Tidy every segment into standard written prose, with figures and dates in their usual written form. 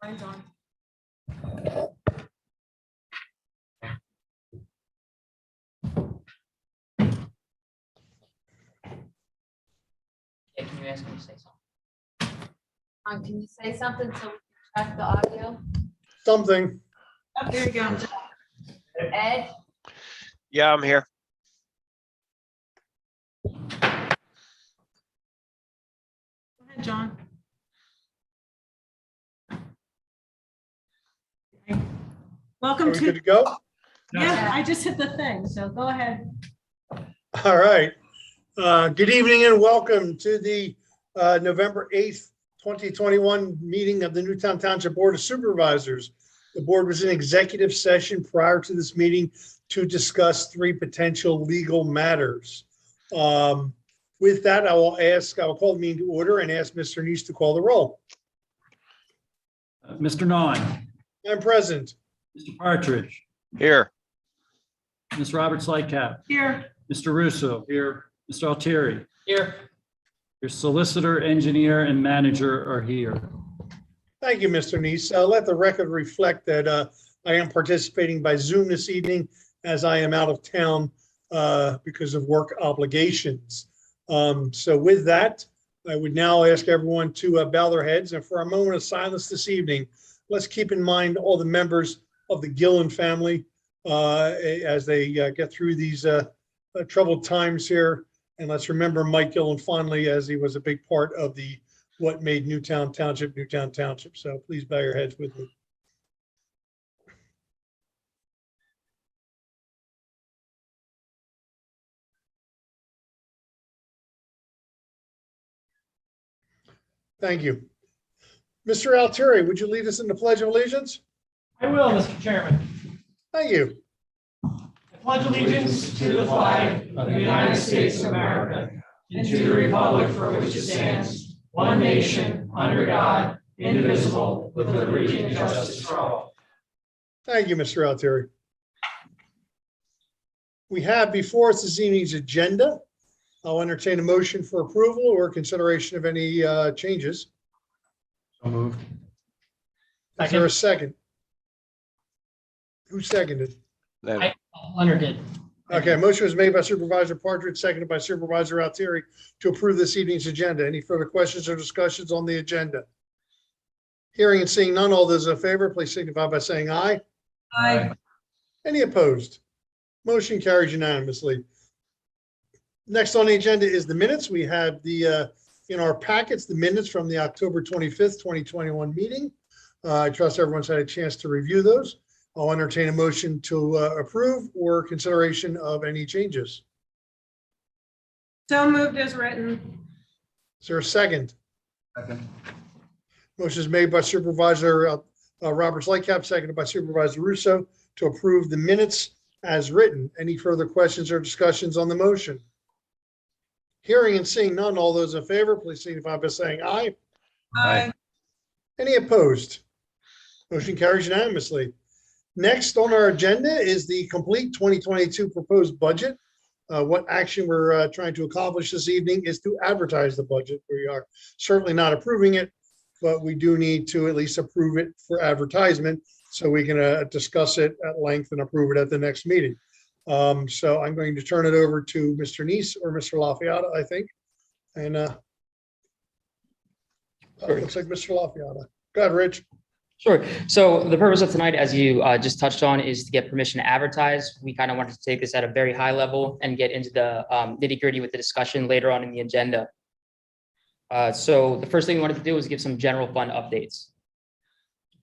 Mine's on. Yeah, can you ask him to say something? Can you say something so we can check the audio? Something. Oh, there you go. Ed? Yeah, I'm here. Go ahead, John. Welcome Are we good to, to go? yeah, I just hit the thing, so go ahead. All right. Good evening and welcome to the November 8th, 2021 meeting of the Newtown Township Board of Supervisors. The board was in executive session prior to this meeting to discuss 3 potential legal matters. With that, I will call the meeting to order and ask Mr. Nease to call the roll. Mr. Nawn, I'm present. Mr. Partridge, Here. Ms. Roberts Lightcap, Here. Mr. Russo. Here. Mr. Altieri, Here. your solicitor, engineer, and manager are here. Thank you, Mr. Nease. Let the record reflect that I am participating by Zoom this evening as I am out of town because of work obligations. So with that, I would now ask everyone to bow their heads, and for a moment of silence this evening, let's keep in mind all the members of the Gillen family as they get through these troubled times here. And let's remember Mike Gillen fondly, as he was a big part of what made Newtown Township, Newtown Township. So please bow your heads with me. Thank you. Mr. Altieri, would you lead us in the Pledge of Allegiance? I will, Mr. Chairman. Thank you. I pledge allegiance to the flag of the United States of America and to the republic for which it stands, one nation, under God, indivisible, with liberty and justice for all. Thank you, Mr. Altieri. We have before us this evening's agenda. I'll entertain a motion for approval or consideration of any changes. So moved. Is there a second? Who seconded? Leonard did. Okay, motion was made by Supervisor Partridge, seconded by Supervisor Altieri to approve this evening's agenda. Any further questions or discussions on the agenda? Hearing and seeing none, all those in favor, please signify by saying aye. Aye. Any opposed? Motion carries unanimously. Next on the agenda is the minutes. We have in our packets, the minutes from the October 25th, 2021 meeting. I trust everyone's had a chance to review those. I'll entertain a motion to approve or consideration of any changes. So moved as written. Is there a second? Second. Motion is made by Supervisor Roberts Lightcap, seconded by Supervisor Russo to approve the minutes as written. Any further questions or discussions on the motion? Hearing and seeing none, all those in favor, please signify by saying aye. Aye. Any opposed? Motion carries unanimously. Next on our agenda is the complete 2022 proposed budget. What action we're trying to accomplish this evening is to advertise the budget. We are certainly not approving it, but we do need to at least approve it for advertisement so we can discuss it at length and approve it at the next meeting. So I'm going to turn it over to Mr. Nease or Mr. Lafayette, I think. And looks like Mr. Lafayette. Go ahead, Rich. Sure. So the purpose of tonight, as you just touched on, is to get permission to advertise. We kind of wanted to take this at a very high level and get into the nitty-gritty with the discussion later on in the agenda. So the first thing we wanted to do was give some general fund updates.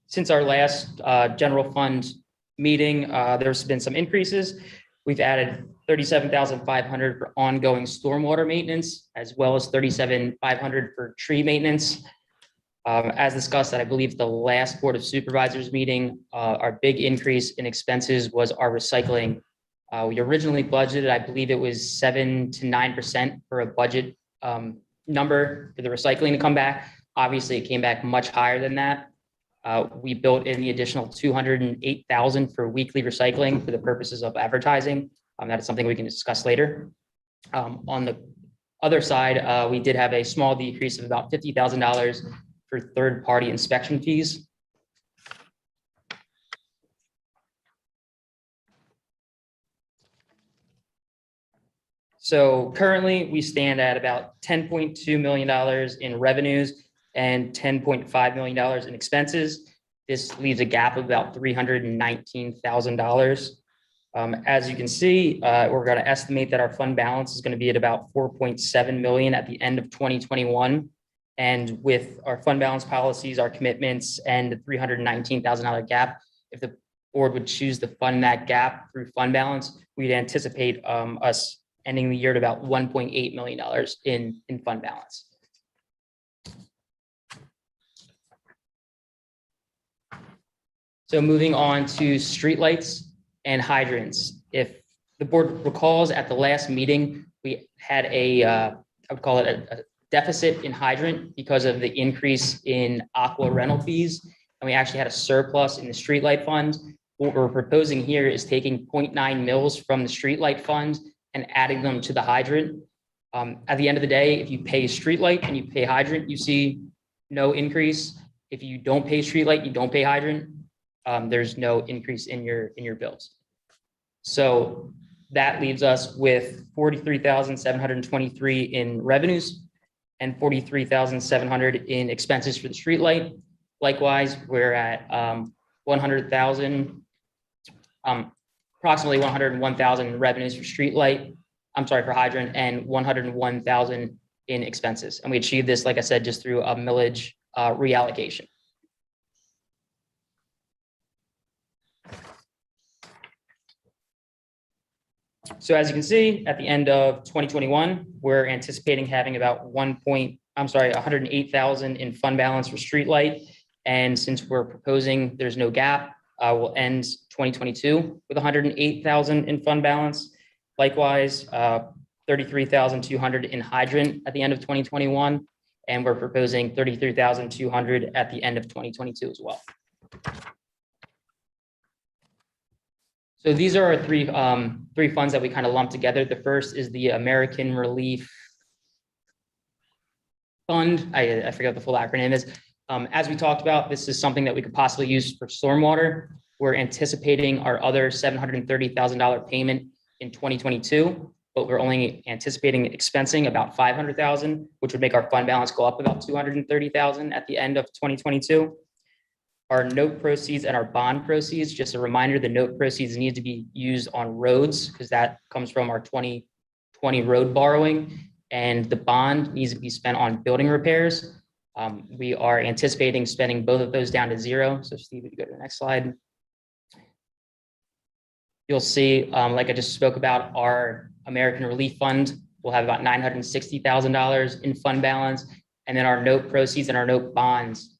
Since our last general fund meeting, there's been some increases. We've added $37,500 for ongoing stormwater maintenance, as well as $37,500 for tree maintenance. As discussed, I believe the last Board of Supervisors meeting, our big increase in expenses was our recycling. We originally budgeted, I believe it was 7 to 9% for a budget number for the recycling to come back. Obviously, it came back much higher than that. We built in the additional $208,000 for weekly recycling for the purposes of advertising. That is something we can discuss later. On the other side, we did have a small decrease of about $50,000 for third-party inspection fees. So currently, we stand at about $10.2 million in revenues and $10.5 million in expenses. This leaves a gap of about $319,000. As you can see, we're going to estimate that our fund balance is going to be at about 4.7 million at the end of 2021. And with our fund balance policies, our commitments, and the $319,000 gap, if the board would choose to fund that gap through fund balance, we'd anticipate us ending the year at about $1.8 million in fund balance. So moving on to streetlights and hydrants. If the board recalls, at the last meeting, we had I would call it a deficit in hydrant because of the increase in aqua rental fees. And we actually had a surplus in the streetlight fund. What we're proposing here is taking 0.9 mils from the streetlight fund and adding them to the hydrant. At the end of the day, if you pay streetlight and you pay hydrant, you see no increase. If you don't pay streetlight, you don't pay hydrant, there's no increase in your bills. So that leaves us with 43,723 in revenues and 43,700 in expenses for the streetlight. Likewise, we're at 100,000, approximately 101,000 in revenues for streetlight. I'm sorry, for hydrant, and 101,000 in expenses. And we achieved this, like I said, just through a millage reallocation. So as you can see, at the end of 2021, we're anticipating having about 108,000 in fund balance for streetlight. And since we're proposing there's no gap, we'll end 2022 with 108,000 in fund balance. Likewise, 33,200 in hydrant at the end of 2021. And we're proposing 33,200 at the end of 2022 as well. So these are our three funds that we kind of lumped together. The first is the American Relief Fund. I forget what the full acronym is. As we talked about, this is something that we could possibly use for stormwater. We're anticipating our other $730,000 payment in 2022, but we're only anticipating expensing about $500,000, which would make our fund balance go up about $230,000 at the end of 2022. Our note proceeds and our bond proceeds, just a reminder, the note proceeds need to be used on roads because that comes from our 2020 road borrowing, and the bond needs to be spent on building repairs. We are anticipating spending both of those down to zero. So Steve, if you go to the next slide. You'll see, like I just spoke about, our American Relief Fund will have about $960,000 in fund balance. And then our note proceeds and our note bonds,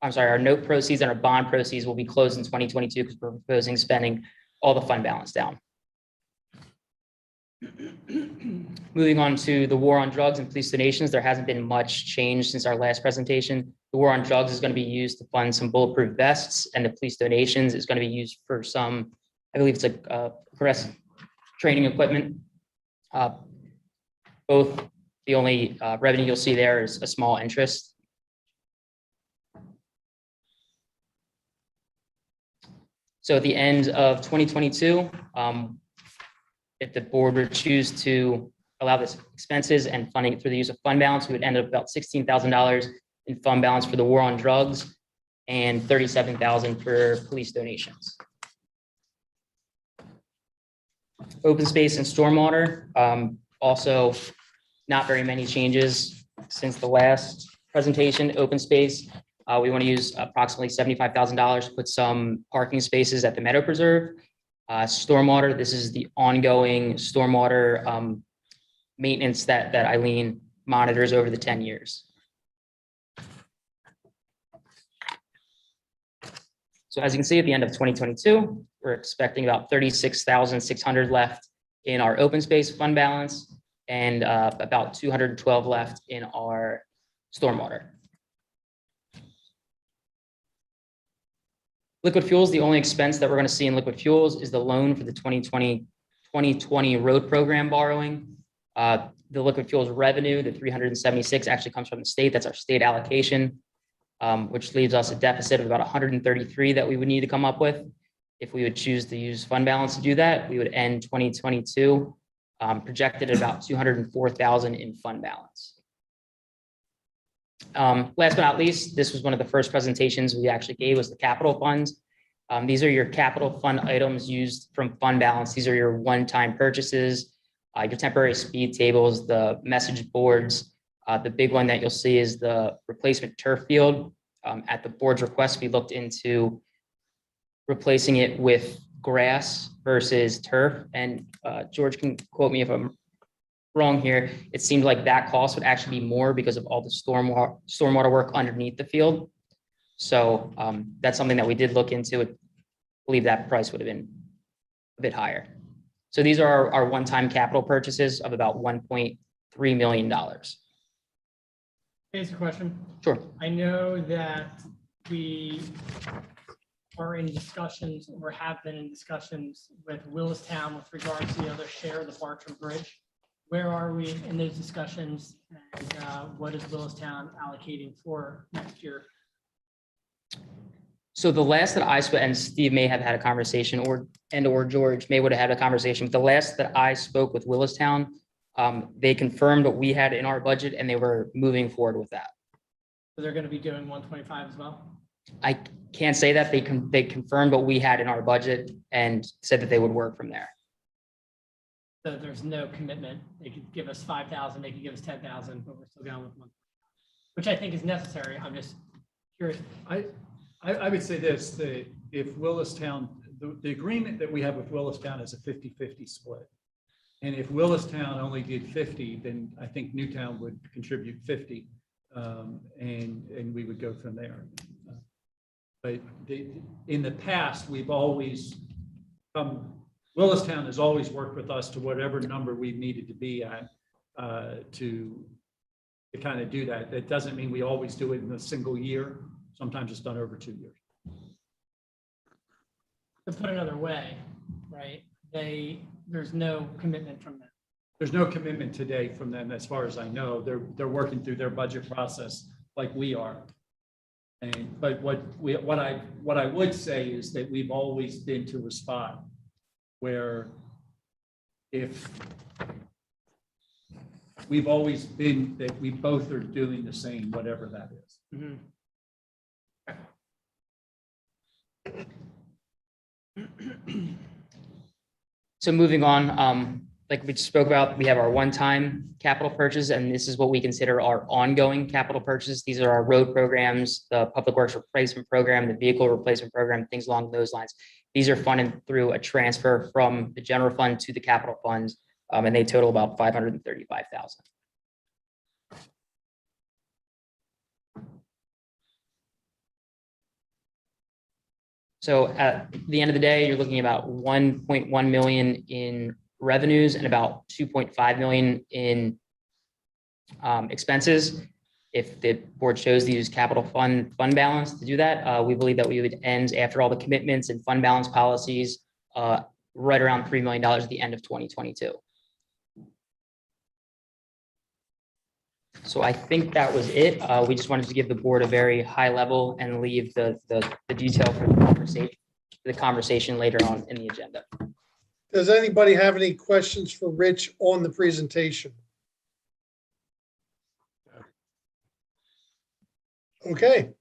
our note proceeds and our bond proceeds will be closed in 2022 because we're proposing spending all the fund balance down. Moving on to the war on drugs and police donations, there hasn't been much change since our last presentation. The war on drugs is going to be used to fund some bulletproof vests, and the police donations is going to be used for some, I believe it's a progressive training equipment. Both, the only revenue you'll see there is a small interest. So at the end of 2022, if the board would choose to allow this expenses and funding through the use of fund balance, we would end up about $16,000 in fund balance for the war on drugs and $37,000 for police donations. Open space and stormwater, also not very many changes since the last presentation. Open space, we want to use approximately $75,000 to put some parking spaces at the Meadow Preserve. Stormwater, this is the ongoing stormwater maintenance that Eileen monitors over the 10 years. So as you can see, at the end of 2022, we're expecting about 36,600 left in our open space fund balance and about 212 left in our stormwater. Liquid fuels, the only expense that we're going to see in liquid fuels is the loan for the 2020 road program borrowing. The liquid fuels revenue, the 376, actually comes from the state. That's our state allocation, which leaves us a deficit of about 133 that we would need to come up with. If we would choose to use fund balance to do that, we would end 2022 projected at about 204,000 in fund balance. Last but not least, this was one of the first presentations we actually gave was the capital funds. These are your capital fund items used from fund balance. These are your one-time purchases, your temporary speed tables, the message boards. The big one that you'll see is the replacement turf field. At the board's request, we looked into replacing it with grass versus turf. And George can quote me if I'm wrong here. It seemed like that cost would actually be more because of all the stormwater work underneath the field. So that's something that we did look into. I believe that price would have been a bit higher. So these are our one-time capital purchases of about $1.3 million. Here's a question. Sure. I know that we are in discussions or have been in discussions with Willistown with regards to the other share of the Bartram Bridge. Where are we in those discussions, and what is Willistown allocating for next year? So the last that I spoke, and Steve may have had a conversation, or George may would have had a conversation, but the last that I spoke with Willistown, they confirmed what we had in our budget and they were moving forward with that. So they're going to be doing 125 as well? I can't say that. They confirmed what we had in our budget and said that they would work from there. So there's no commitment. They could give us 5,000, they could give us 10,000, but we're still going with one, which I think is necessary. I'm just curious. I would say this, that if Willistown, the agreement that we have with Willistown is a 50-50 split. And if Willistown only did 50, then I think Newtown would contribute 50, and we would go from there. But in the past, we've always Willistown has always worked with us to whatever number we've needed to be at to kind of do that. That doesn't mean we always do it in a single year. Sometimes it's done over 2 years. To put another way, right? There's no commitment from them. There's no commitment today from them, as far as I know. They're working through their budget process like we are. But what I would say is that we've always been to a spot where if we've always been that we both are doing the same, whatever that is. Mm-hmm. So moving on, like we just spoke about, we have our one-time capital purchase, and this is what we consider our ongoing capital purchase. These are our road programs, the public works replacement program, the vehicle replacement program, things along those lines. These are funded through a transfer from the general fund to the capital funds, and they total about $535,000. So at the end of the day, you're looking at about 1.1 million in revenues and about 2.5 million in expenses. If the board chose to use capital fund balance to do that, we believe that we would end after all the commitments and fund balance policies right around $3 million at the end of 2022. So I think that was it. We just wanted to give the board a very high level and leave the detail for the conversation later on in the agenda. Does anybody have any questions for Rich on the presentation? Okay,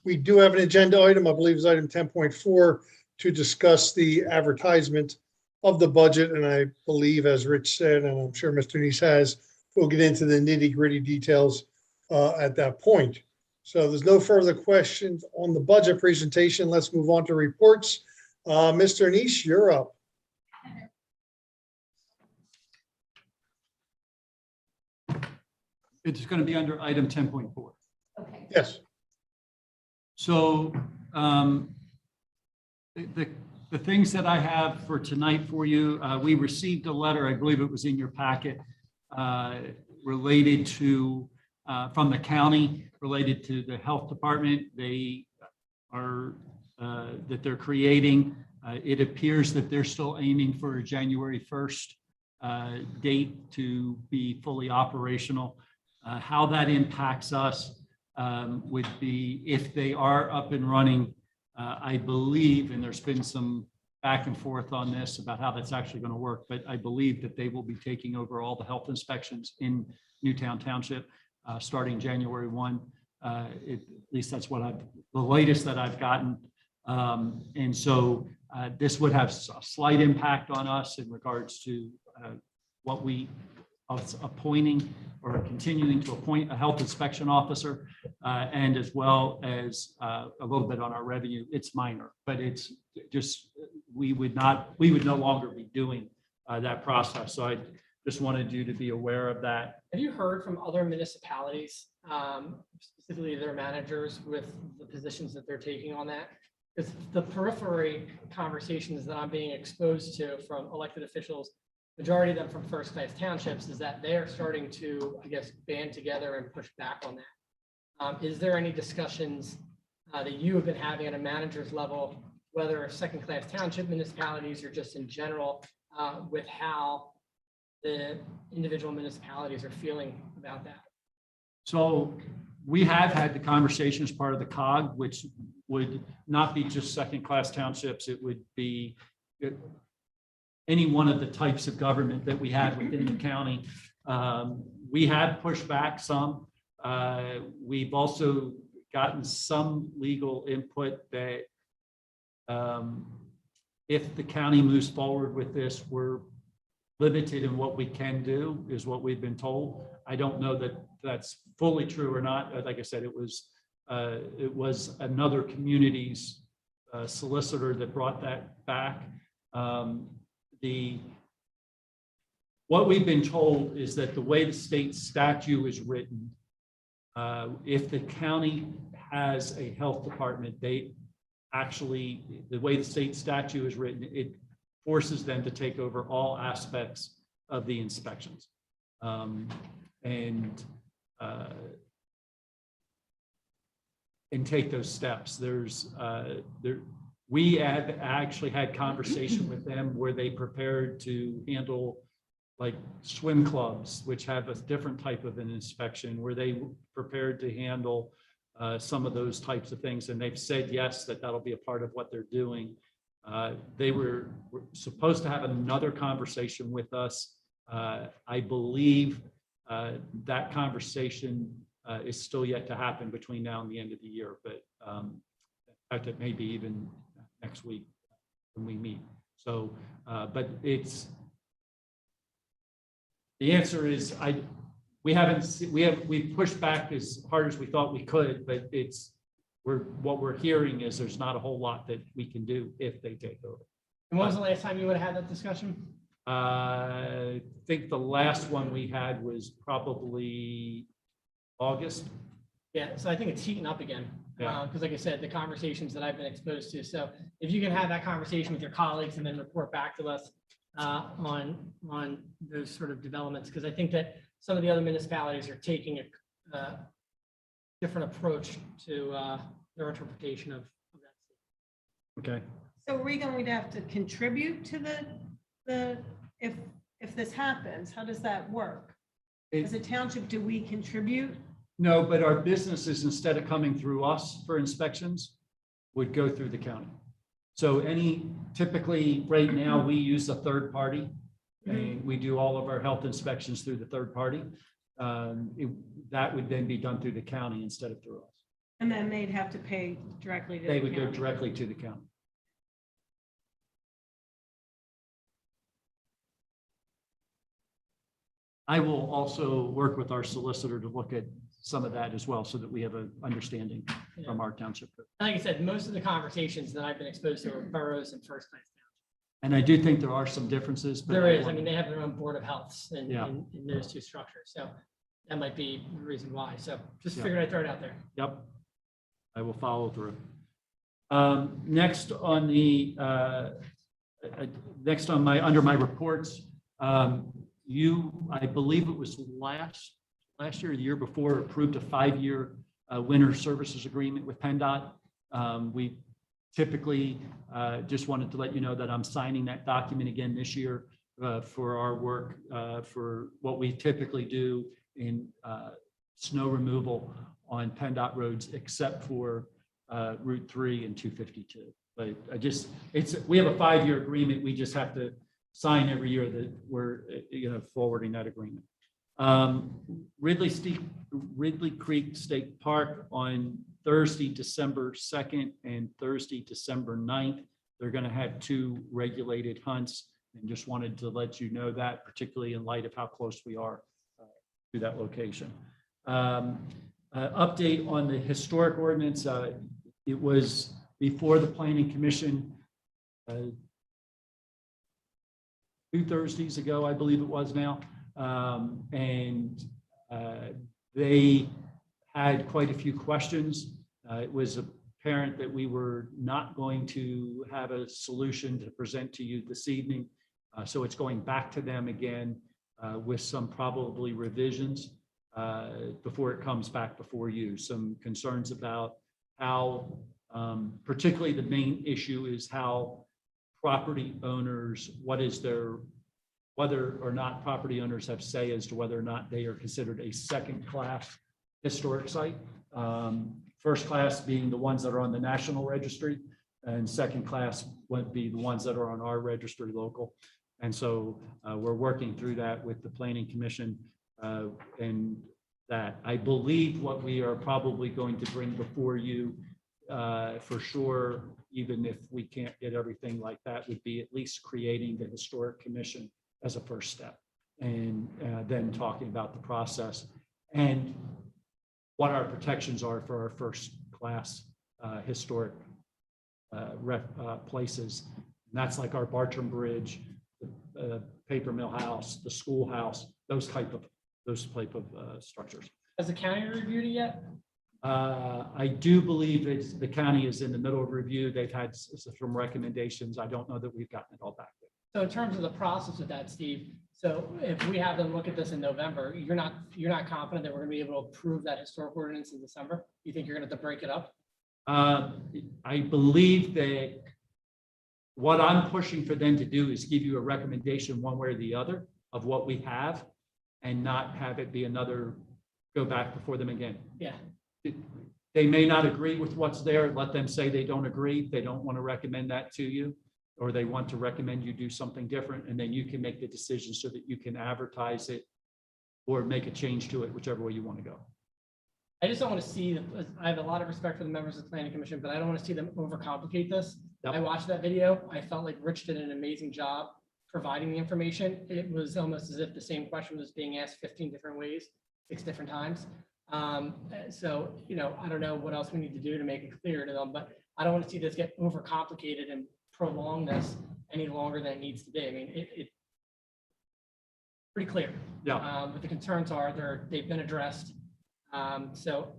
we do have an agenda item, I believe is item 10.4, to discuss the advertisement of the budget. And I believe, as Rich said, and I'm sure Mr. Nease has, we'll get into the nitty-gritty details at that point. So there's no further questions on the budget presentation. Let's move on to reports. Mr. Nease, you're up. It's going to be under item 10.4. Okay. Yes. So the things that I have for tonight for you, we received a letter, I believe it was in your packet, related to from the county, related to the health department. They are that they're creating. It appears that they're still aiming for a January 1st date to be fully operational. How that impacts us would be if they are up and running. I believe, and there's been some back and forth on this about how that's actually going to work, but I believe that they will be taking over all the health inspections in Newtown Township starting January 1. At least that's what the latest that I've gotten. And so this would have a slight impact on us in regards to what we are appointing or continuing to appoint a health inspection officer, and as well as a little bit on our revenue. It's minor, but it's just, we would no longer be doing that process. So I just wanted you to be aware of that. Have you heard from other municipalities, specifically their managers, with the positions that they're taking on that? Because the periphery conversations that I'm being exposed to from elected officials, majority of them from first-class townships, is that they are starting to, I guess, band together and push back on that. Is there any discussions that you have been having at a manager's level, whether second-class township municipalities or just in general, with how the individual municipalities are feeling about that? So we have had the conversation as part of the COG, which would not be just second-class townships. It would be any one of the types of government that we have within the county. We have pushed back some. We've also gotten some legal input that if the county moves forward with this, we're limited in what we can do, is what we've been told. I don't know that that's fully true or not. Like I said, it was another community's solicitor that brought that back. What we've been told is that the way the state statute is written, if the county has a health department, they actually, the way the state statute is written, it forces them to take over all aspects of the inspections. And take those steps. We have actually had conversation with them where they prepared to handle like swim clubs, which have a different type of an inspection, where they prepared to handle some of those types of things. And they've said, yes, that'll be a part of what they're doing. They were supposed to have another conversation with us. I believe that conversation is still yet to happen between now and the end of the year, but in fact, it may be even next week when we meet. So, but the answer is we've pushed back as hard as we thought we could, but what we're hearing is there's not a whole lot that we can do if they take over. And when was the last time you would have had that discussion? I think the last one we had was probably August. Yeah, so I think it's heating up again. Yeah. Because like I said, the conversations that I've been exposed to. So if you can have that conversation with your colleagues and then report back to us on those sort of developments, because I think that some of the other municipalities are taking a different approach to their interpretation of that. Okay. So are we going to have to contribute to if this happens, how does that work? As a township, do we contribute? No, but our businesses, instead of coming through us for inspections, would go through the county. So typically right now we use a third party, and we do all of our health inspections through the third party. That would then be done through the county instead of through us. And then they'd have to pay directly to the They would go county. directly to the county. I will also work with our solicitor to look at some of that as well, so that we have an understanding from our township. Like I said, most of the conversations that I've been exposed to are boroughs and first class townships. And I do think there are some differences. But There is. I mean, they have their own board of healths in those two structures. So that might be the reason why. So just figured I'd throw it out there. Yep, I will follow through. Next on under my reports, I believe it was last year or the year before, approved a 5-year winter services agreement with PennDOT. We typically just wanted to let you know that I'm signing that document again this year for our work for what we typically do in snow removal on PennDOT roads, except for Route 3 and 252. But we have a 5-year agreement. We just have to sign every year that we're, forwarding that agreement. Ridley Creek State Park on Thursday, December 2nd and Thursday, December 9th. They're going to have 2 regulated hunts, and just wanted to let you know that, particularly in light of how close we are to that location. Update on the historic ordinance. It was before the Planning Commission 2 Thursdays ago, I believe it was now. They had quite a few questions. It was apparent that we were not going to have a solution to present to you this evening. So it's going back to them again with some probably revisions before it comes back before you. Some concerns about how, particularly the main issue is how property owners, whether or not property owners have say as to whether or not they are considered a second-class historic site. First class being the ones that are on the national registry, and second class would be the ones that are on our registry local. And so we're working through that with the Planning Commission, and that I believe what we are probably going to bring before you for sure, even if we can't get everything like that, would be at least creating the Historic Commission as a first step, and then talking about the process and what our protections are for our first class historic places. And that's like our Bartram Bridge, the paper mill house, the schoolhouse, those type of structures. Has the county reviewed it yet? I do believe the county is in the middle of review. They've had some recommendations. I don't know that we've gotten it all back yet. So in terms of the process of that, Steve, so if we have them look at this in November, you're not confident that we're gonna be able to approve that historic ordinance in December? You think you're gonna have to break it up? I believe that what I'm pushing for them to do is give you a recommendation one way or the other of what we have, and not have it be another go back before them again. Yeah. They may not agree with what's there. Let them say they don't agree. They don't want to recommend that to you, or they want to recommend you do something different, and then you can make the decision so that you can advertise it or make a change to it, whichever way you want to go. I just don't want to see, I have a lot of respect for the members of the Planning Commission, but I don't want to see them overcomplicate this. Yep. I watched that video. I felt like Rich did an amazing job providing the information. It was almost as if the same question was being asked 15 different ways, 6 different times. So, I don't know what else we need to do to make it clear to them, but I don't want to see this get overcomplicated and prolong this any longer than it needs to be. I mean, it's pretty clear. Yeah. What the concerns are, they've been addressed. So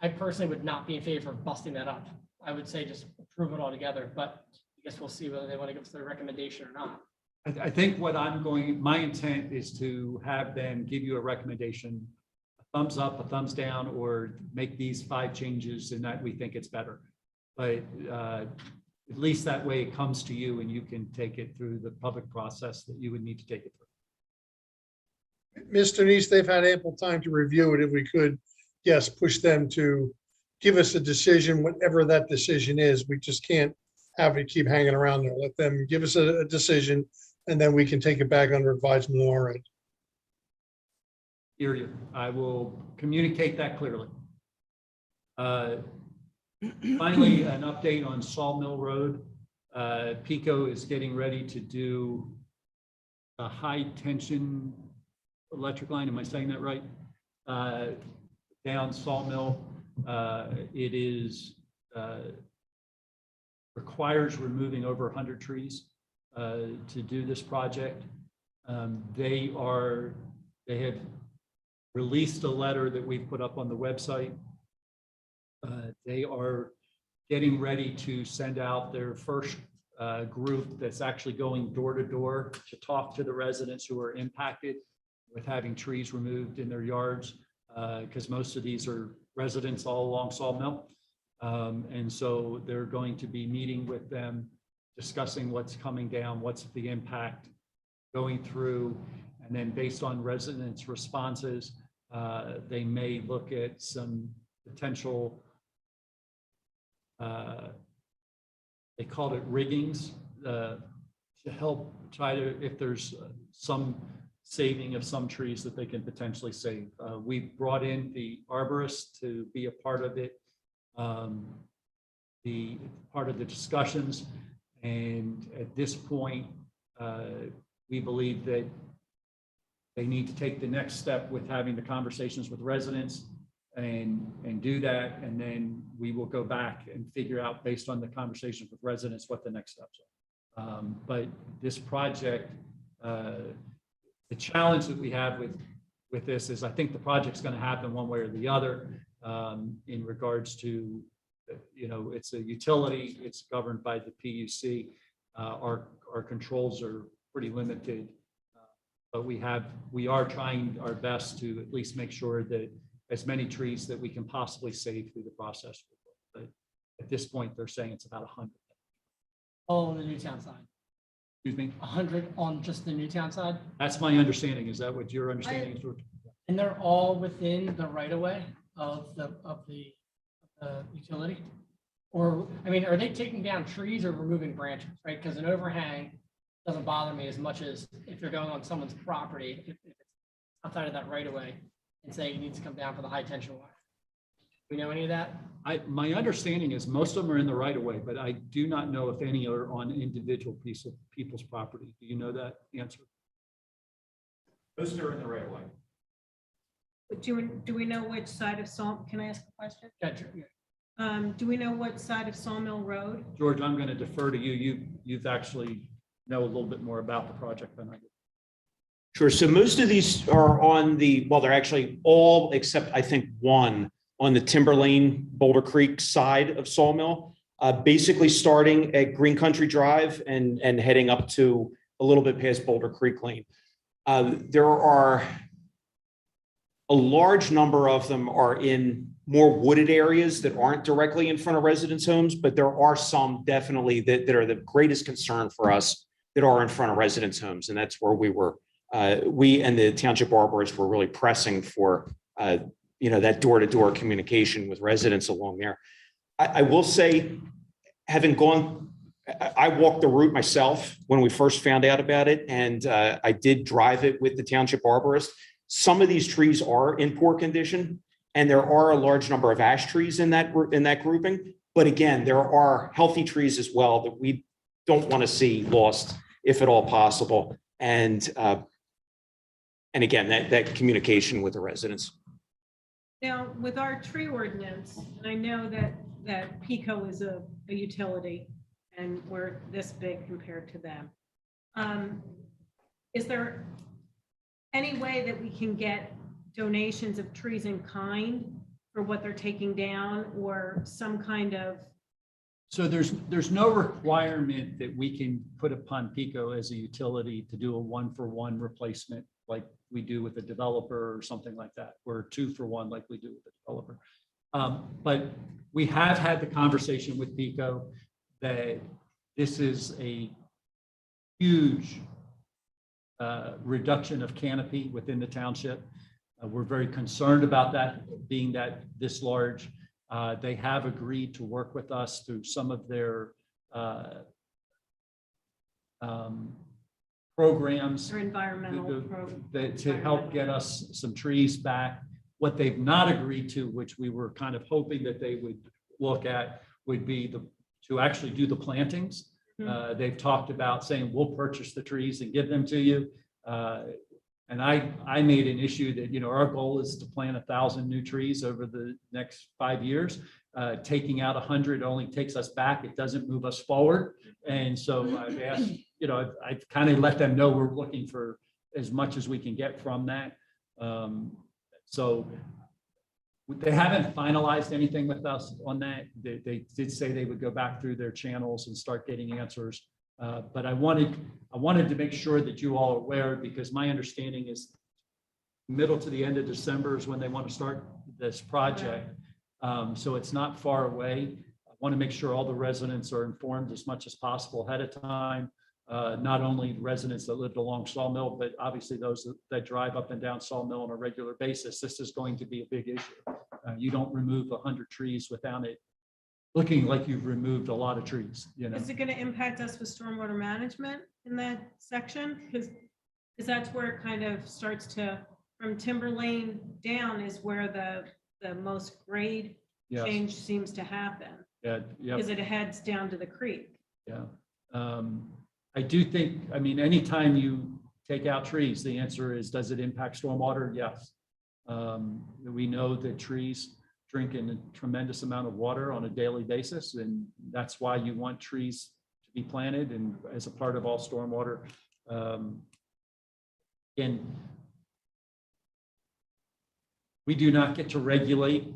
I personally would not be in favor of busting that up. I would say just approve it all together, but I guess we'll see whether they want to give us their recommendation or not. I think my intent is to have them give you a recommendation, a thumbs up, a thumbs down, or make these 5 changes and that we think it's better. But at least that way it comes to you and you can take it through the public process that you would need to take it through. Mr. Nease, they've had ample time to review it. If we could, yes, push them to give us a decision, whatever that decision is. We just can't have it keep hanging around there. Let them give us a decision, and then we can take it back under advisement on our end. Hear you. I will communicate that clearly. Finally, an update on Sawmill Road. PECO is getting ready to do a high tension electric line. Am I saying that right? Down Sawmill. It is requires removing over 100 trees to do this project. They have released a letter that we've put up on the website. They are getting ready to send out their first group that's actually going door to door to talk to the residents who are impacted with having trees removed in their yards, because most of these are residents all along Sawmill. And so they're going to be meeting with them, discussing what's coming down, what's the impact going through, and then based on residents' responses, they may look at some potential they called it riggings, to help try to, if there's some saving of some trees that they can potentially save. We brought in the arborist to be a part of it, the part of the discussions. And at this point, we believe that they need to take the next step with having the conversations with residents and do that. And then we will go back and figure out, based on the conversations with residents, what the next steps are. But this project, the challenge that we have with this is I think the project's going to happen one way or the other, in regards to, it's a utility, it's governed by the PUC. Our controls are pretty limited, but we are trying our best to at least make sure that as many trees that we can possibly save through the process. But at this point, they're saying it's about 100. All on the Newtown side. Excuse me? 100 on just the Newtown side? That's my understanding. Is that what your understanding is, George? And they're all within the right of way of the utility? Or, I mean, are they taking down trees or removing branches, right? Because an overhang doesn't bother me as much as if you're going on someone's property, if it's outside of that right of way, and say you need to come down for the high tension wire. Do we know any of that? My understanding is most of them are in the right of way, but I do not know if any are on individual people's property. Do you know that answer? Most are in the right of way. Do we know which side of Sawmill? Can I ask a question? Gotcha. Do we know what side of Sawmill Road? George, I'm going to defer to you. You've actually know a little bit more about the project than I do. Sure. So most of these are on well, they're actually all except I think one on the Timber Lane, Boulder Creek side of Sawmill, basically starting at Green Country Drive and heading up to a little bit past Boulder Creek Lane. There are a large number of them are in more wooded areas that aren't directly in front of residents' homes, but there are some definitely that are the greatest concern for us that are in front of residents' homes. And that's where we and the township arborists were really pressing for, that door-to-door communication with residents along there. I will say, having gone, I walked the route myself when we first found out about it, and I did drive it with the township arborist. Some of these trees are in poor condition, and there are a large number of ash trees in that grouping. But again, there are healthy trees as well that we don't want to see lost, if at all possible. And again, that communication with the residents. Now, with our tree ordinance, and I know that PECO is a utility and we're this big compared to them. Is there any way that we can get donations of trees in kind for what they're taking down, or some kind of? So there's no requirement that we can put upon PECO as a utility to do a 1-for-1 replacement like we do with a developer or something like that, or a 2-for-1 like we do with a developer. But we have had the conversation with PECO that this is a huge reduction of canopy within the township. We're very concerned about that being this large. They have agreed to work with us through some of their programs Or environmental to help get us some trees back. What they've not agreed to, which we were kind of hoping that they would look at, would be to actually do the plantings. They've talked about saying, we'll purchase the trees and give them to you. And I made an issue that, our goal is to plant 1,000 new trees over the next 5 years. Taking out 100 only takes us back. It doesn't move us forward. And so I've asked, I've kind of let them know we're looking for as much as we can get from that. So they haven't finalized anything with us on that. They did say they would go back through their channels and start getting answers. But I wanted to make sure that you all are aware, because my understanding is middle to the end of December is when they want to start this project. So it's not far away. I want to make sure all the residents are informed as much as possible ahead of time. Not only residents that lived along Sawmill, but obviously those that drive up and down Sawmill on a regular basis. This is going to be a big issue. You don't remove 100 trees without it looking like you've removed a lot of trees, Is it going to impact us with stormwater management in that section? Because that's where it kind of starts to, from Timber Lane down is where the most grade Yes. change seems to happen. Yeah, yeah, Because it heads down to the creek. yeah. I do think, I mean, anytime you take out trees, the answer is, does it impact stormwater? Yes. We know that trees drink in a tremendous amount of water on a daily basis, and that's why you want trees to be planted and as a part of all stormwater. And we do not get to regulate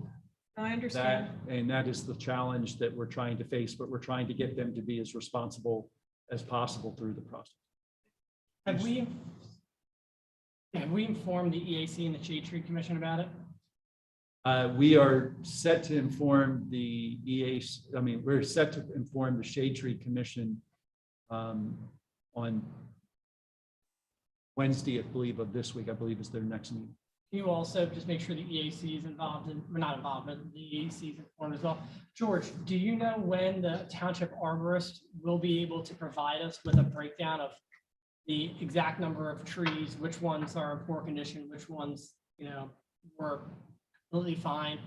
I that, understand. and that is the challenge that we're trying to face, but we're trying to get them to be as responsible as possible through the process. Have we informed the EAC and the Shade Tree Commission about it? We are set to inform the EAC, I mean, we're set to inform the Shade Tree Commission on Wednesday, I believe, of this week, I believe is their next meeting. Can you also just make sure the EAC is involved in, we're not involved, but the EAC is informed as well? George, do you know when the township arborist will be able to provide us with a breakdown of the exact number of trees, which ones are in poor condition, which ones, were completely fine,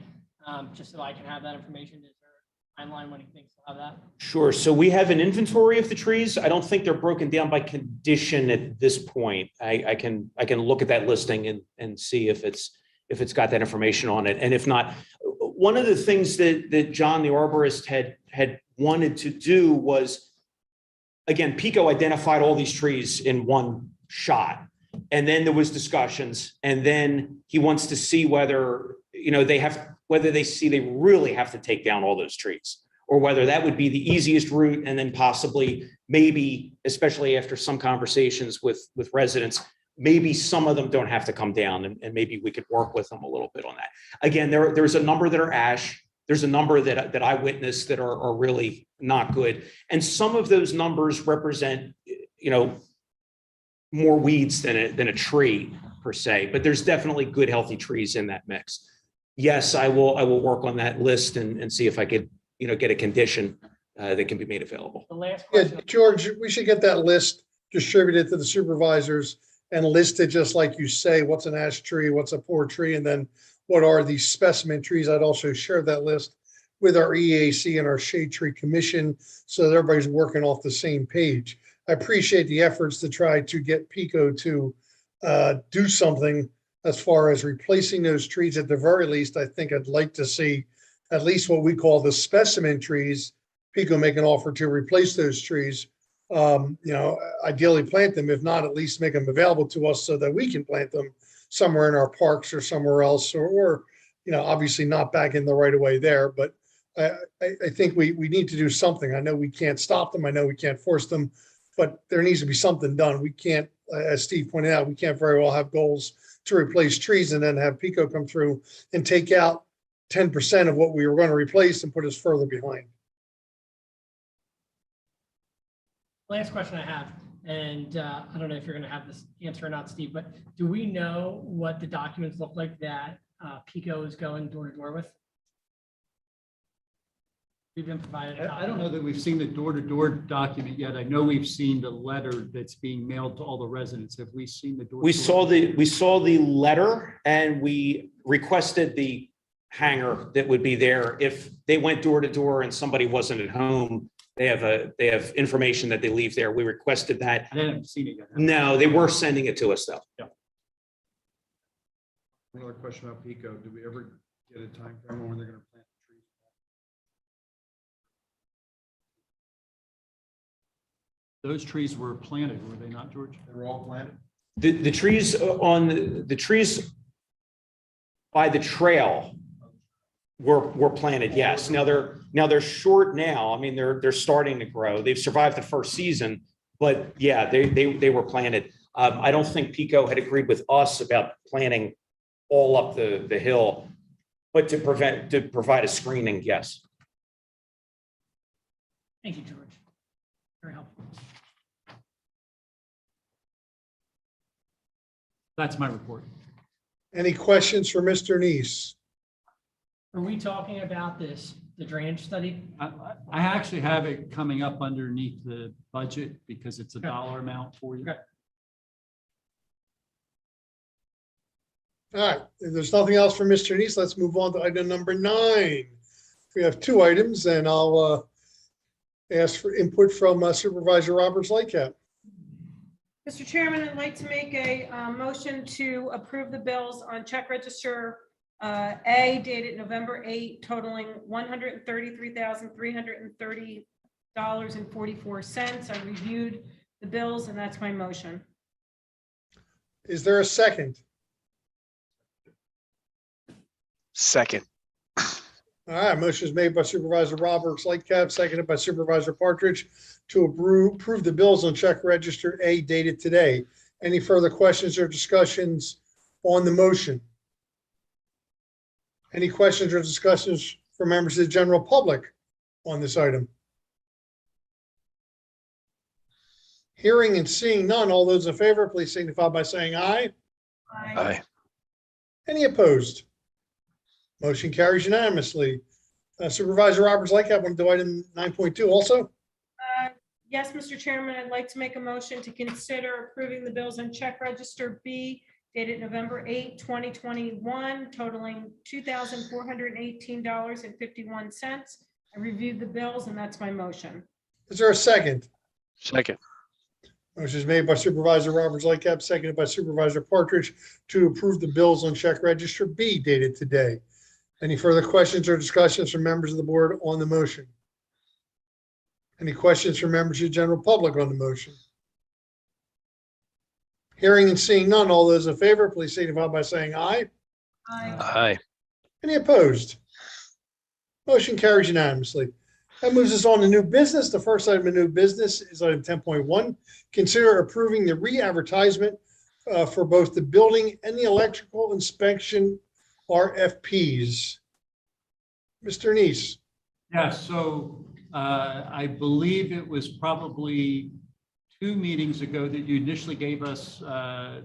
just so I can have that information? Is there a timeline when he thinks he'll have that? Sure. So we have an inventory of the trees. I don't think they're broken down by condition at this point. I can look at that listing and see if it's got that information on it. And if not, one of the things that John, the arborist, had wanted to do was, again, PECO identified all these trees in one shot. And then there was discussions, and then he wants to see whether, they really have to take down all those trees, or whether that would be the easiest route. And then possibly, maybe, especially after some conversations with residents, maybe some of them don't have to come down, and maybe we could work with them a little bit on that. Again, there's a number that are ash. There's a number that I witnessed that are really not good. And some of those numbers represent, more weeds than a tree per se, but there's definitely good, healthy trees in that mix. Yes, I will work on that list and see if I could, get a condition that can be made available. The last Yeah, question. George, we should get that list distributed to the supervisors and listed just like you say, what's an ash tree, what's a poor tree, and then what are these specimen trees. I'd also share that list with our EAC and our Shade Tree Commission so that everybody's working off the same page. I appreciate the efforts to try to get PECO to do something as far as replacing those trees. At the very least, I think I'd like to see at least what we call the specimen trees, PECO make an offer to replace those trees. Ideally plant them, if not, at least make them available to us so that we can plant them somewhere in our parks or somewhere else, or obviously not back in the right of way there. But I think we need to do something. I know we can't stop them. I know we can't force them, but there needs to be something done. We can't, as Steve pointed out, we can't very well have goals to replace trees and then have PECO come through and take out 10% of what we were going to replace and put us further behind. Last question I have, and I don't know if you're going to have this answer or not, Steve, but do we know what the documents look like that PECO is going door to door with? We've been provided. I don't know that we've seen the door-to-door document yet. I know we've seen the letter that's being mailed to all the residents. Have we seen the door? We saw the letter, and we requested the hanger that would be there. If they went door to door and somebody wasn't at home, they have information that they leave there. We requested that. I haven't seen it yet. No, they were sending it to us though. Another question about PECO. Do we ever get a time frame when they're going to plant the trees? Those trees were planted, were they not, George? They were all planted? The trees by the trail were planted, yes. Now they're short now. I mean, they're starting to grow. They've survived the first season, but yeah, they were planted. I don't think PECO had agreed with us about planting all up the hill, but to provide a screening, yes. Thank you, George. Very helpful. That's my report. Any questions for Mr. Nease? Are we talking about the the drainage study? I actually have it coming up underneath the budget because it's a dollar amount for you. Okay. All right, if there's nothing else from Mr. Neese, let's move on to item number 9. We have 2 items, and I'll ask for input from Supervisor Roberts Lightcap. Mr. Chairman, I'd like to make a motion to approve the bills on check register A dated November 8, totaling $133,330.44. I reviewed the bills, and that's my motion. Is there a second? Second. All right, motion is made by Supervisor Roberts Lightcap, seconded by Supervisor Partridge to approve the bills on check register A dated today. Any further questions or discussions on the motion? Any questions or discussions from members of the general public on this item? Hearing and seeing none, all those in favor, please signify by saying aye. Aye. Any opposed? Motion carries unanimously. Supervisor Roberts Lightcap, want to do item 9.2 also? Yes, Mr. Chairman, I'd like to make a motion to consider approving the bills on check register B dated November 8, 2021, totaling $2,418.51. I reviewed the bills, and that's my motion. Is there a second? Second. Motion is made by Supervisor Roberts Lightcap, seconded by Supervisor Partridge to approve the bills on check register B dated today. Any further questions or discussions from members of the board on the motion? Any questions from members of the general public on the motion? Hearing and seeing none, all those in favor, please signify by saying aye. Aye. Any opposed? Motion carries unanimously. That moves us on to new business. The first item of new business is item 10.1. Consider approving the re-advertisement for both the building and the electrical inspection RFPs. Mr. Neese. Yeah, so I believe it was probably 2 meetings ago that you initially gave us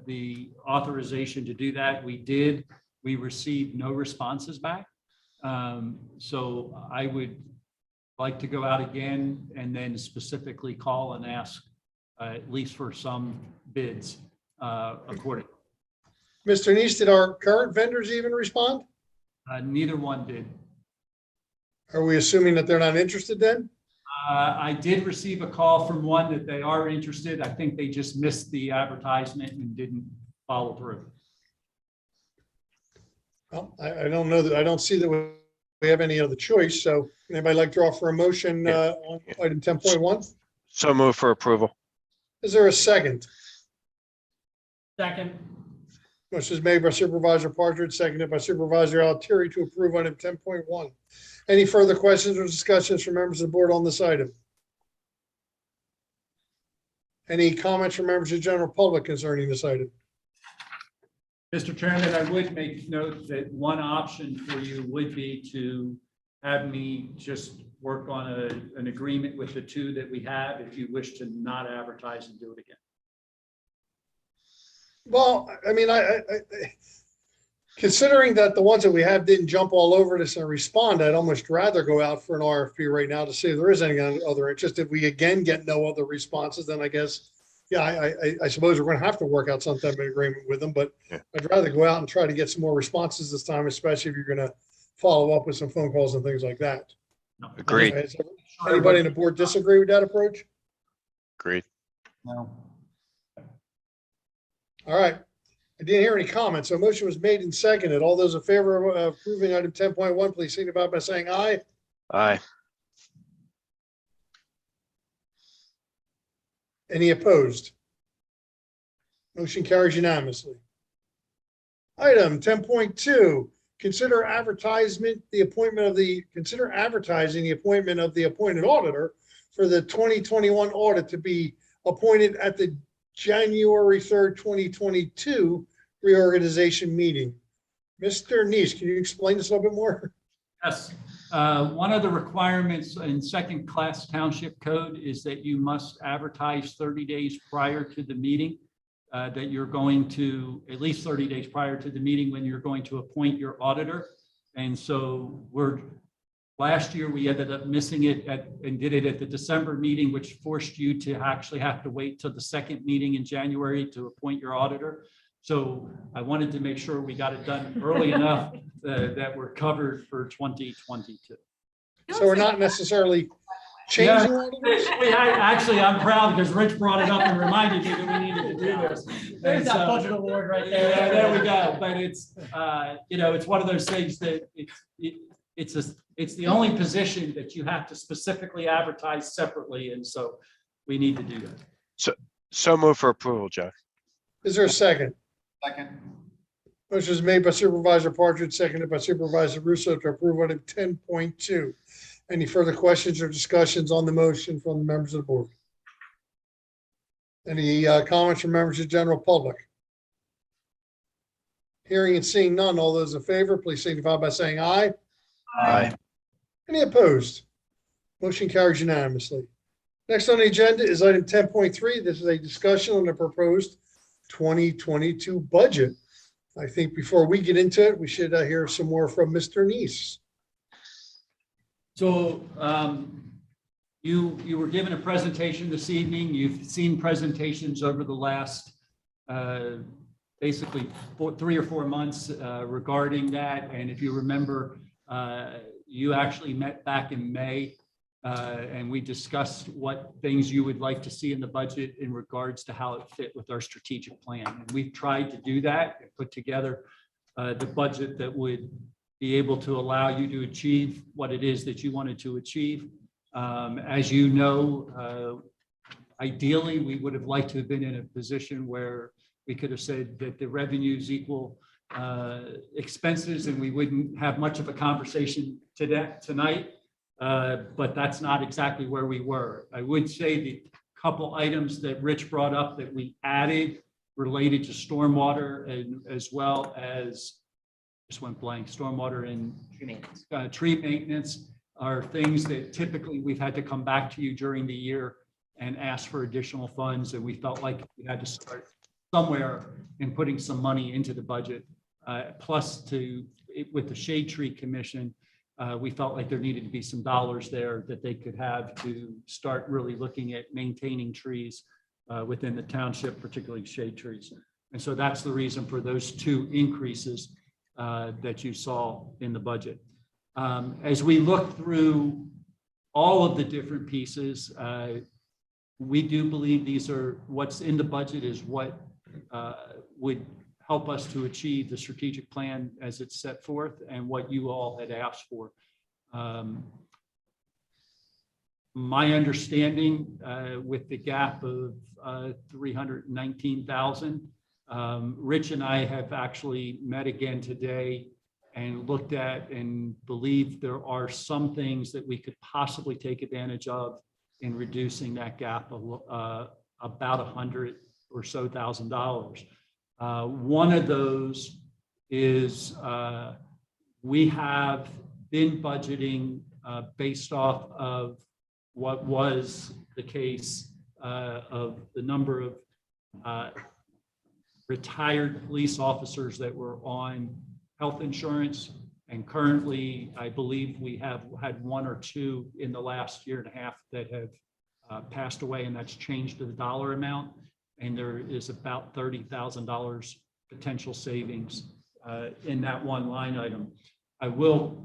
the authorization to do that. We did. We received no responses back. So I would like to go out again and then specifically call and ask at least for some bids accordingly. Mr. Neese, did our current vendors even respond? Neither one did. Are we assuming that they're not interested then? I did receive a call from one that they are interested. I think they just missed the advertisement and didn't follow through. Well, I don't know that, I don't see that we have any other choice. So anybody like to offer a motion on item 10.1? So move for approval. Is there a second? Second. Motion is made by Supervisor Partridge, seconded by Supervisor Altieri to approve item 10.1. Any further questions or discussions from members of the board on this item? Any comments from members of the general public concerning this item? Mr. Chairman, I would make note that one option for you would be to have me just work on an agreement with the 2 that we have if you wish to not advertise and do it again. Well, I mean, I considering that the ones that we have didn't jump all over this and respond, I'd almost rather go out for an RFP right now to see if there is any other interest. If we again get no other responses, then I guess, yeah, I suppose we're going to have to work out some type of agreement with them, but Yeah. I'd rather go out and try to get some more responses this time, especially if you're going to follow up with some phone calls and things like that. No. Agreed. Does anybody in the board disagree with that approach? Agreed. No. All right. I didn't hear any comments. So a motion was made and seconded. All those in favor of approving item 10.1, please signify by saying aye. Aye. Any opposed? Motion carries unanimously. Item 10.2, consider advertising the appointment of the appointed auditor for the 2021 audit to be appointed at the January 3rd, 2022 reorganization meeting. Mr. Neese, can you explain this a little bit more? Yes. One of the requirements in second class township code is that you must advertise 30 days prior to the meeting, that you're going to, at least 30 days prior to the meeting when you're going to appoint your auditor. And so we're Last year, we ended up missing it and did it at the December meeting, which forced you to actually have to wait till the second meeting in January to appoint your auditor. So I wanted to make sure we got it done early enough that we're covered for 2022. So we're not necessarily changing auditors? Actually, I'm proud because Rich brought it up and reminded me that we needed to do this. There's And that so- budget award right there. Yeah, there we go. But it's, it's one of those things that it's the only position that you have to specifically advertise separately. And so we need to do that. So move for approval, Jeff. Is there a second? Second. Motion is made by Supervisor Partridge, seconded by Supervisor Russo to approve item 10.2. Any further questions or discussions on the motion from the members of the board? Any comments from members of the general public? Hearing and seeing none, all those in favor, please signify by saying aye. Aye. Any opposed? Motion carries unanimously. Next on the agenda is item 10.3. This is a discussion on the proposed 2022 budget. I think before we get into it, we should hear some more from Mr. Nease. So you were given a presentation this evening. You've seen presentations over the last basically 3 or 4 months regarding that. And if you remember, you actually met back in May and we discussed what things you would like to see in the budget in regards to how it fit with our strategic plan. And we've tried to do that and put together the budget that would be able to allow you to achieve what it is that you wanted to achieve. As you know, ideally, we would have liked to have been in a position where we could have said that the revenues equal expenses and we wouldn't have much of a conversation tonight. But that's not exactly where we were. I would say the couple items that Rich brought up that we added related to stormwater and as well as, just went blank, stormwater and tree maintenance are things that typically we've had to come back to you during the year and ask for additional funds. And we felt like we had to start somewhere in putting some money into the budget. Plus with the Shade Tree Commission, we felt like there needed to be some dollars there that they could have to start really looking at maintaining trees within the township, particularly shade trees. And so that's the reason for those 2 increases that you saw in the budget. As we look through all of the different pieces, we do believe these are what's in the budget is what would help us to achieve the strategic plan as it's set forth and what you all had asked for. My understanding with the gap of 319,000, Rich and I have actually met again today and looked at and believe there are some things that we could possibly take advantage of in reducing that gap of about $100,000 or so. One of those is we have been budgeting based off of what was the case of the number of retired police officers that were on health insurance. And currently, I believe we have had 1 or 2 in the last year and a half that have passed away, and that's changed the dollar amount. And there is about $30,000 potential savings in that one line item. I will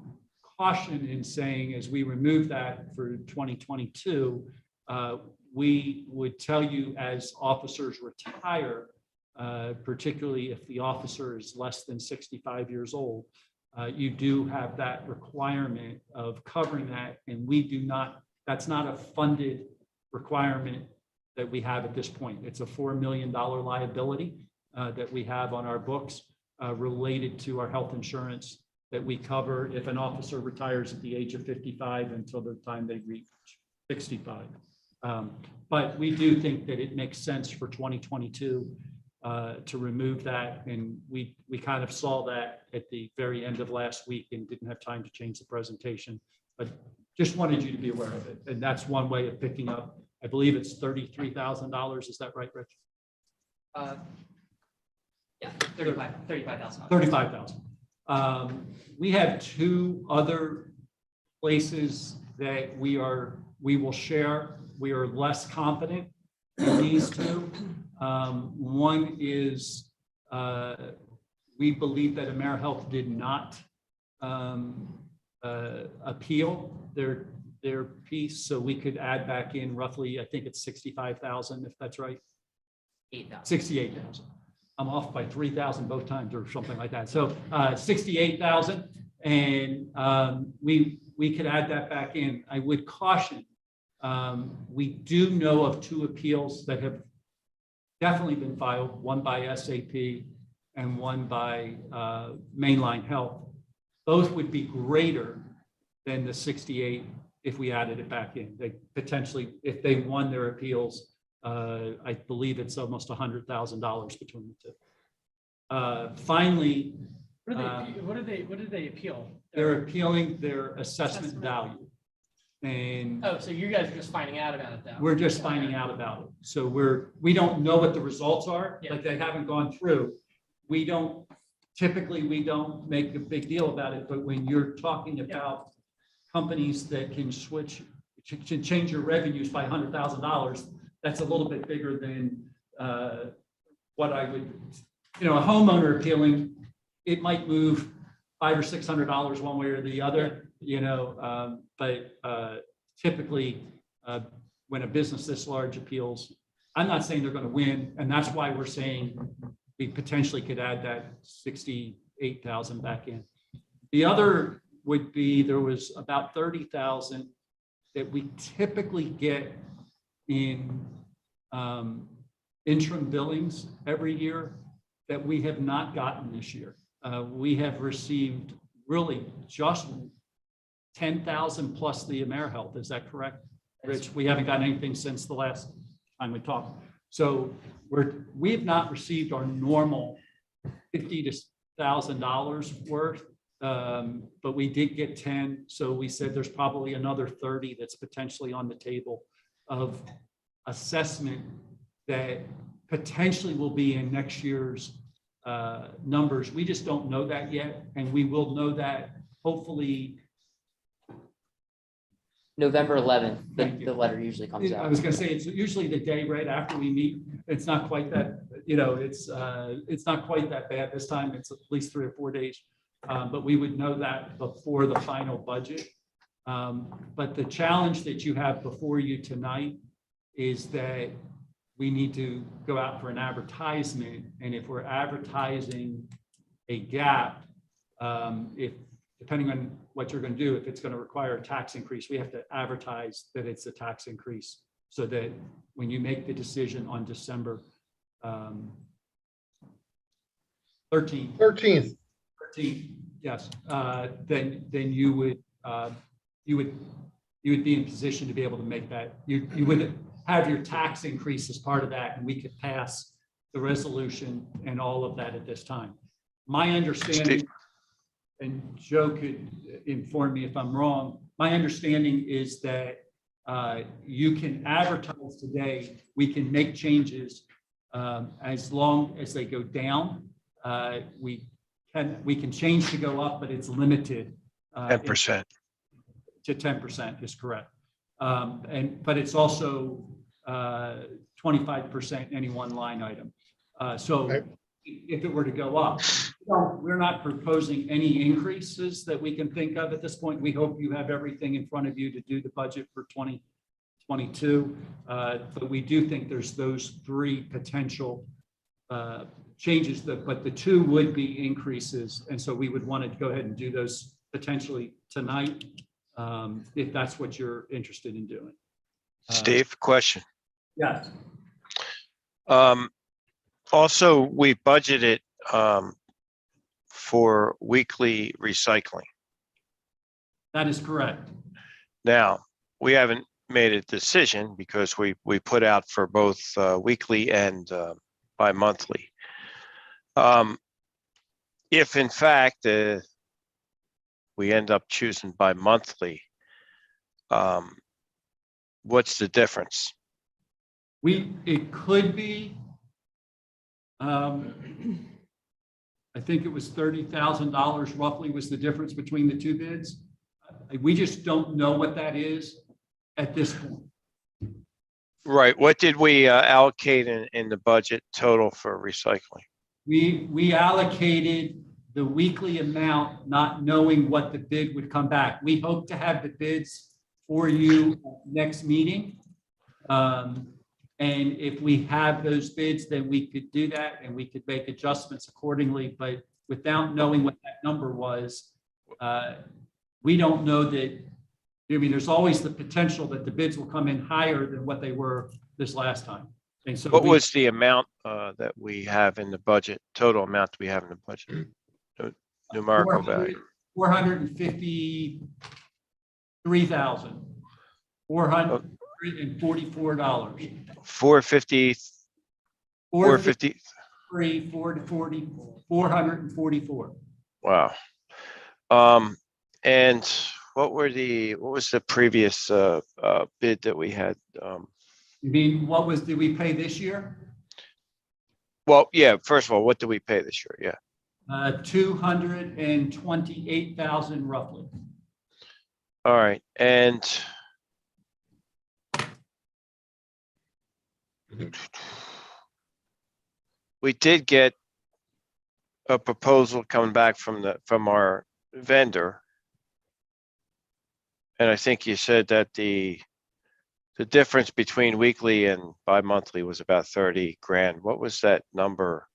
caution in saying, as we remove that for 2022, we would tell you as officers retire, particularly if the officer is less than 65 years old, you do have that requirement of covering that. And we do not, that's not a funded requirement that we have at this point. It's a $4 million liability that we have on our books related to our health insurance that we cover if an officer retires at the age of 55 until the time they reach 65. But we do think that it makes sense for 2022 to remove that. And we kind of saw that at the very end of last week and didn't have time to change the presentation, but just wanted you to be aware of it. And that's one way of picking up. I believe it's $33,000. Is that right, Rich? Yeah, 35,000. 35,000. We have 2 other places that we will share, we are less confident in these two. One is we believe that AmeriHealth did not appeal their piece, so we could add back in roughly, I think it's 65,000, if that's right. 68,000. I'm off by 3,000 both times or something like that. So 68,000, and we could add that back in. I would caution, we do know of 2 appeals that have definitely been filed, one by SAP and one by Mainline Health. Both would be greater than the 68 if we added it back in. They potentially, if they won their appeals, I believe it's almost $100,000 between the two. Finally, What did they appeal? they're appealing their assessment value. And Oh, so you guys are just finding out about it, though? we're just finding out about it. So we don't know what the results are, Yeah. like they haven't gone through. Typically, we don't make a big deal about it, but when you're talking about companies that can change your revenues by $100,000, that's a little bit bigger than what I would, a homeowner appealing, it might move $500 or $600 one way or the other, but typically when a business this large appeals, I'm not saying they're going to win, and that's why we're saying we potentially could add that 68,000 back in. The other would be, there was about 30,000 that we typically get in interim billings every year that we have not gotten this year. We have received really just 10,000 plus the AmeriHealth. Is that correct, Rich? We haven't gotten anything since the last time we talked. So we have not received our normal $50,000 worth, but we did get 10. So we said there's probably another 30 that's potentially on the table of assessment that potentially will be in next year's numbers. We just don't know that yet, and we will know that hopefully November 11th, Thank you. the letter usually comes I out. was going to say, it's usually the day right after we meet. It's not quite that, it's not quite that bad this time. It's at least 3 or 4 days, but we would know that before the final budget. But the challenge that you have before you tonight is that we need to go out for an advertisement, and if we're advertising a gap, depending on what you're going to do, if it's going to require a tax increase, we have to advertise that it's a tax increase, so that when you make the decision on December 13th, yes, then you would be in position to be able to make that. You would have your tax increase as part of that, and we could pass the resolution and all of that at this time. My understanding, and Joe could inform me if I'm wrong, my understanding is that you can advertise today, we can make changes as long as they go down. We can change to go up, but it's limited. 10%. To 10% is correct. But it's also 25% any one line item. So Right. If it were to go up, we're not proposing any increases that we can think of at this point. We hope you have everything in front of you to do the budget for 2022. But we do think there's those 3 potential changes, but the 2 would be increases. And so we would want to go ahead and do those potentially tonight, if that's what you're interested in doing. Steve, question. Yes. Also, we budgeted for weekly recycling. That is correct. Now, we haven't made a decision because we put out for both weekly and bi-monthly. If in fact we end up choosing bi-monthly, what's the difference? It could be, I think it was $30,000 roughly was the difference between the 2 bids. We just don't know what that is at this point. Right. What did we allocate in the budget total for recycling? We allocated the weekly amount, not knowing what the bid would come back. We hope to have the bids for you next meeting. And if we have those bids, then we could do that and we could make adjustments accordingly. But without knowing what that number was, we don't know that. I mean, there's always the potential that the bids will come in higher than what they were this last time. And so What was the amount that we have in the budget, total amount we have in the budget? Numerical value. $453,444. 450, 450. 444. Wow. And what was the previous bid that we had? You mean, did we pay this year? Well, yeah, first of all, what did we pay this year? Yeah. 228,000 roughly. All right. And we did get a proposal coming back from our vendor. And I think you said that the difference between weekly and bi-monthly was about 30 grand. What was that number?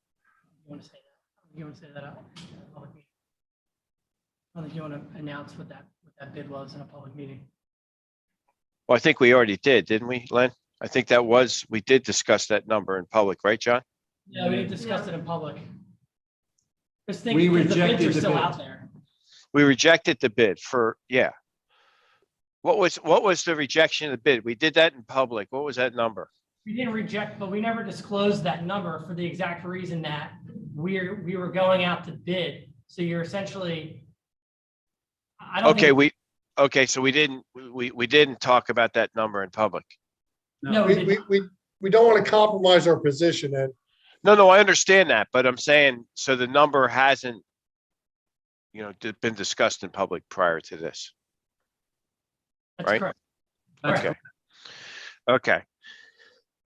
You want to say that? You want to say that out? in a public meeting? I don't think you want to announce what that bid was in a public meeting. Well, I think we already did, didn't we, Len? I think we did discuss that number in public, right, John? Yeah, we discussed it in public. Just think, We because the bids rejected are the still bid. out there. We rejected the bid for, yeah. What was the rejection of the bid? We did that in public. What was that number? We didn't reject, but we never disclosed that number for the exact reason that we were going out to bid. So you're essentially, I don't Okay, think, so we didn't talk about that number in public. no, we didn't. We don't want to compromise our position, Ed. No, I understand that, but I'm saying, so the number hasn't, been discussed in public prior to this. That's right? correct. Okay. Okay.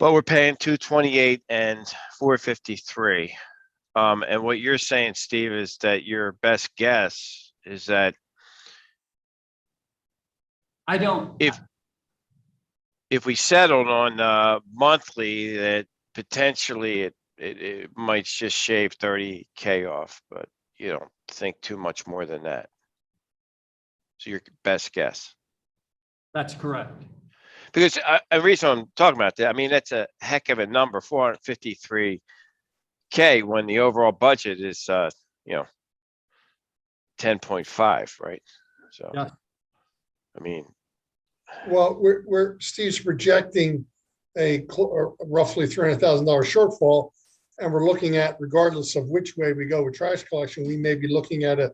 But we're paying 228 and 453. And what you're saying, Steve, is that your best guess is that I don't. if we settled on monthly, that potentially it might just shave 30K off, but you don't think too much more than that. So your best guess. That's correct. Because the reason I'm talking about that, I mean, that's a heck of a number, 453K, when the overall budget is, 10.5, right? So, Yeah. I mean, Well, Steve's projecting a roughly $300,000 shortfall. And we're looking at, regardless of which way we go with trash collection, we may be looking at a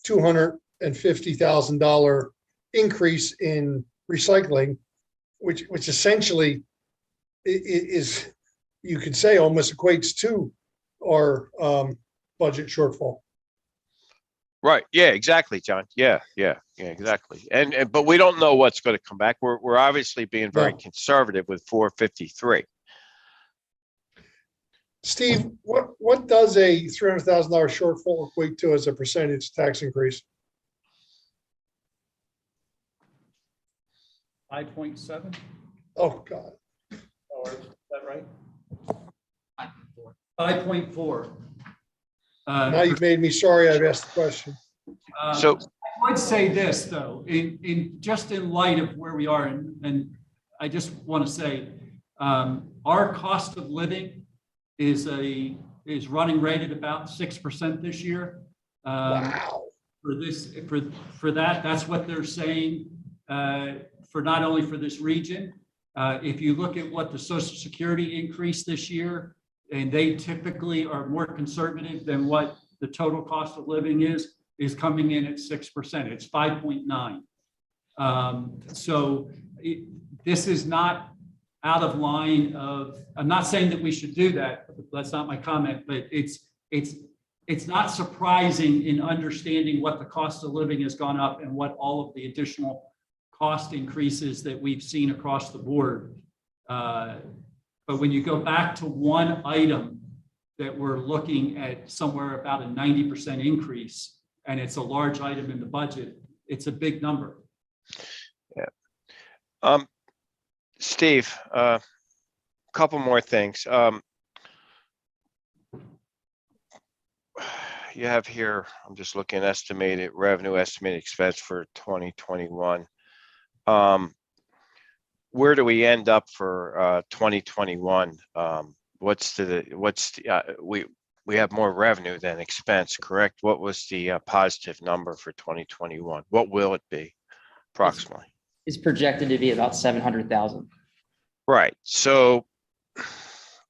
$250,000 increase in recycling, which essentially is, you could say, almost equates to our budget shortfall. right. Yeah, exactly, John. Yeah, exactly. But we don't know what's going to come back. We're obviously being very No. conservative with 453. Steve, what does a $300,000 shortfall equate to as a percentage tax increase? 5.7. Oh, God. Or is that right? 5.4. Now you've made me sorry I've asked the question. So- I would say this, though, in light of where we are, and I just want to say, our cost of living is running rate at about 6% this year. Wow. For that's what they're saying, for not only for this region. If you look at what the Social Security increase this year, and they typically are more conservative than what the total cost of living is coming in at 6%. It's 5.9. So this is not out of line of, I'm not saying that we should do that. That's not my comment, but it's it's not surprising in understanding what the cost of living has gone up and what all of the additional cost increases that we've seen across the board. But when you go back to one item that we're looking at somewhere about a 90% increase, and it's a large item in the budget, it's a big number. Yeah. Steve, couple more things. You have here, I'm just looking estimated revenue, estimated expense for 2021. Where do we end up for 2021? We have more revenue than expense, correct? What was the positive number for 2021? What will it be approximately? It's projected to be about 700,000. Right. So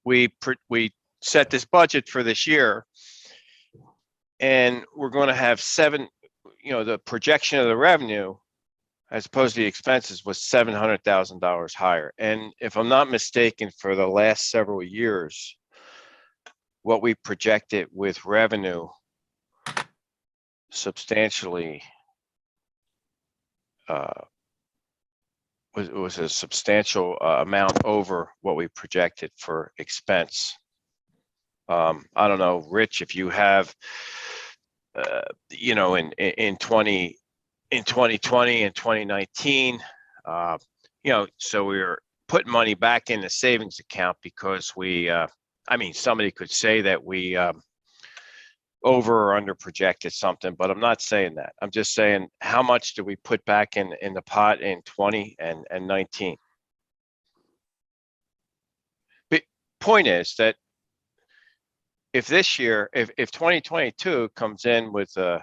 we set this budget for this year, and we're going to have the projection of the revenue as opposed to the expenses was $700,000 higher. And if I'm not mistaken, for the last several years, what we projected with revenue substantially was a substantial amount over what we projected for expense. I don't know, Rich, if you have, in 2020 and 2019, so we were putting money back in the savings account because somebody could say that we over or under projected something, but I'm not saying that. I'm just saying, how much do we put back in the pot in 20 and 19? But point is that if this year, if 2022 comes in with a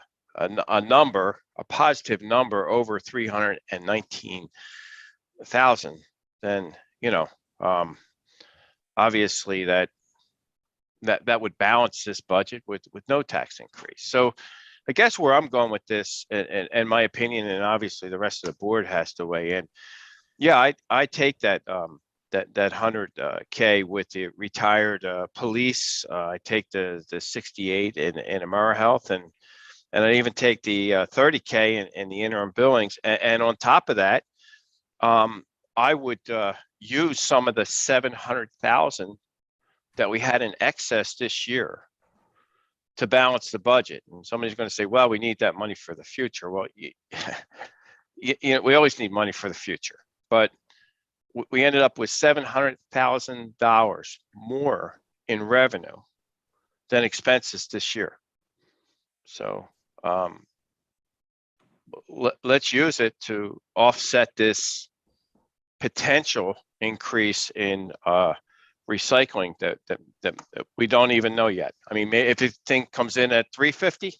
positive number over 319,000, then, obviously that would balance this budget with no tax increase. So I guess where I'm going with this, and my opinion, and obviously the rest of the board has to weigh in. Yeah, I take that 100K with the retired police. I take the 68 in AmeriHealth, and I even take the 30K in the interim billings. And on top of that, I would use some of the 700,000 that we had in excess this year to balance the budget. And somebody's going to say, well, we need that money for the future. Well, we always need money for the future, but we ended up with $700,000 more in revenue than expenses this year. So let's use it to offset this potential increase in recycling that we don't even know yet. I mean, if the thing comes in at 350,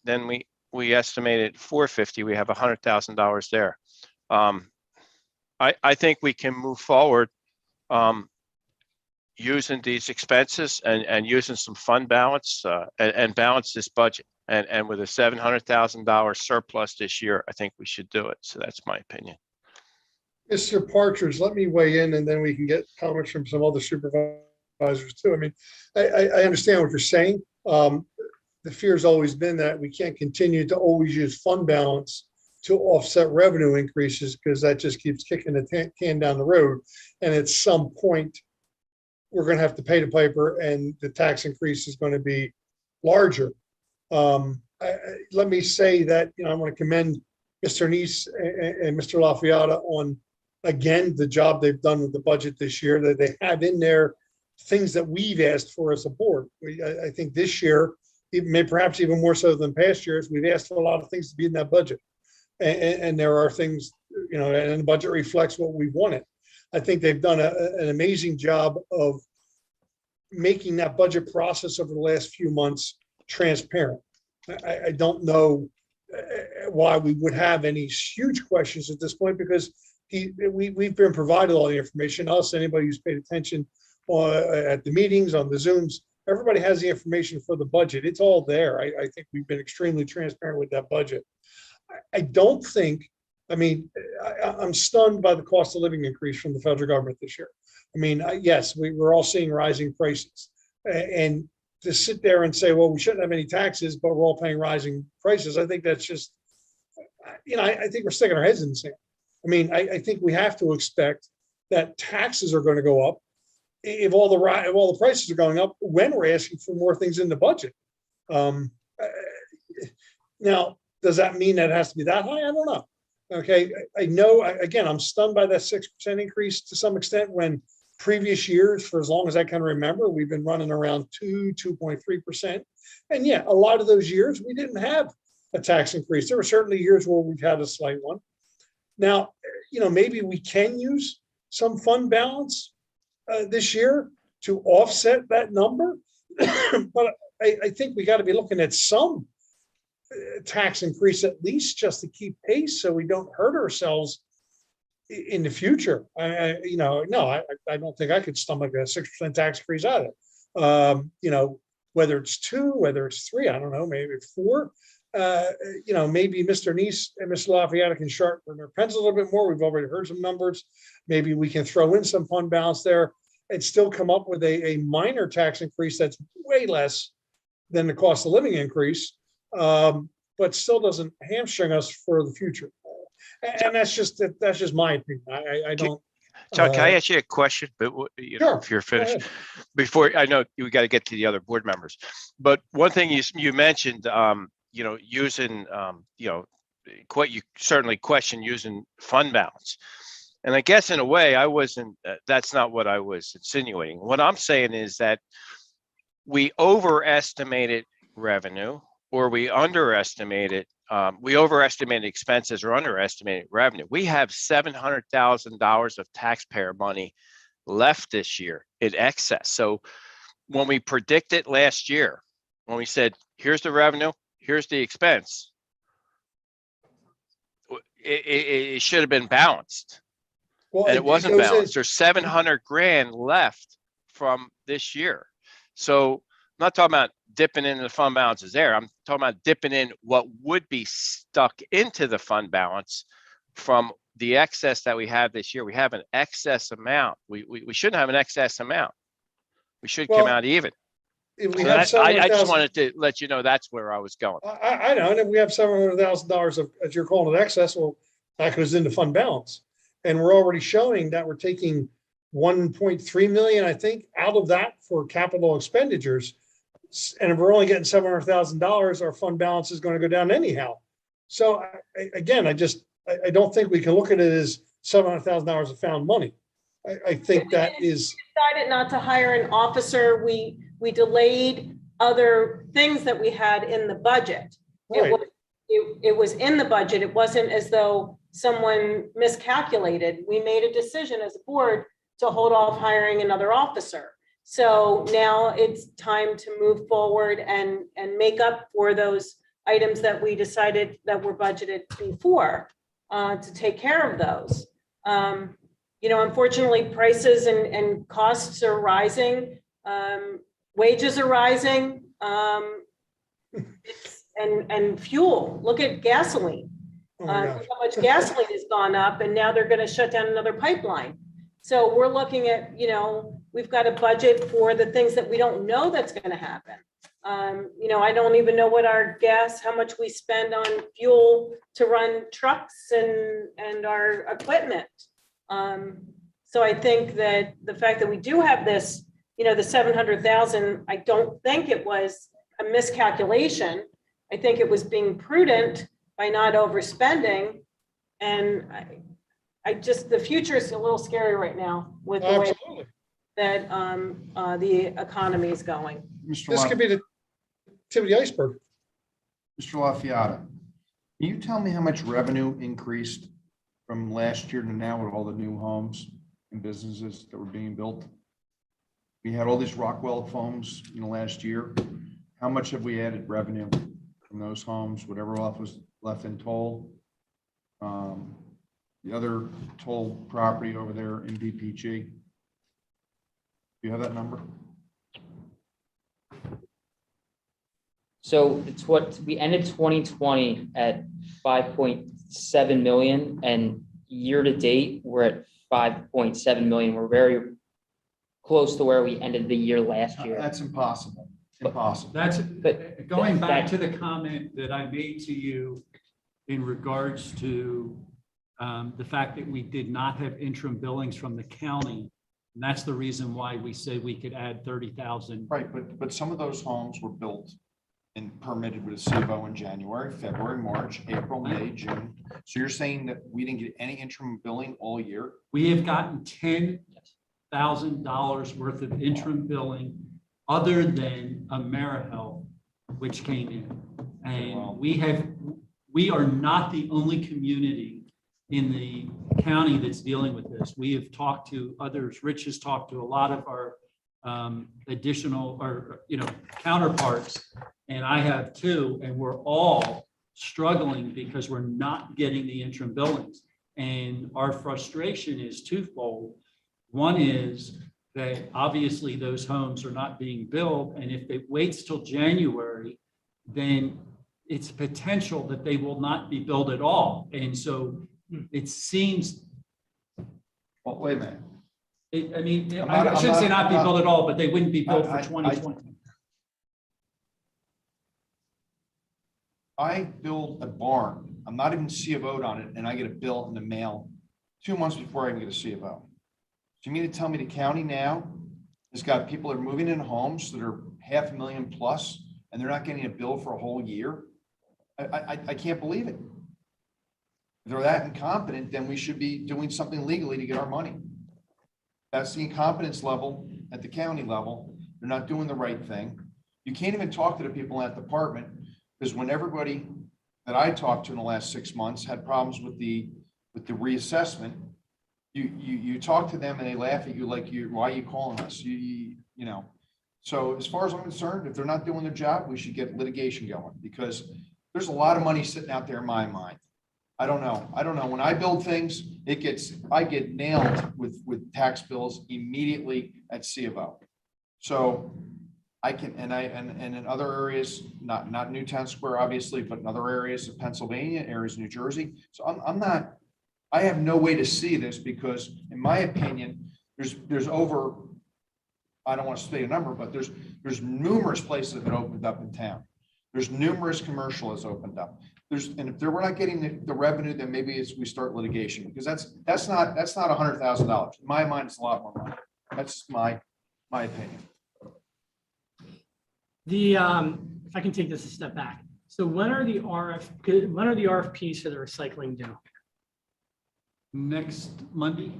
then we estimated 450. We have $100,000 there. I think we can move forward using these expenses and using some fund balance and balance this budget. And with a $700,000 surplus this year, I think we should do it. So that's my opinion. Mr. Partridge, let me weigh in, and then we can get comments from some other supervisors too. I mean, I understand what you're saying. The fear has always been that we can't continue to always use fund balance to offset revenue increases, because that just keeps kicking the can down the road. And at some point, we're going to have to pay the piper, and the tax increase is going to be larger. Let me say that, I want to commend Mr. Nease and Mr. LaFiata on, again, the job they've done with the budget this year, that they have in there things that we've asked for as a board. I think this year, perhaps even more so than past years, we've asked for a lot of things to be in that budget. And there are things, and the budget reflects what we wanted. I think they've done an amazing job of making that budget process over the last few months transparent. I don't know why we would have any huge questions at this point, because we've been provided all the information. Us, anybody who's paid attention at the meetings, on the Zooms, everybody has the information for the budget. It's all there. I think we've been extremely transparent with that budget. I don't think, I'm stunned by the cost of living increase from the federal government this year. Yes, we're all seeing rising prices. And to sit there and say, well, we shouldn't have any taxes, but we're all paying rising prices. I think that's just, I think we're sticking our heads in the sand. I mean, I think we have to expect that taxes are going to go up if all the prices are going up when we're asking for more things in the budget. Now, does that mean that it has to be that high? I don't know. Okay, I know, again, I'm stunned by that 6% increase to some extent when previous years, for as long as I can remember, we've been running around 2.3%. And yeah, a lot of those years, we didn't have a tax increase. There were certainly years where we've had a slight one. Now, maybe we can use some fund balance this year to offset that number. But I think we got to be looking at some tax increase at least just to keep pace so we don't hurt ourselves in the future. I don't think I could stomach a 6% tax increase either. Whether it's 2, whether it's 3, I don't know, maybe 4. Maybe Mr. Nease and Mr. Lafayette can sharpen their pencil a little bit more. We've already heard some numbers. Maybe we can throw in some fund balance there and still come up with a minor tax increase that's way less than the cost of living increase, but still doesn't hamstring us for the future. And that's just my opinion. I don't. John, can I ask you a question? But Sure, if you're finished, before I know we got to get to the other board members. But one thing you mentioned, using, you certainly question using fund balance. And I guess in a way I wasn't, that's not what I was insinuating. What I'm saying is that we overestimated revenue or we overestimated expenses or underestimated revenue. We have $700,000 of taxpayer money left this year in excess. So when we predicted last year, when we said, here's the revenue, here's the expense, it should have been balanced. Well, And it wasn't balanced. There's 700 grand left from this year. So I'm not talking about dipping into the fund balances there. I'm talking about dipping in what would be stuck into the fund balance from the excess that we have this year. We have an excess amount. We shouldn't have an excess amount. We should come out even. If we So have I just 700,000 wanted to let you know that's where I was going. I know, and if we have $700,000 of, as you're calling it, excess, well, that goes into fund balance. And we're already showing that we're taking 1.3 million, I think, out of that for capital expenditures. And if we're only getting $700,000, our fund balance is going to go down anyhow. So again, I don't think we can look at it as $700,000 of found money. I think that is. Decided not to hire an officer. We delayed other things that we had in the budget. Right. It was in the budget. It wasn't as though someone miscalculated. We made a decision as a board to hold off hiring another officer. So now it's time to move forward and make up for those items that we decided that were budgeted before to take care of those. Unfortunately, prices and costs are rising. Wages are rising. And fuel. Look at gasoline. Oh my How gosh. much gasoline has gone up, and now they're going to shut down another pipeline. So we're looking at, we've got a budget for the things that we don't know that's going to happen. I don't even know what how much we spend on fuel to run trucks and our equipment. So I think that the fact that we do have this, the 700,000, I don't think it was a miscalculation. I think it was being prudent by not overspending. And the future is a little scary right now with the way Absolutely. that the economy is going. This could be the tip of the iceberg. Mr. Lafayette, can you tell me how much revenue increased from last year to now with all the new homes and businesses that were being built? We had all these Rockwell foams last year. How much have we added revenue from those homes, whatever was left in toll? The other toll property over there in BPG. Do you have that number? So it's what we ended 2020 at 5.7 million, and year to date, we're at 5.7 million. We're very close to where we ended the year last year. That's impossible. Impossible. That's, But going back that- to the comment that I made to you in regards to the fact that we did not have interim billings from the county. And that's the reason why we said we could add 30,000. Right, but some of those homes were built and permitted with a CBO in January, February, March, April, May, June. So you're saying that we didn't get any interim billing all year? We have gotten $10,000 worth of interim billing other than AmeriHealth, which came in. And we are not the only community in the county that's dealing with this. We have talked to others. Rich has talked to a lot of our additional or, counterparts, and I have too, and we're all struggling because we're not getting the interim billings. And our frustration is twofold. One is that obviously those homes are not being built, and if it waits till January, then it's potential that they will not be built at all. And so it seems, Well, wait a minute. I shouldn't say not be built at all, but they wouldn't be built for I- 2020. I build a barn. I'm not even C of O'd on it, and I get a bill in the mail 2 months before I even get a C of O. Do you mean to tell me the county now has got people that are moving in homes that are $500,000 plus, and they're not getting a bill for a whole year? I can't believe it. If they're that incompetent, then we should be doing something legally to get our money. That's the incompetence level at the county level. They're not doing the right thing. You can't even talk to the people in that department, because when everybody that I talked to in the last 6 months had problems with the reassessment, you talk to them and they laugh at you like, why are you calling us? So as far as I'm concerned, if they're not doing their job, we should get litigation going, because there's a lot of money sitting out there in my mind. I don't know. When I build things, I get nailed with tax bills immediately at C of O. So I can, and in other areas, not Newtown Square, obviously, but in other areas of Pennsylvania, areas of New Jersey. So I have no way to see this, because in my opinion, there's over, I don't want to state a number, but there's numerous places that have opened up in town. There's numerous commercial has opened up. And if we're not getting the revenue, then maybe we start litigation, because that's not $100,000. In my mind, it's a lot more money. That's my opinion. If I can take this a step back. So when are the RFPs for the recycling due? Next Monday,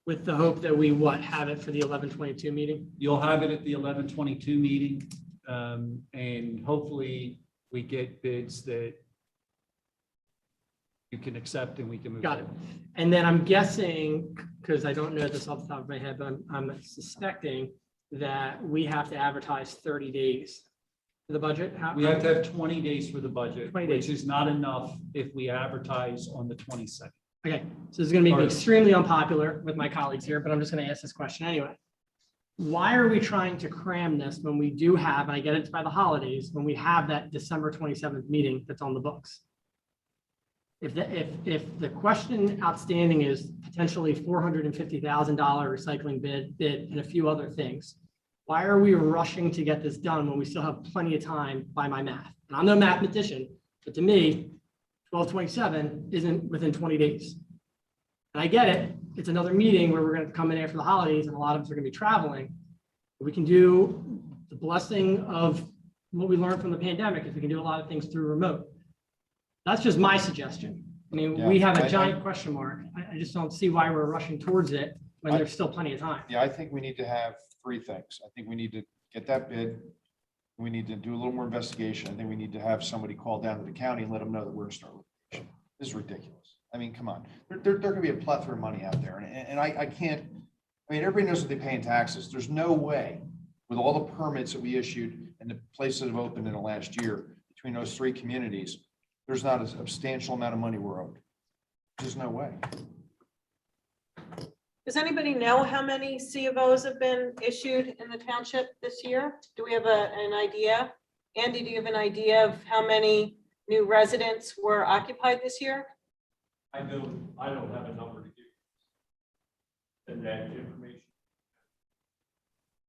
With the hope that we have it for the 11/22 meeting? you'll have it at the 11/22 meeting. And hopefully we get bids that you can accept and we can move. Got it. forward. And then I'm guessing, because I don't know this off the top of my head, but I'm suspecting that we have to advertise 30 days for the budget. We have to have 20 days for the budget, 20 which days. is not enough if we advertise on the 22nd. Okay, so this is going to be Or- extremely unpopular with my colleagues here, but I'm just going to ask this question anyway. Why are we trying to cram this when we do have, and I get it's by the holidays, when we have that December 27th meeting that's on the books? If the question outstanding is potentially $450,000 recycling bid and a few other things, why are we rushing to get this done when we still have plenty of time by my math? And I'm no mathematician, but to me, 12/27 isn't within 20 days. And I get it. It's another meeting where we're going to come in after the holidays and a lot of us are going to be traveling. We can do the blessing of what we learned from the pandemic is we can do a lot of things through remote. That's just my suggestion. I mean, we have a giant question mark. I just don't see why we're rushing towards it when there's still plenty of time. Yeah, I think we need to have three things. I think we need to get that bid. We need to do a little more investigation. I think we need to have somebody call down to the county and let them know that we're going to start litigation. This is ridiculous. I mean, come on. There can be a plethora of money out there. And I can't, I mean, everybody knows what they pay in taxes. There's no way with all the permits that we issued and the places that have opened in the last year between those three communities, there's not a substantial amount of money we're owed. There's no way. Does anybody know how many C of Os have been issued in the township this year? Do we have an idea? Andy, do you have an idea of how many new residents were occupied this year? I don't have a number to give you. And that information.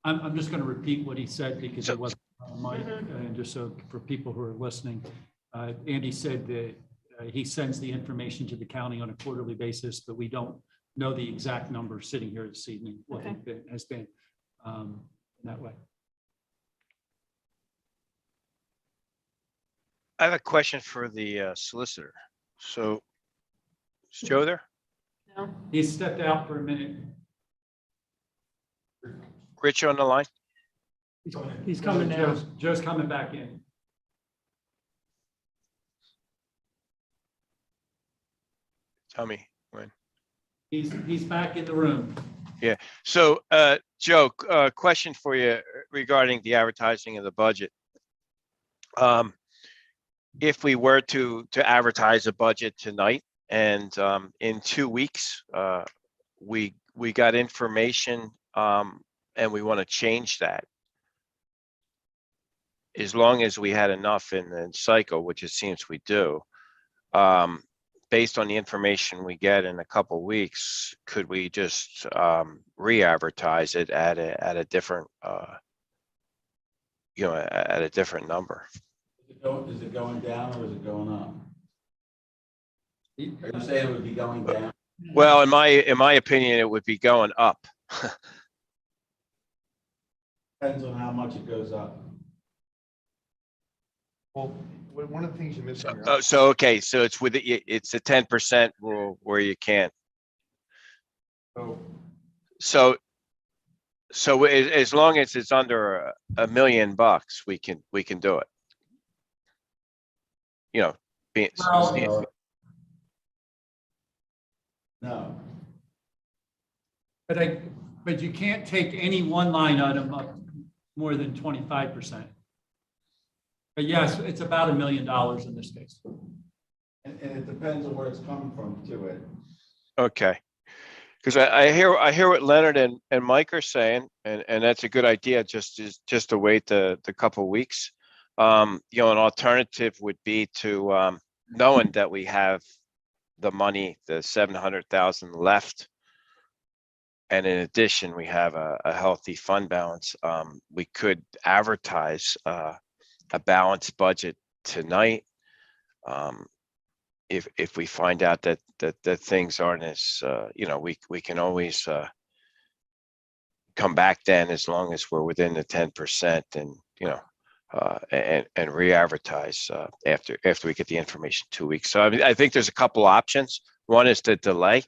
I'm just going to repeat what he said because it wasn't Mike, and just so for people who are listening, Andy said that he sends the information to the county on a quarterly basis, but we don't know the exact number sitting here this evening, what has been that way. I have a question for the solicitor. So is Joe there? No, He stepped out for a minute. Rich on the line? He's coming now. Joe's coming back in. Tell me when. He's back in the room. So, Joe, question for you regarding the advertising of the budget. If we were to advertise a budget tonight and in 2 weeks, we got information and we want to change that. As long as we had enough in the cycle, which it seems we do, based on the information we get in a couple weeks, could we just re-advertise it at a different, at a different number? Is it going down or is it going up? Are you saying it would be going down? Well, in my opinion, it would be going up. Depends on how much it goes up. Well, one of the things you missed on your. Okay, so it's it's a 10% rule where you can't. So as long as it's under $1 million, we can do it. No. But you can't take any one line item up more than 25%. But yes, it's about $1 million in this case. And it depends on where it's coming from to it. Okay. Because I hear what Leonard and Mike are saying, and that's a good idea, just to wait the couple of weeks. An alternative would be to, knowing that we have the money, the 700,000 left, and in addition, we have a healthy fund balance. We could advertise a balanced budget tonight. If we find out that things aren't as, we can always come back then, as long as we're within the 10% and re-advertise after we get the information 2 weeks. So I think there's a couple options. One is to delay.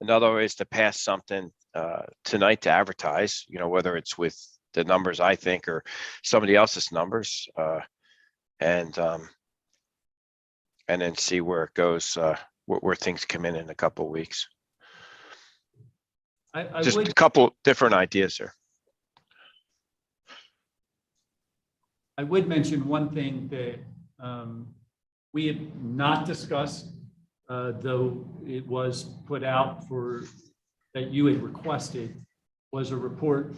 Another is to pass something tonight to advertise, whether it's with the numbers I think or somebody else's numbers, and then see where it goes, where things come in a couple of weeks. Just a couple different ideas there. I would mention one thing that we had not discussed, though it was put out that you had requested, was a report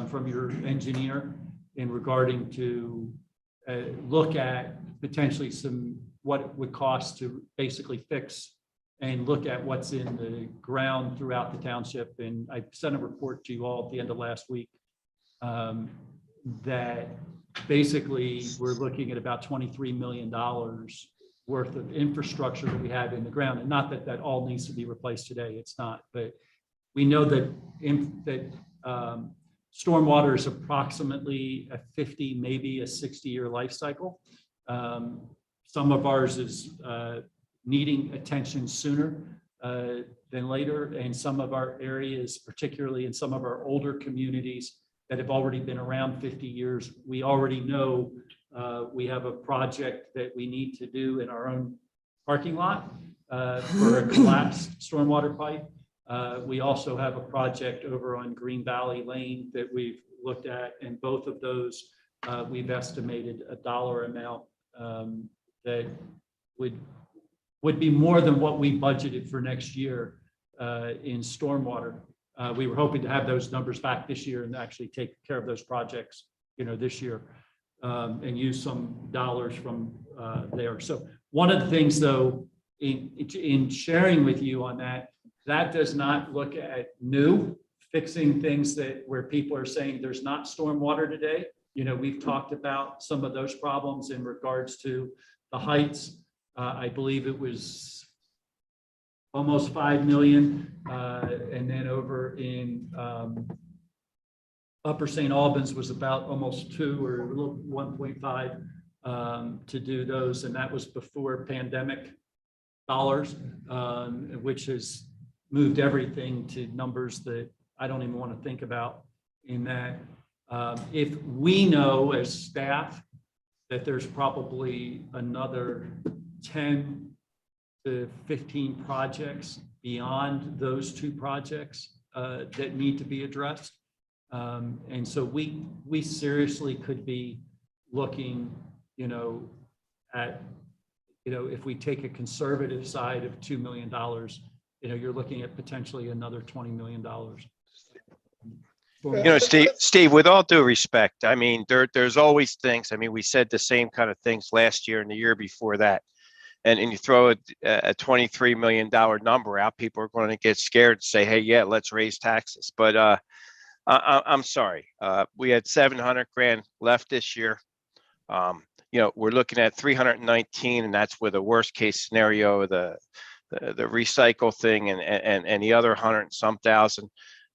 from your engineer regarding to look at potentially what it would cost to basically fix and look at what's in the ground throughout the township. And I sent a report to you all at the end of last week that basically we're looking at about $23 million worth of infrastructure that we have in the ground. And not that all needs to be replaced today, it's not, but we know that stormwater is approximately a 50, maybe a 60-year life cycle. Some of ours is needing attention sooner than later. And some of our areas, particularly in some of our older communities that have already been around 50 years, we already know we have a project that we need to do in our own parking lot for a collapsed stormwater pipe. We also have a project over on Green Valley Lane that we've looked at, and both of those we've estimated a dollar amount that would be more than what we budgeted for next year in stormwater. We were hoping to have those numbers back this year and actually take care of those projects, this year, and use some dollars from there. So one of the things, though, in sharing with you on that does not look at fixing things where people are saying there's not stormwater today. we've talked about some of those problems in regards to the heights. I believe it was almost 5 million. And then over in Upper St. Albans was about almost 2 or a little 1.5 to do those. And that was before pandemic dollars, which has moved everything to numbers that I don't even want to think about in that. If we know as staff that there's probably another 10 to 15 projects beyond those 2 projects that need to be addressed. And so we seriously could be looking, at, if we take a conservative side of $2 million, you're looking at potentially another $20 million. Steve, with all due respect, I mean, there's always things. I mean, we said the same kind of things last year and the year before that. And you throw a $23 million number out, people are going to get scared and say, hey, yeah, let's raise taxes. But I'm sorry. We had 700 grand left this year. We're looking at 319, and that's with a worst case scenario, the recycle thing and the other 100 and some thousand.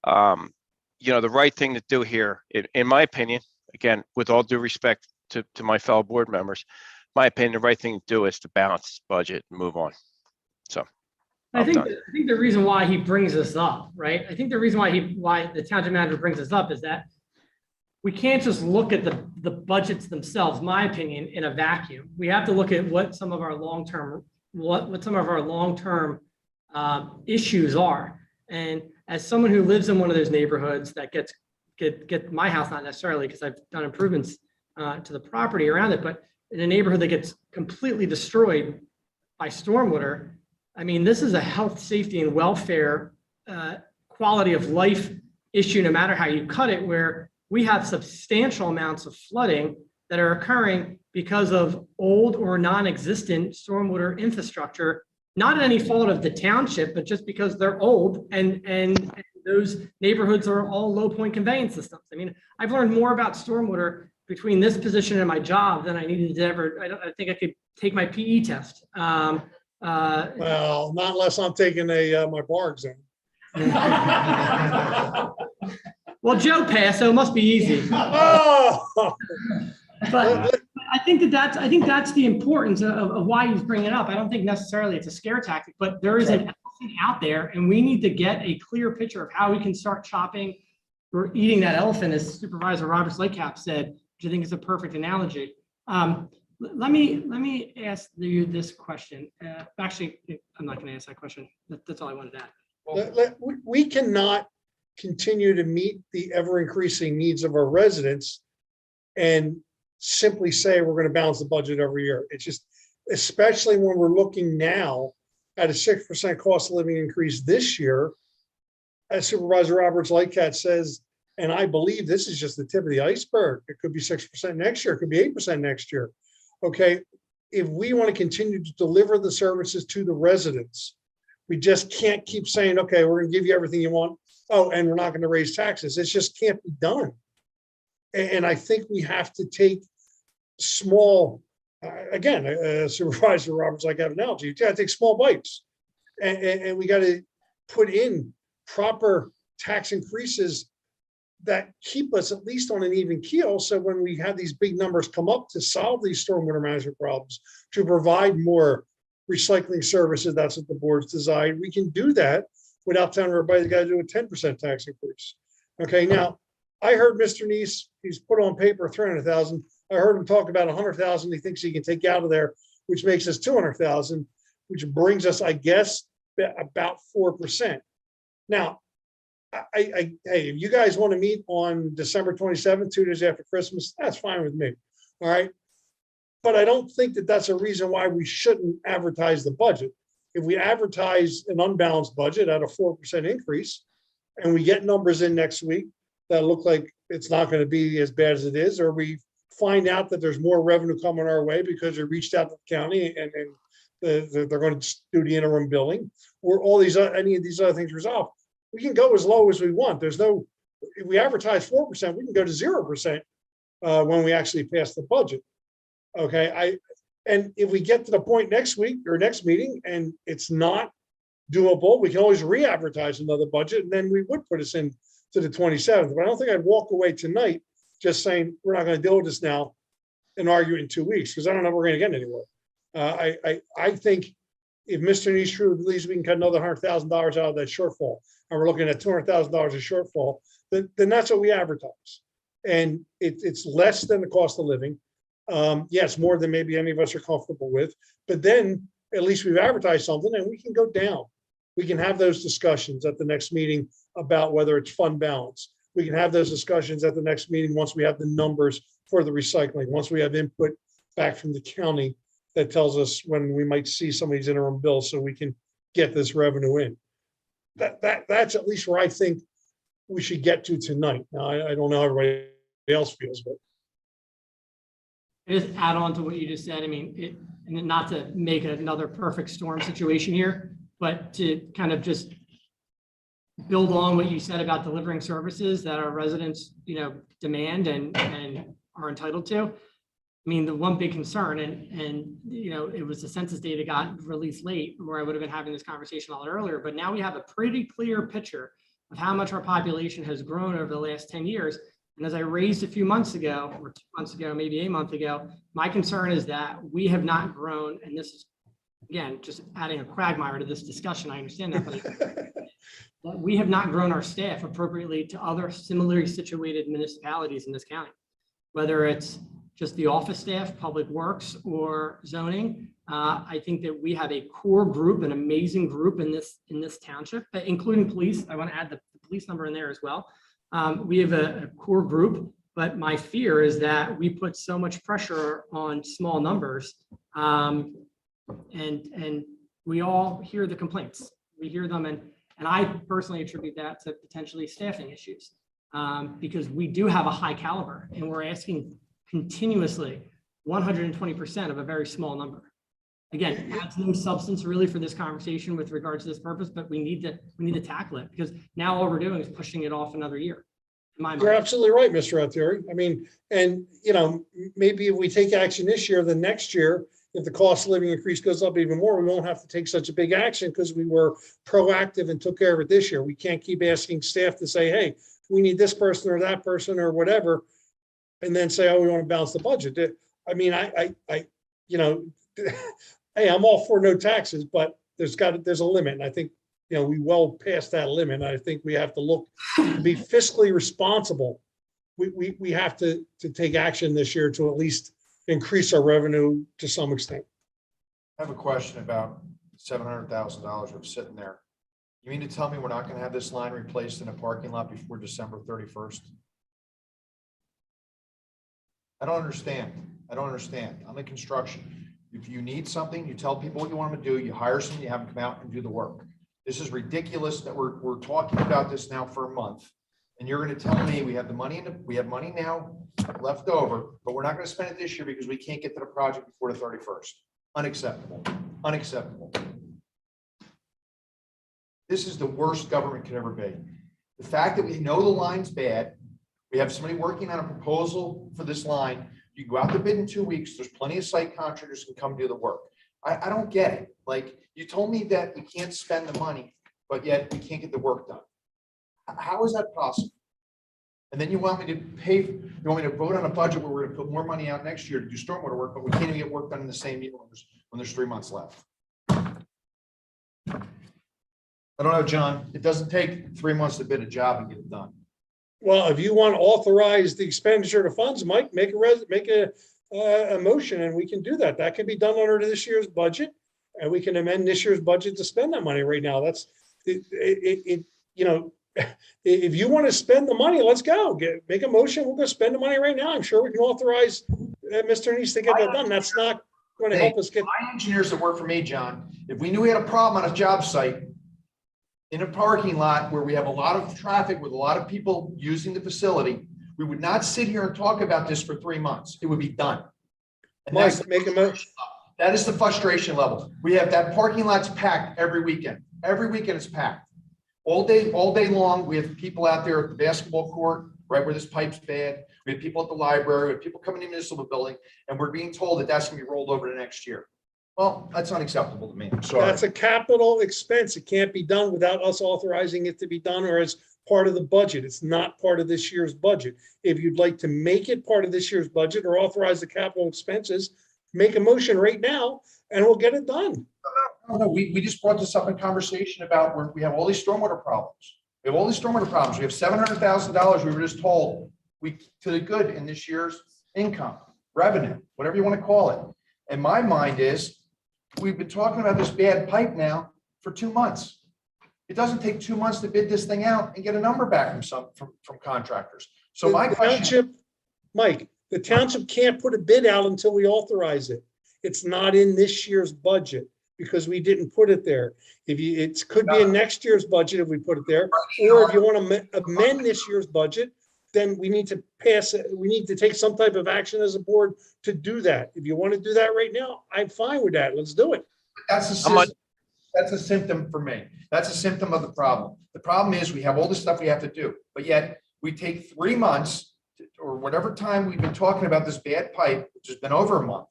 The right thing to do here, in my opinion, again, with all due respect to my fellow board members, my opinion, the right thing to do is to balance this budget and move on. So I think the reason why he brings this up, right? I think the reason why the township manager brings this up is that we can't just look at the budgets themselves, my opinion, in a vacuum. We have to look at what some of our long-term issues are. And as someone who lives in one of those neighborhoods that get my house, not necessarily because I've done improvements to the property around it, but in a neighborhood that gets completely destroyed by stormwater, I mean, this is a health, safety, and welfare quality of life issue, no matter how you cut it, where we have substantial amounts of flooding that are occurring because of old or non-existent stormwater infrastructure, not any fault of the township, but just because they're old and those neighborhoods are all low point conveyance systems. I mean, I've learned more about stormwater between this position and my job than I needed to ever. I think I could take my PE test. Well, not unless I'm taking my bar exam. Well, Joe passed, so it must be easy. Oh! But I think that's the importance of why he's bringing it up. I don't think necessarily it's a scare tactic, but there is an elephant out there, and we need to get a clear picture of how we can start chopping or eating that elephant, as Supervisor Roberts Lightcap said, which I think is a perfect analogy. Let me ask you this question. Actually, I'm not going to ask that question. That's all I wanted to add. We cannot continue to meet the ever-increasing needs of our residents and simply say we're going to balance the budget every year. It's just, especially when we're looking now at a 6% cost of living increase this year, as Supervisor Roberts Lightcat says, and I believe this is just the tip of the iceberg. It could be 6% next year. It could be 8% next year. Okay. If we want to continue to deliver the services to the residents, we just can't keep saying, okay, we're going to give you everything you want. Oh, and we're not going to raise taxes. It just can't be done. And I think we have to take small, again, Supervisor Roberts, like I have an analogy, you got to take small bites. And we got to put in proper tax increases that keep us at least on an even keel. So when we have these big numbers come up to solve these stormwater management problems, to provide more recycling services, that's what the board's designed, we can do that without telling everybody they got to do a 10% tax increase. Okay, now I heard Mr. Nease, he's put on paper 300,000. I heard him talk about 100,000 he thinks he can take out of there, which makes us 200,000, which brings us, I guess, about 4%. Now, hey, if you guys want to meet on December 27th, 2 days after Christmas, that's fine with me. All right. But I don't think that that's a reason why we shouldn't advertise the budget. If we advertise an unbalanced budget at a 4% increase and we get numbers in next week that look like it's not going to be as bad as it is, or we find out that there's more revenue coming our way because we reached out to the county and they're going to do the interim billing, or all these any of these other things resolved, we can go as low as we want. There's no, if we advertise 4%, we can go to 0%. when we actually pass the budget. Okay, and if we get to the point next week or next meeting and it's not doable, we can always re-advertise another budget, and then we would put us in to the 27th. But I don't think I'd walk away tonight just saying, we're not going to deal with this now and argue it in 2 weeks, because I don't know if we're going to get anywhere. I think if Mr. Nease truly believes we can cut another $100,000 out of that shortfall, and we're looking at $200,000 of shortfall, then that's what we advertise. And it's less than the cost of living. Yes, more than maybe any of us are comfortable with, but then at least we've advertised something and we can go down. We can have those discussions at the next meeting about whether it's fund balance. We can have those discussions at the next meeting once we have the numbers for the recycling, once we have input back from the county that tells us when we might see some of these interim bills so we can get this revenue in. That's at least where I think we should get to tonight. Now, I don't know how everybody else feels, but. Just add on to what you just said. I mean, and not to make another perfect storm situation here, but to kind of just build on what you said about delivering services that our residents, demand and are entitled to. I mean, the one big concern, and it was the census data got released late, where I would have been having this conversation a lot earlier, but now we have a pretty clear picture of how much our population has grown over the last 10 years. And as I raised a few months ago, or 2 months ago, maybe a month ago, my concern is that we have not grown, and this is, again, just adding a quagmire to this discussion, I understand that, but we have not grown our staff appropriately to other similarly situated municipalities in this county, whether it's just the office staff, public works, or zoning. I think that we have a core group, an amazing group in this township, including police. I want to add the police number in there as well. We have a core group, but my fear is that we put so much pressure on small numbers, and we all hear the complaints. We hear them, and I personally attribute that to potentially staffing issues, because we do have a high caliber, and we're asking continuously 120% of a very small number. Again, adds no substance really for this conversation with regards to this purpose, but we need to tackle it, because now all we're doing is pushing it off another year. In my mind. You're absolutely right, Mr. Altieri. I mean, and maybe if we take action this year, then next year, if the cost of living increase goes up even more, we won't have to take such a big action because we were proactive and took care of it this year. We can't keep asking staff to say, hey, we need this person or that person or whatever, and then say, oh, we want to balance the budget. I mean, hey, I'm all for no taxes, but there's a limit. And I think, we well past that limit. I think we have to look to be fiscally responsible. We have to take action this year to at least increase our revenue to some extent. I have a question about $700,000 of sitting there. You mean to tell me we're not going to have this line replaced in a parking lot before December 31st? I don't understand. I'm in construction. If you need something, you tell people what you want them to do. You hire someone, you have them come out and do the work. This is ridiculous that we're talking about this now for a month, and you're going to tell me we have the money we have money now left over, but we're not going to spend it this year because we can't get to the project before the 31st. Unacceptable. Unacceptable. This is the worst government could ever be. The fact that we know the line's bad, we have somebody working on a proposal for this line. You go out to bid in 2 weeks. There's plenty of site contractors who can come do the work. I don't get it. Like, you told me that we can't spend the money, but yet we can't get the work done. How is that possible? And then you want me to vote on a budget where we're going to put more money out next year to do stormwater work, but we can't even get work done in the same year when there's 3 months left. I don't know, John. It doesn't take 3 months to bid a job and get it done. Well, if you want to authorize the expenditure of funds, Mike, make a motion and we can do that. That can be done under this year's budget, and we can amend this year's budget to spend that money right now. That's if you want to spend the money, let's go. Make a motion. We're going to spend the money right now. I'm sure we can authorize Mr. Nease to get that done. That's not going to help us get. My engineers that work for me, John, if we knew we had a problem on a job site in a parking lot where we have a lot of traffic with a lot of people using the facility, we would not sit here and talk about this for 3 months. It would be done. And Mike, make a motion. That is the frustration level. We have that parking lot's packed every weekend. Every weekend it's packed. All day long, we have people out there at the basketball court, right, where this pipe's bad. We have people at the library, we have people coming in the municipal building, and we're being told that that's gonna be rolled over to next year. Well, that's unacceptable to me. I'm sorry. That's a capital expense. It can't be done without us authorizing it to be done or as part of the budget. It's not part of this year's budget. If you'd like to make it part of this year's budget or authorize the capital expenses, make a motion right now and we'll get it done. No, we just brought this up in conversation about where we have all these stormwater problems. We have all these stormwater problems. We have $700,000 we were just told to the good in this year's income, revenue, whatever you want to call it. And my mind is, we've been talking about this bad pipe now for 2 months. It doesn't take 2 months to bid this thing out and get a number back from contractors. So my The question, township, Mike, the township can't put a bid out until we authorize it. It's not in this year's budget because we didn't put it there. It could be in next year's budget if we put it there, or if you want to amend this year's budget, then we need to pass it. We need to take some type of action as a board to do that. If you want to do that right now, I'm fine with that. Let's do it. that's a symptom for me. That's a symptom of the problem. The problem is we have all this stuff we have to do, but yet we take 3 months or whatever time we've been talking about this bad pipe, which has been over a month,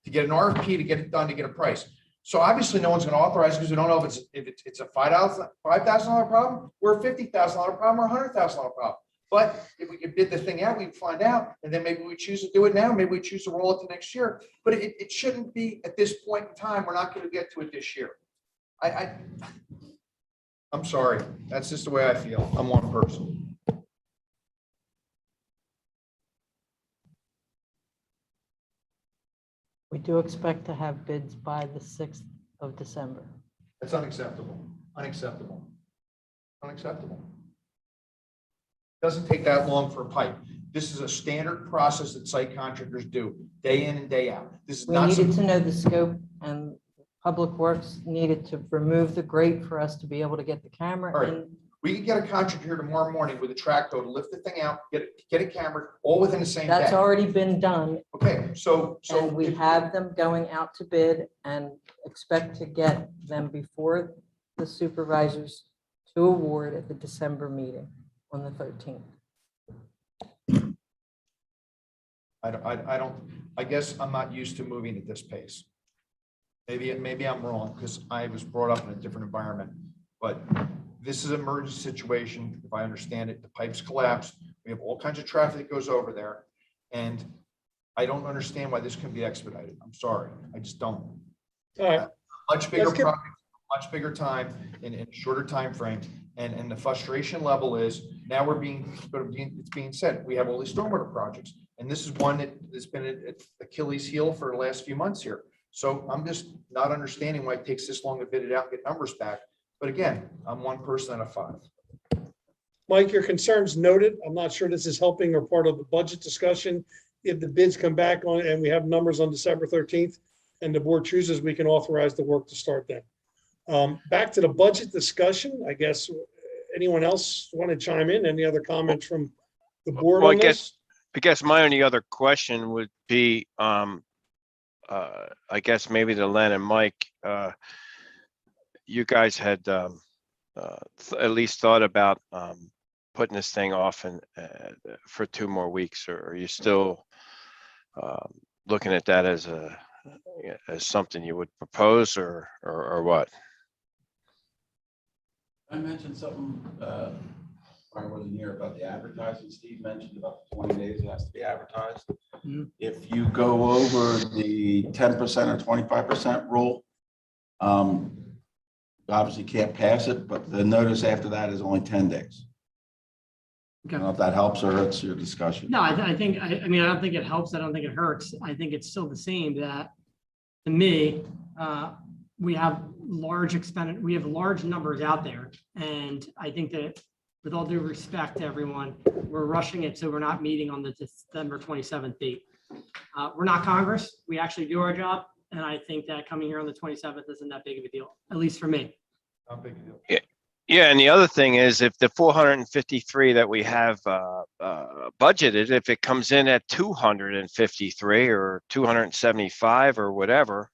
to get an RFP, to get it done, to get a price. So obviously no one's going to authorize because we don't know if it's a $5,000 problem or a $50,000 problem or a $100,000 problem. But if we could bid the thing out, we can find out, and then maybe we choose to do it now. Maybe we choose to roll it to next year. But it shouldn't be at this point in time. We're not going to get to it this year. I'm sorry. That's just the way I feel. I'm one person. We do expect to have bids by the 6th of December. That's unacceptable. Unacceptable. Unacceptable. Doesn't take that long for a pipe. This is a standard process that site contractors do day in and day out. This is We not needed some, to know the scope, and Public Works needed to remove the grate for us to be able to get the camera All right. in. we can get a contractor here tomorrow morning with a track hoe to lift the thing out, get it camera, all within the same That's day. already been done, Okay, so and we have them going out to bid and expect to get them before the supervisors to award at the December meeting on the 13th. I guess I'm not used to moving at this pace. Maybe I'm wrong because I was brought up in a different environment, but this is an emergency situation. If I understand it, the pipes collapsed. We have all kinds of traffic that goes over there. And I don't understand why this can be expedited. I'm sorry. I just don't. All right. Much bigger Let's get- project, much bigger time in a shorter time frame. And the frustration level is now it's being said, we have all these stormwater projects. And this is one that has been an Achilles heel for the last few months here. So I'm just not understanding why it takes this long to bid it out and get numbers back. But again, I'm one person out of 5. Mike, your concerns noted. I'm not sure this is helping or part of the budget discussion. If the bids come back on and we have numbers on December 13th and the board chooses, we can authorize the work to start then. Back to the budget discussion, I guess, anyone else want to chime in? Any other comments from the board Well, on this? I guess my only other question would be, I guess maybe to Len and Mike, you guys had at least thought about putting this thing off and for 2 more weeks, or are you still looking at that as something you would propose, or what? I mentioned something, I wasn't here about the advertising. Steve mentioned about the 20 days it has to be advertised. Mhm. If you go over the 10% or 25% rule, obviously can't pass it, but the notice after that is only 10 days. I don't know if that helps or hurts your discussion. No, I think, I mean, I don't think it helps. I don't think it hurts. I think it's still the same that, to me, we have large numbers out there. And I think that, with all due respect to everyone, we're rushing it, so we're not meeting on the December 27th date. We're not Congress. We actually do our job. And I think that coming here on the 27th isn't that big of a deal, at least for me. Not big a deal. Yeah, and the other thing is, if the 453 that we have budgeted, if it comes in at 253 or 275 or whatever,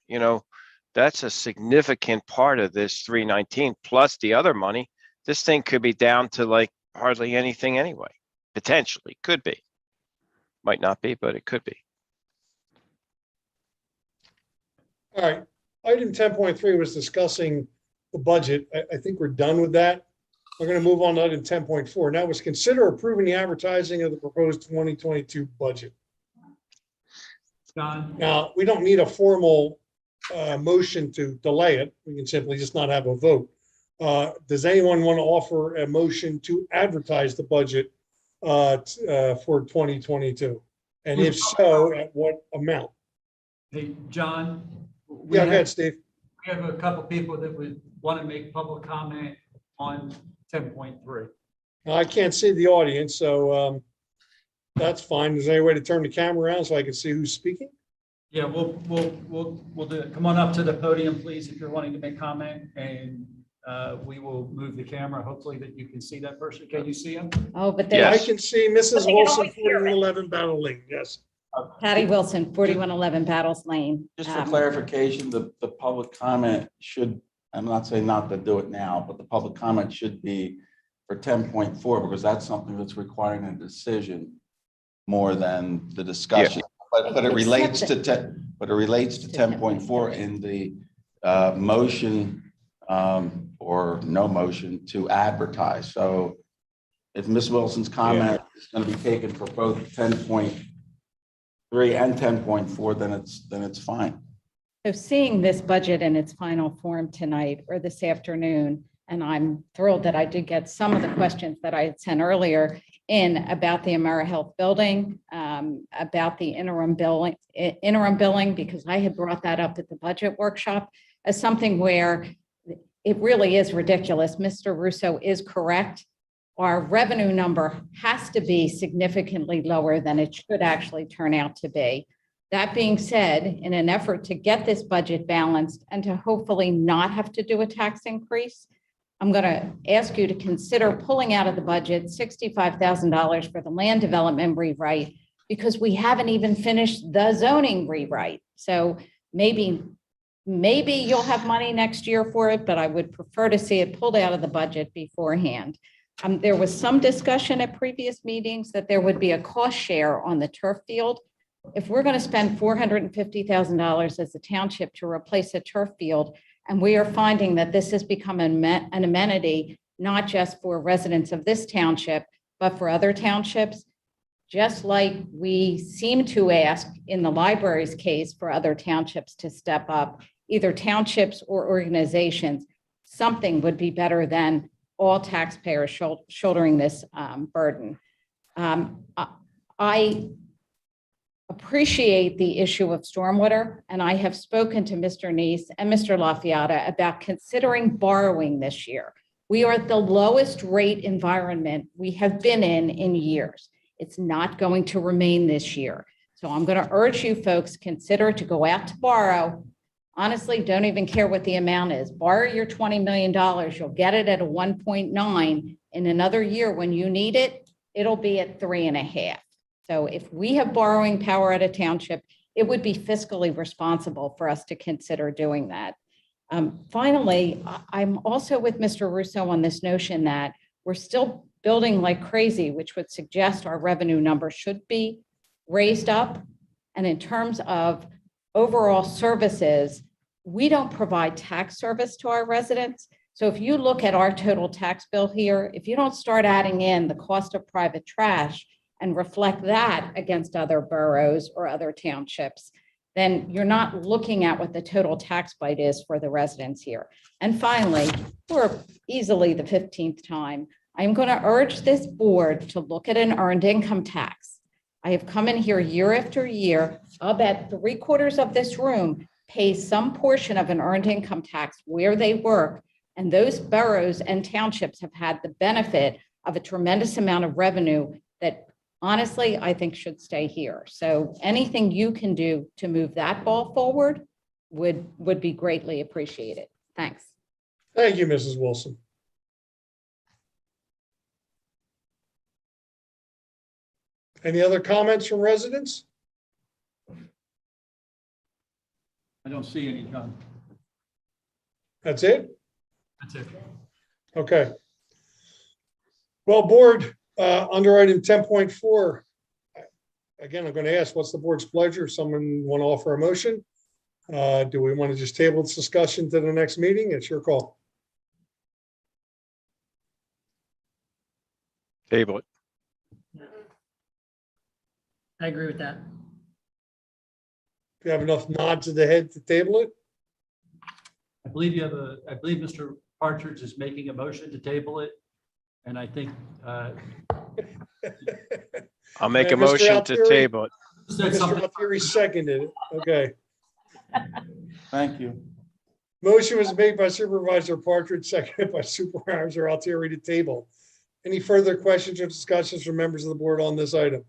that's a significant part of this 319 plus the other money. This thing could be down to like hardly anything anyway. Potentially, could be. Might not be, but it could be. All right, item 10.3 was discussing the budget. I think we're done with that. We're going to move on to item 10.4. Now was consider approving the advertising of the proposed 2022 budget. John, Now, we don't need a formal motion to delay it. We can simply just not have a vote. Does anyone want to offer a motion to advertise the budget for 2022? And if so, at what amount? hey, John. Yeah, go ahead, Steve. We have a couple people that would want to make public comment on 10.3. Now, I can't see the audience, so that's fine. Is there any way to turn the camera around so I can see who's speaking? Yeah, we'll do it. Come on up to the podium, please, if you're wanting to make comment, and we will move the camera, hopefully that you can see that person. Can you see him? Oh, but I there's can see Mrs. can Wilson, always hear me. 4111 Battle Lane, yes. Patty Wilson, 4111 Battles Lane. Just for Um, clarification, the public comment should, I'm not saying not to do it now, but the public comment should be for 10.4, because that's something that's requiring a decision more than the discussion. But it relates to 10.4 in the motion or no motion to advertise. So if Ms. Wilson's comment is going to be taken for both 10.3 and 10.4, then it's fine. So seeing this budget in its final form tonight or this afternoon, and I'm thrilled that I did get some of the questions that I had sent earlier in about the AmeriHealth building, about the interim billing, because I had brought that up at the budget workshop as something where it really is ridiculous. Mr. Russo is correct. Our revenue number has to be significantly lower than it should actually turn out to be. That being said, in an effort to get this budget balanced and to hopefully not have to do a tax increase, I'm going to ask you to consider pulling out of the budget $65,000 for the land development rewrite, because we haven't even finished the zoning rewrite. So maybe you'll have money next year for it, but I would prefer to see it pulled out of the budget beforehand. There was some discussion at previous meetings that there would be a cost share on the turf field. If we're going to spend $450,000 as a township to replace a turf field, and we are finding that this has become an amenity, not just for residents of this township, but for other townships, just like we seem to ask in the library's case for other townships to step up, either townships or organizations, something would be better than all taxpayers shouldering this burden. I appreciate the issue of stormwater, and I have spoken to Mr. Nease and Mr. LaFiata about considering borrowing this year. We are at the lowest rate environment we have been in years. It's not going to remain this year. So I'm going to urge you folks, consider to go out to borrow. Honestly, don't even care what the amount is. Borrow your $20 million. You'll get it at a 1.9. In another year, when you need it, it'll be at 3.5. So if we have borrowing power at a township, it would be fiscally responsible for us to consider doing that. Finally, I'm also with Mr. Russo on this notion that we're still building like crazy, which would suggest our revenue number should be raised up. And in terms of overall services, we don't provide tax service to our residents. So if you look at our total tax bill here, if you don't start adding in the cost of private trash and reflect that against other boroughs or other townships, then you're not looking at what the total tax bite is for the residents here. And finally, for easily the 15th time, I'm going to urge this board to look at an earned income tax. I have come in here year after year. I'll bet 3/4 of this room pays some portion of an earned income tax where they work. And those boroughs and townships have had the benefit of a tremendous amount of revenue that honestly, I think should stay here. So anything you can do to move that ball forward would be greatly appreciated. Thanks. Thank you, Mrs. Wilson. Any other comments from residents? I don't see any, John. That's it? That's it. Okay. Well, board, under item 10.4, again, I'm going to ask, what's the board's pleasure? Someone want to offer a motion? Do we want to just table this discussion to the next meeting? It's your call. Table it. I agree with that. Do you have enough nods of the head to table it? I believe Mr. Partridge is making a motion to table it. And I think, I'll make a And Mr. motion to Altieri? table it. said Mr. something. Altieri seconded it. Okay. Thank you. Motion was made by Supervisor Partridge, seconded by Supervisor Altieri to table. Any further questions or discussions from members of the board on this item?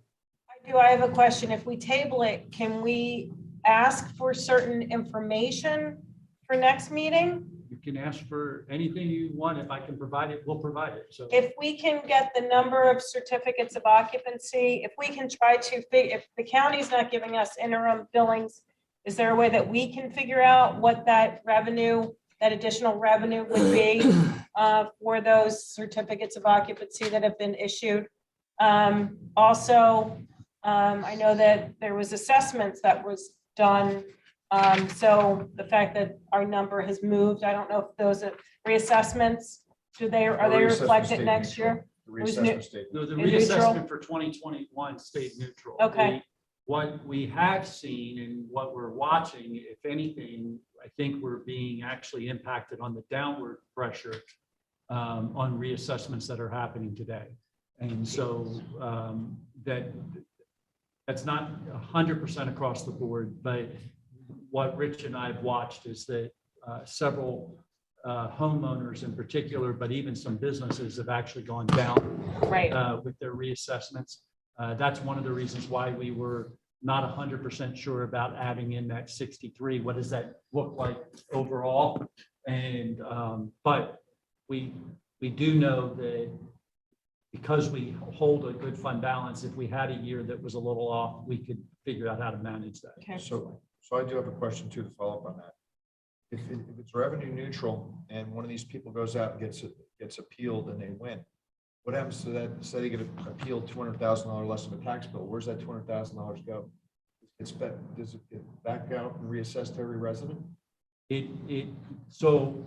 I have a question. If we table it, can we ask for certain information for next meeting? You can ask for anything you want. If I can provide it, we'll provide it. So If we can get the number of certificates of occupancy, if we can try to if the county's not giving us interim billings, is there a way that we can figure out what that revenue, that additional revenue would be for those certificates of occupancy that have been issued? Also, I know that there was assessments that was done. So the fact that our number has moved, I don't know if those are reassessments, are they reflected next year? The was reassessment statement. no, the Neutral? reassessment for 2021 stayed neutral. Okay. What we have seen and what we're watching, if anything, I think we're being actually impacted on the downward pressure on reassessments that are happening today. And so that's not 100% across the board, but what Rich and I have watched is that several homeowners in particular, but even some businesses have actually gone down with their reassessments. That's one of the reasons why we were not 100% sure about adding in that 63. What does that look like overall? And but we do know that because we hold a good fund balance, if we had a year that was a little off, we could figure out how to manage that. Okay. So I do have a question too, to follow up on that. If it's revenue neutral and one of these people goes out and gets appealed and they win, what happens to that? Say they get appealed $200,000 less of a tax bill. Where's that $200,000 go? Does it get back out and reassessed to every resident? So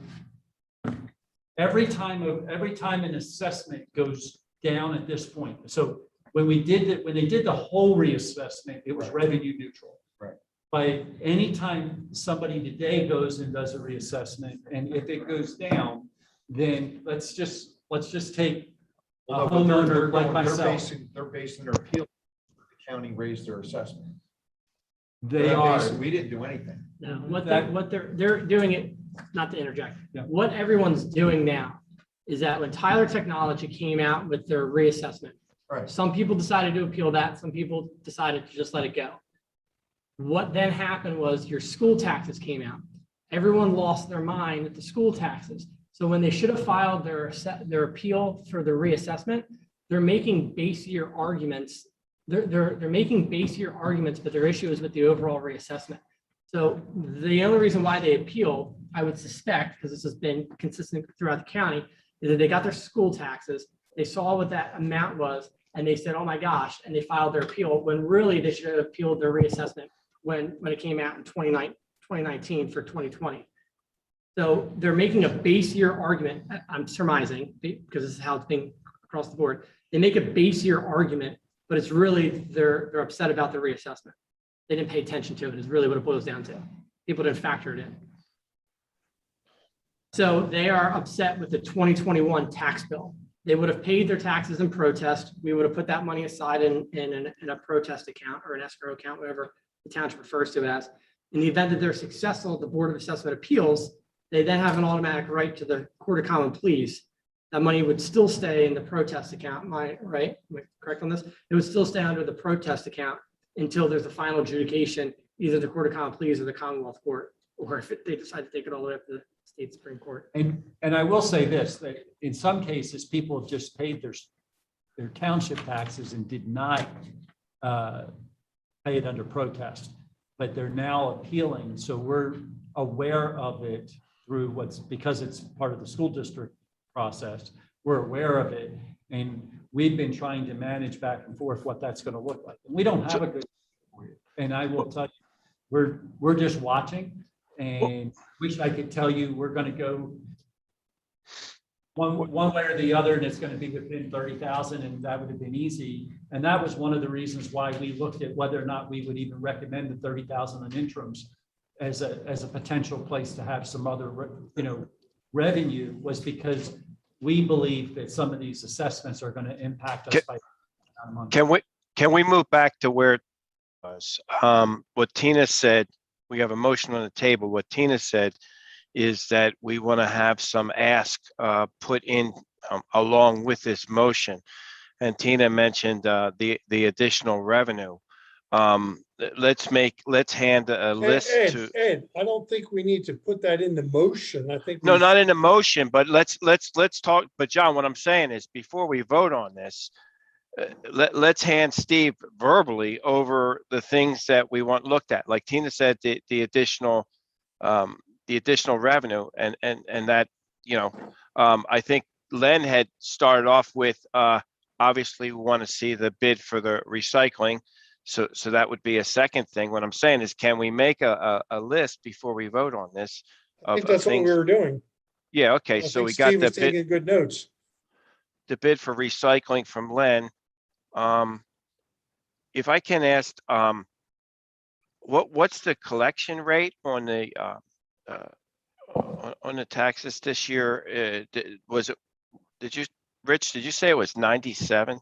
every time an assessment goes down at this point. So when they did the whole reassessment, it was revenue neutral. Right. But anytime somebody today goes and does a reassessment, and if it goes down, then let's just take a homeowner like myself. They're basing their appeal. The county raised their assessment. They are. We didn't do anything. No, what they're doing it, not to interject. Yeah. What everyone's doing now is that when Tyler Technology came out with their reassessment, Right. some people decided to appeal that, some people decided to just let it go. What then happened was your school taxes came out. Everyone lost their mind at the school taxes. So when they should have filed their appeal for the reassessment, they're making base year arguments. They're making base year arguments, but their issue is with the overall reassessment. So the only reason why they appeal, I would suspect, because this has been consistent throughout the county, is that they got their school taxes, they saw what that amount was, and they said, oh my gosh, and they filed their appeal, when really they should have appealed their reassessment when it came out in 2019 for 2020. So they're making a base year argument, I'm surmising, because this is how it's being across the board. They make a base year argument, but it's really, they're upset about the reassessment. They didn't pay attention to it, is really what it boils down to. People didn't factor it in. So they are upset with the 2021 tax bill. They would have paid their taxes in protest. We would have put that money aside in a protest account or an escrow account, whatever the township refers to it as. In the event that they're successful at the Board of Assessment Appeals, they then have an automatic right to the Court of Common Pleas. That money would still stay in the protest account. Am I correct on this? It would still stay under the protest account until there's a final adjudication, either the Court of Common Pleas or the Commonwealth Court, or if they decide to take it all the way up to the state Supreme Court. And I will say this, that in some cases, people have just paid their township taxes and did not pay it under protest, but they're now appealing. So we're aware of it through because it's part of the school district process. We're aware of it. And we've been trying to manage back and forth what that's going to look like. And we don't have a good, and I will tell you, we're just watching and wish I could tell you we're going to go one way or the other, and it's going to be within 30,000, and that would have been easy. And that was one of the reasons why we looked at whether or not we would even recommend the 30,000 on interims as a potential place to have some other, revenue, was because we believe that some of these assessments are going to impact us by. Can we move back to where it was? What Tina said, we have a motion on the table. What Tina said is that we want to have some ask put in along with this motion. And Tina mentioned the additional revenue. Let's hand a list to. Ed, I don't think we need to put that in the motion. I think. No, not in the motion, but let's talk. But John, what I'm saying is before we vote on this, let's hand Steve verbally over the things that we want looked at. Like Tina said, the additional revenue and that, I think Len had started off with, obviously we want to see the bid for the recycling. So that would be a second thing. What I'm saying is, can we make a list before we vote on this? I think that's what we were doing. Yeah. Okay. I So think we got Steve the was taking good notes. bid for recycling from Len. If I can ask, what's the collection rate on the taxes this year? Rich, did you say it was 97?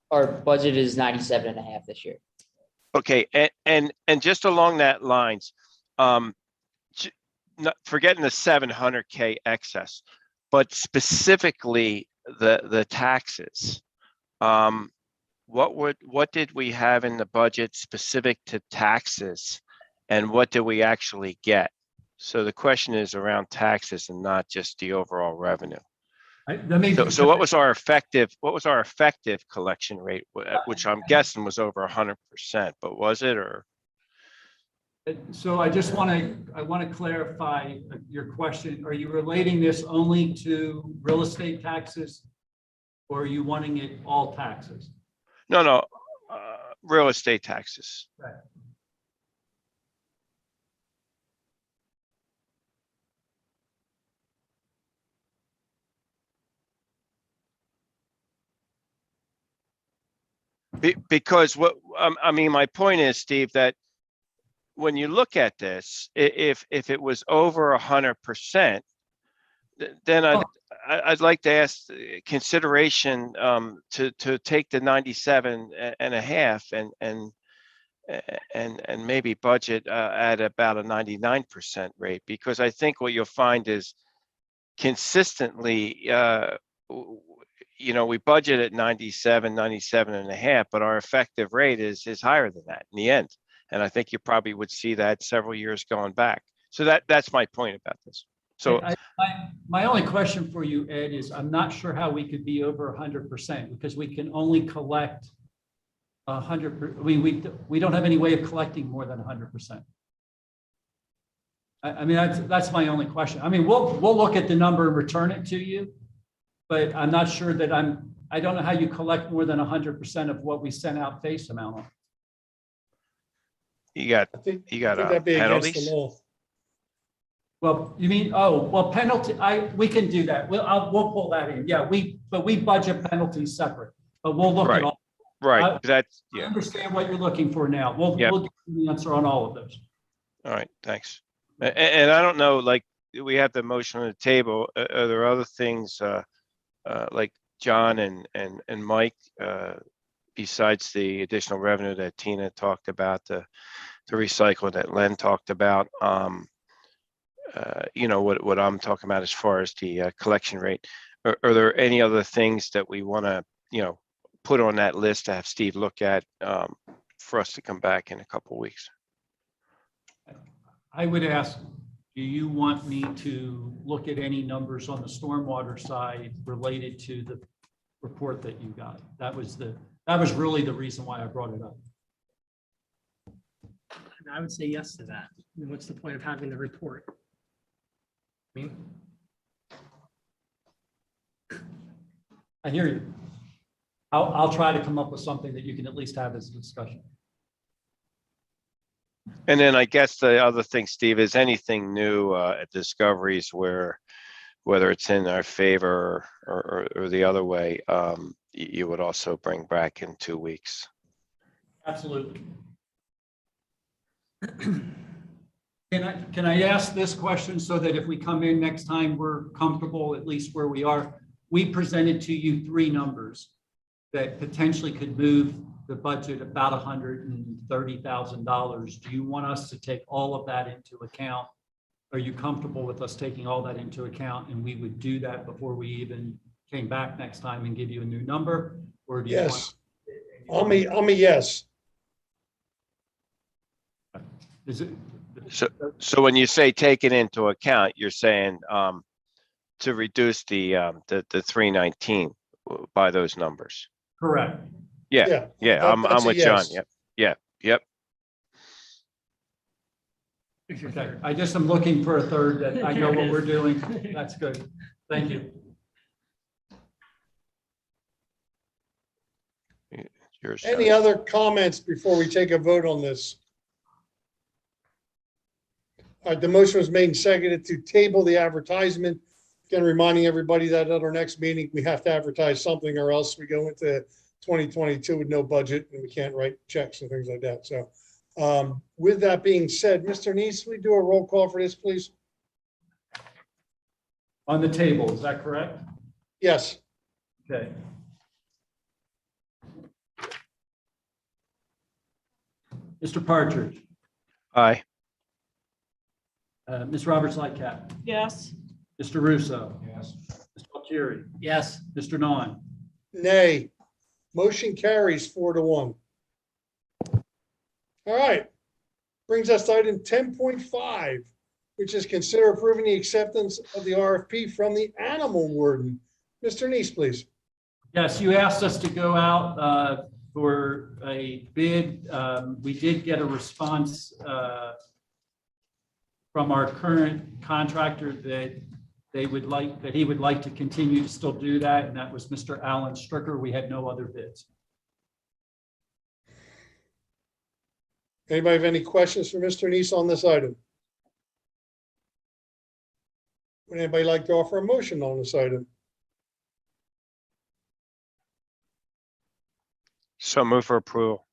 Our budget is 97.5 this year. Okay, and just along that lines, forgetting the 700K excess, but specifically the taxes. What did we have in the budget specific to taxes, and what did we actually get? So the question is around taxes and not just the overall revenue. So what was our effective collection rate, which I'm guessing was over 100%, but was it, or? So I want to clarify your question. Are you relating this only to real estate taxes, or are you wanting it all taxes? No, real estate taxes. Right. Because my point is, Steve, that when you look at this, if it was over 100%, then I'd like to ask consideration to take the 97.5 and maybe budget at about a 99% rate, because I think what you'll find is consistently, we budget at 97.5, but our effective rate is higher than that in the end. And I think you probably would see that several years going back. So that's my point about this. So my only question for you, Ed, is I'm not sure how we could be over 100%, because we can only collect 100. We don't have any way of collecting more than 100%. I mean, that's my only question. I mean, we'll look at the number and return it to you, but I'm not sure that I don't know how you collect more than 100% of what we sent out face amount on. You got that'd be against the penalties. law. Well, you mean, penalty, we can do that. We'll pull that in. Yeah, but we budget penalties separate, but we'll look at all. Right. I understand what you're looking for now. We'll give you the answer on all of those. All right, thanks. And I don't know, like, we have the motion on the table. Are there other things like John and Mike, besides the additional revenue that Tina talked about, the recycle that Len talked about? What I'm talking about as far as the collection rate. Are there any other things that we want to, put on that list to have Steve look at for us to come back in a couple of weeks? I would ask, do you want me to look at any numbers on the stormwater side related to the report that you got? That was really the reason why I brought it up. I would say yes to that. I mean, what's the point of having the report? I mean, I hear you. I'll try to come up with something that you can at least have as a discussion. And then I guess the other thing, Steve, is anything new at Discoveries where, whether it's in our favor or the other way, you would also bring back in 2 weeks. Absolutely. Can I ask this question so that if we come in next time, we're comfortable at least where we are? We presented to you 3 numbers that potentially could move the budget about $130,000. Do you want us to take all of that into account? Are you comfortable with us taking all that into account? And we would do that before we even came back next time and give you a new number? Or do you Yes. want? I'm a yes. Is it? So when you say take it into account, you're saying to reduce the 319 by those numbers. Correct. Yeah, I'm that's a with John. yes. Yep. Okay, I just am looking for a third that I know what we're doing. That's good. Thank you. Yours, Any John. other comments before we take a vote on this? All right, the motion was made and seconded to table the advertisement. Again, reminding everybody that at our next meeting, we have to advertise something or else we go into 2022 with no budget and we can't write checks and things like that. So with that being said, Mr. Nease, we do a roll call for this, please? On the table, is that correct? Yes. Okay. Mr. Partridge, Aye. Ms. Roberts Lightcap, Yes. Mr. Russo, Yes. Mr. Altieri, Yes. Mr. Nawn. Nay. Motion carries 4-1. All right. Brings us to item 10.5, which is consider approving the acceptance of the RFP from the animal warden. Mr. Nease, please. Yes, you asked us to go out for a bid. We did get a response from our current contractor that he would like to continue to still do that, and that was Mr. Alan Stricker. We had no other bids. Anybody have any questions for Mr. Nease on this item? Would anybody like to offer a motion on this item? So move for approval.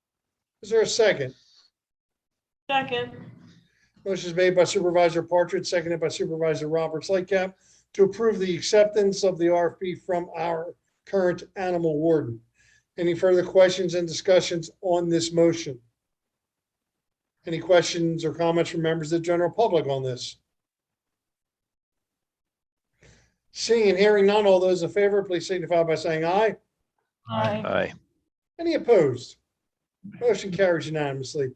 Is there a second? Second. Motion is made by Supervisor Partridge, seconded by Supervisor Roberts Lightcap to approve the acceptance of the RFP from our current animal warden. Any further questions and discussions on this motion? Any questions or comments from members of the general public on this? Seeing and hearing none, all those in favor, please signify by saying aye. Aye. Any opposed? Motion carries unanimously.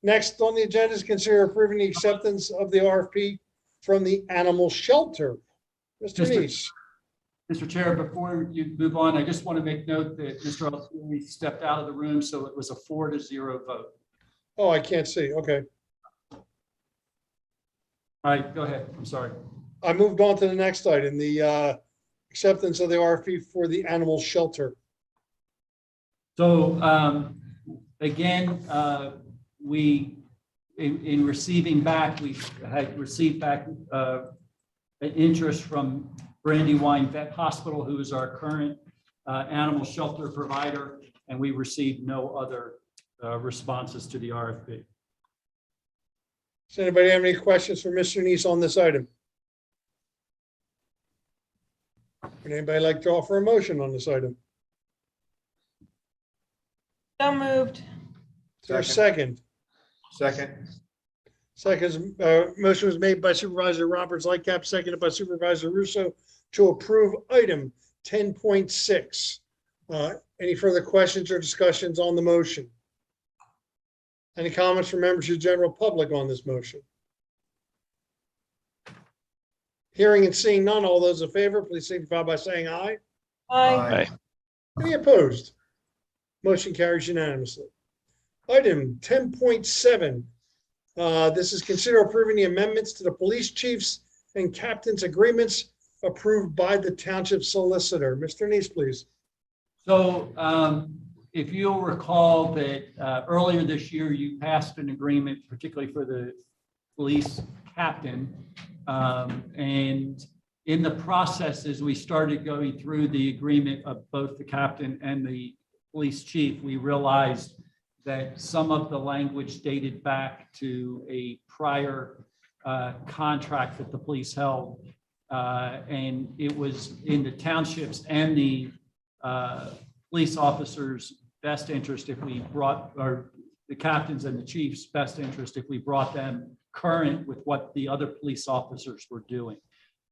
Next on the agenda is consider approving the acceptance of the RFP from the animal shelter. Mr. Nease. Mr. Chair, before you move on, I just want to make note that Mr. Altieri stepped out of the room, so it was a 4-0 vote. Oh, I can't see. Okay. All right, go ahead. I'm sorry. I moved on to the next item, the acceptance of the RFP for the animal shelter. So again, we, in receiving back, we had received back an interest from Brandywine Vet Hospital, who is our current animal shelter provider, and we received no other responses to the RFP. Does anybody have any questions for Mr. Nease on this item? Would anybody like to offer a motion on this item? So moved. Is there a second? Second. Motion was made by Supervisor Roberts Lightcap, seconded by Supervisor Russo to approve item 10.6. Any further questions or discussions on the motion? Any comments from members of the general public on this motion? Hearing and seeing none, all those in favor, please signify by saying aye. Aye. Any opposed? Motion carries unanimously. Item 10.7. This is consider approving the amendments to the police chiefs and captains agreements approved by the township solicitor. Mr. Nease, please. So if you'll recall that earlier this year, you passed an agreement, particularly for the police captain. And in the process, as we started going through the agreement of both the captain and the police chief, we realized that some of the language dated back to a prior contract that the police held. And it was in the townships and the police officers' best interest if we brought, or the captains and the chiefs' best interest if we brought them current with what the other police officers were doing.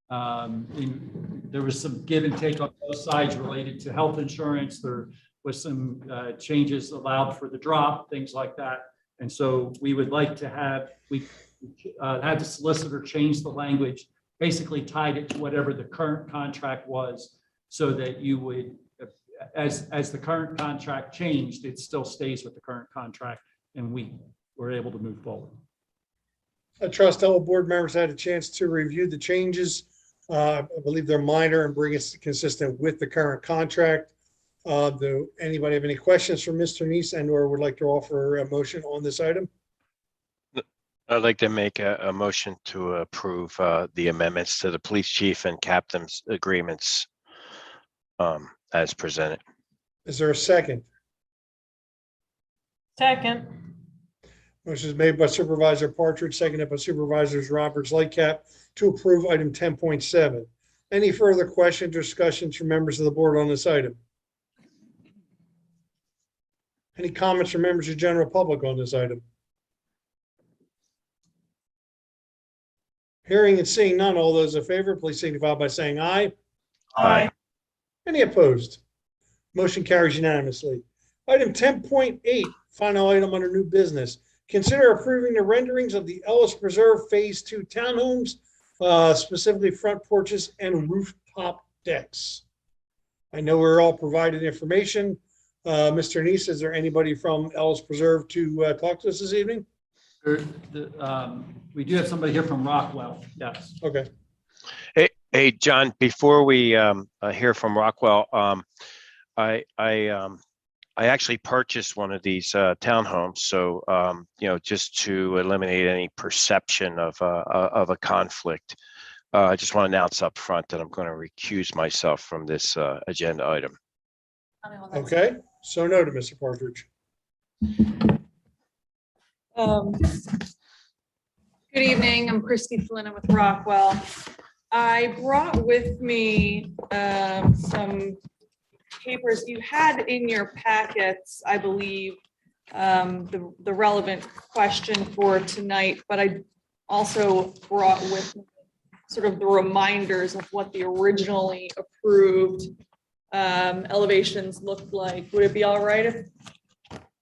There was some give and take on both sides related to health insurance. There was some changes allowed for the drop, things like that. And so we would like to have, we had the solicitor change the language, basically tied it to whatever the current contract was, so that you would, as the current contract changed, it still stays with the current contract, and we were able to move forward. I trust all board members had a chance to review the changes. I believe they're minor and bring us consistent with the current contract. Do anybody have any questions for Mr. Nease and or would like to offer a motion on this item? I'd like to make a motion to approve the amendments to the police chief and captain's agreements as presented. Is there a second? Second. Motion is made by Supervisor Partridge, seconded by Supervisors Roberts Lightcap to approve item 10.7. Any further questions, discussions from members of the board on this item? Any comments from members of the general public on this item? Hearing and seeing none, all those in favor, please signify by saying aye. Aye. Any opposed? Motion carries unanimously. Item 10.8, final item under new business. Consider approving the renderings of the Ellis Preserve Phase 2 townhomes, specifically front porches and rooftop decks. I know we're all provided information. Mr. Nease, is there anybody from Ellis Preserve to talk to us this evening? We do have somebody here from Rockwell, yes. Okay. Hey, John, before we hear from Rockwell, I actually purchased one of these townhomes. So, just to eliminate any perception of a conflict, I just want to announce up front that I'm going to recuse myself from this agenda item. Okay, so noted, Mr. Partridge. Good evening, I'm Christy Flynn with Rockwell. I brought with me some papers you had in your packets, I believe, the relevant question for tonight, but I also brought with me sort of the reminders of what the originally approved elevations looked like. Would it be all right if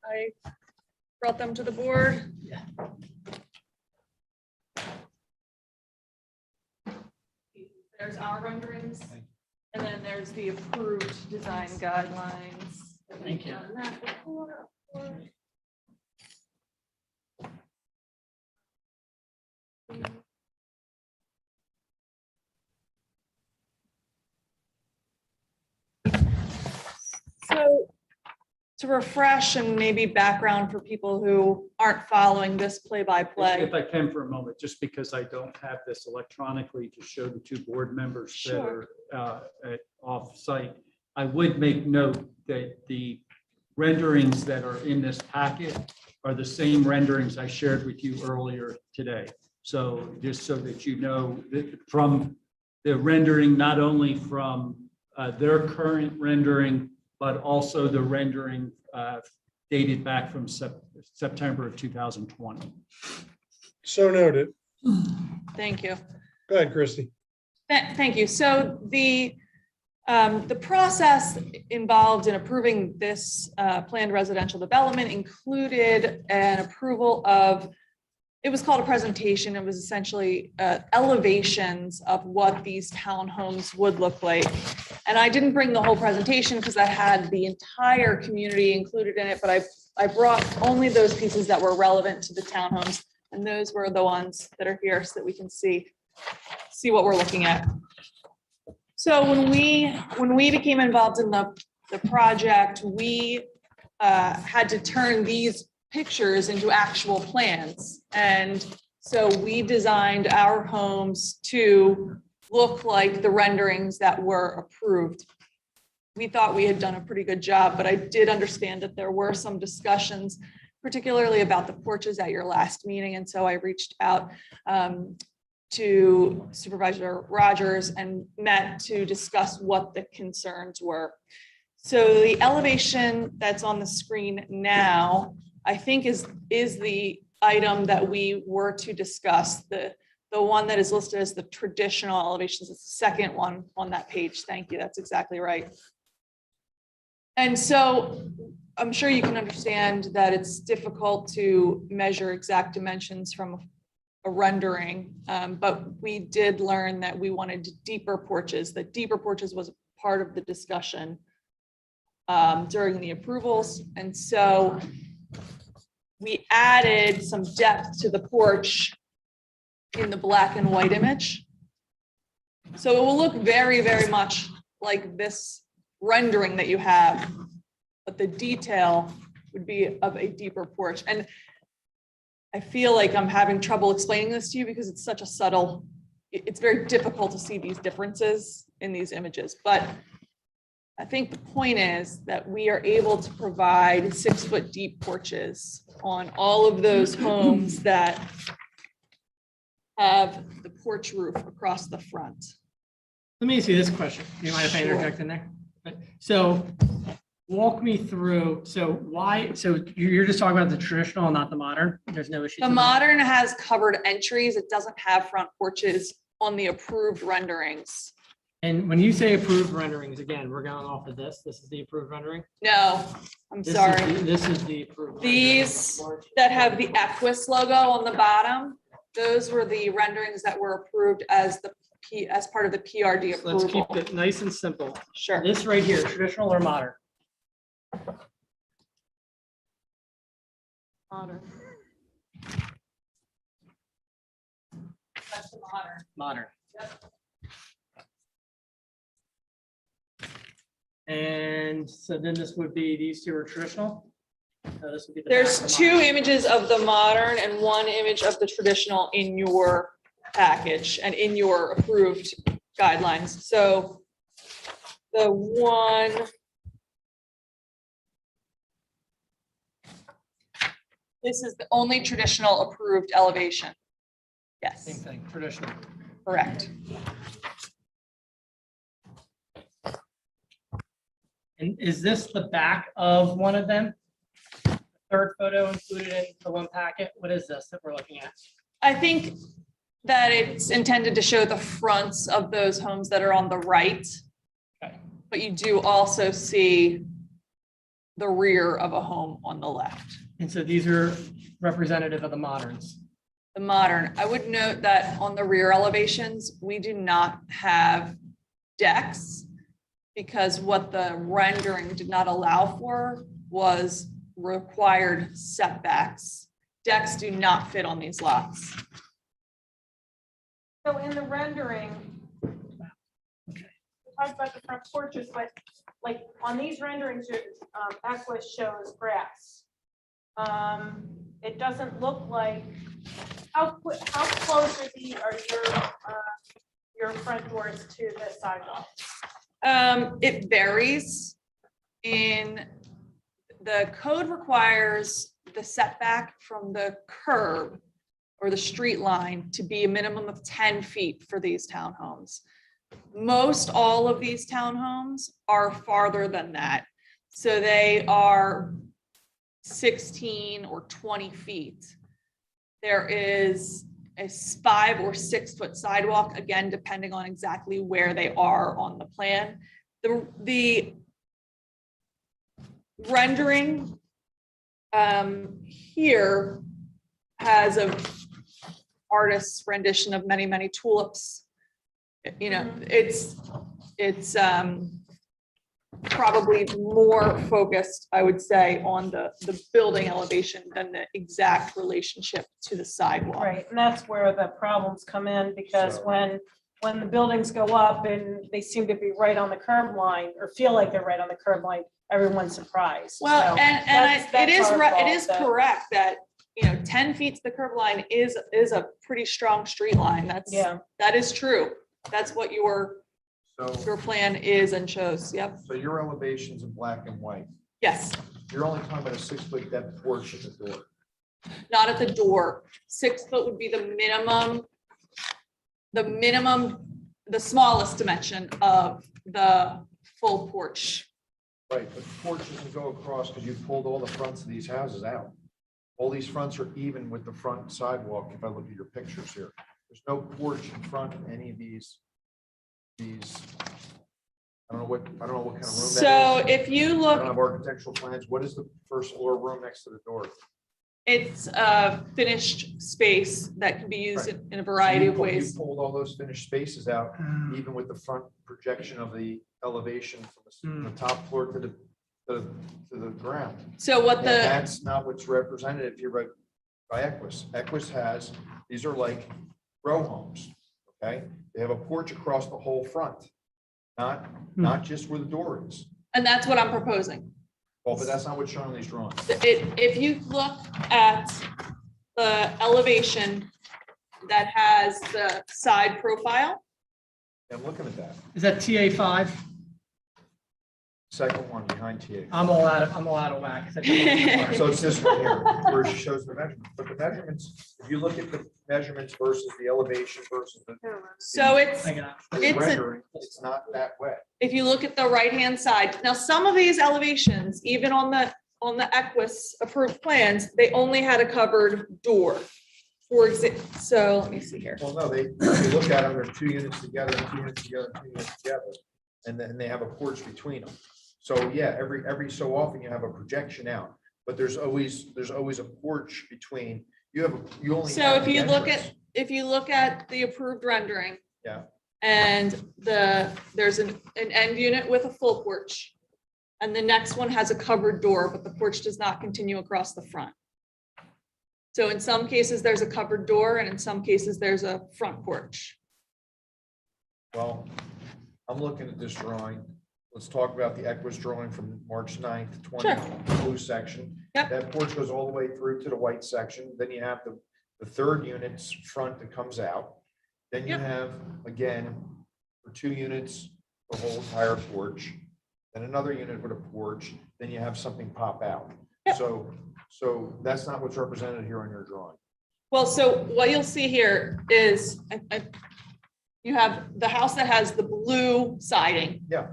I brought them to the board? Yeah. There's our renderings, and then there's the approved design guidelines. Thank you. So to refresh and maybe background for people who aren't following this play-by-play. If I can for a moment, just because I don't have this electronically to show the two board members Sure. that are off-site, I would make note that the renderings that are in this packet are the same renderings I shared with you earlier today. So just so that you know, that from the rendering, not only from their current rendering, but also the rendering dated back from September of 2020. So noted. Thank you. Go ahead, Christy. Thank you. So the process involved in approving this planned residential development included an approval of, it was called a presentation. It was essentially elevations of what these townhomes would look like. And I didn't bring the whole presentation because I had the entire community included in it, but I brought only those pieces that were relevant to the townhomes. And those were the ones that are here so that we can see what we're looking at. So when we became involved in the the project, we had to turn these pictures into actual plans. And so we designed our homes to look like the renderings that were approved. We thought we had done a pretty good job, but I did understand that there were some discussions, particularly about the porches at your last meeting. And so I reached out to Supervisor Rogers and met to discuss what the concerns were. So the elevation that's on the screen now, I think is the item that we were to discuss. The one that is listed as the traditional elevations is the second one on that page. Thank you. That's exactly right. And so I'm sure you can understand that it's difficult to measure exact dimensions from a rendering, but we did learn that we wanted deeper porches. That deeper porches was part of the discussion during the approvals. And so we added some depth to the porch in the black and white image. So it will look very, very much like this rendering that you have, but the detail would be of a deeper porch. And I feel like I'm having trouble explaining this to you because it's such a subtle, it's very difficult to see these differences in these images. But I think the point is that we are able to provide 6-foot deep porches on all of those homes that have the porch roof across the front. Let me ask you this question. Do you mind if I interject in there? So walk me through, so you're just talking about the traditional and not the modern? There's no issue. The modern has covered entries. It doesn't have front porches on the approved renderings. And when you say approved renderings, again, we're going off of this. This is the approved rendering? No, I'm sorry. This is the approved. These that have the Equus logo on the bottom, those were the renderings that were approved as part of the PRD approval. Let's keep it nice and simple. Sure. This right here, traditional or modern? Modern. That's the modern. Modern. Yep. And so then this would be, these two are traditional? So this would be the There's back of the two modern. images of the modern and one image of the traditional in your package and in your approved guidelines. So the one, this is the only traditional approved elevation. Yes, Same thing, traditional. correct. And is this the back of one of them? Third photo included in the one packet? What is this that we're looking at? I think that it's intended to show the fronts of those homes that are on the right. Okay. But you do also see the rear of a home on the left. And so these are representative of the moderns. The modern, I would note that on the rear elevations, we do not have decks because what the rendering did not allow for was required setbacks. Decks do not fit on these lots. So in the rendering, we talked about the front porches, but like on these renderings, your Equus shows grass. It doesn't look like, how close are your front doors to the sidewalk? It varies. In the code requires the setback from the curb or the street line to be a minimum of 10 feet for these townhomes. Most all of these townhomes are farther than that. So they are 16 or 20 feet. There is a 5 or 6 foot sidewalk, again, depending on exactly where they are on the plan. The rendering here has a artist's rendition of many, many tulips. You know, it's probably more focused, I would say, on the building elevation than the exact relationship to the sidewalk. Right, and that's where the problems come in, because when when the buildings go up and they seem to be right on the curb line or feel like they're right on the curb line, everyone's surprised. Well, So and that's it is, our it fault is that- correct that, 10 feet to the curb line is a pretty strong street line. Yeah. That is true. That's what your So, plan is and shows. Yep. so your elevations in black and white, Yes, you're only talking about a 6-foot depth porch at the door. not at the door. 6 foot would be the minimum, the smallest dimension of the full porch. Right, but the porch doesn't go across because you pulled all the fronts of these houses out. All these fronts are even with the front sidewalk, if I look at your pictures here. There's no porch in front of any of these, I don't know what kind of room that is. So if you I don't look, have architectural plans. What is the first floor room next to the door? it's a finished space that can be used Right. in a variety So of you ways. pulled all those finished spaces out, even with the front projection of the elevation from the top floor to the ground. So what And the, that's not what's represented if you're by Equus. Equus has, these are like row homes, okay? They have a porch across the whole front, not just where the door is. and that's what I'm proposing. Well, but that's not what's shown on these drawings. If you look at the elevation that has the side profile, I'm looking at that. Is that TA5? Second one behind TA. I'm all out of whack. So it's this one here, where it shows the measurements, but the measurements, if you look at the measurements versus the elevation versus the so it's, I got the It's a- rendering, it's not that way. if you look at the right-hand side, now some of these elevations, even on the Equus approved plans, they only had a covered door. For example, so let me see here. Well, no, they look at them, they're 2 units together, 2 units together, 2 units together, and then they have a porch between them. So yeah, every so often you have a projection out, but there's always a porch between, you only. So have if the you look at the approved rendering. Yeah. And there's an end unit with a full porch. And the next one has a covered door, but the porch does not continue across the front. So in some cases, there's a covered door, and in some cases, there's a front porch. Well, I'm looking at this drawing. Let's talk about the Equus drawing from March 9th, 20, blue section. Yep. That porch goes all the way through to the white section. Then you have the third unit's front that comes out. Then you Yep. have, again, for 2 units, the whole entire porch. Then another unit with a porch, then you have something pop out. Yep. So that's not what's represented here on your drawing. Well, so what you'll see here is you have the house that has the blue siding. Yeah.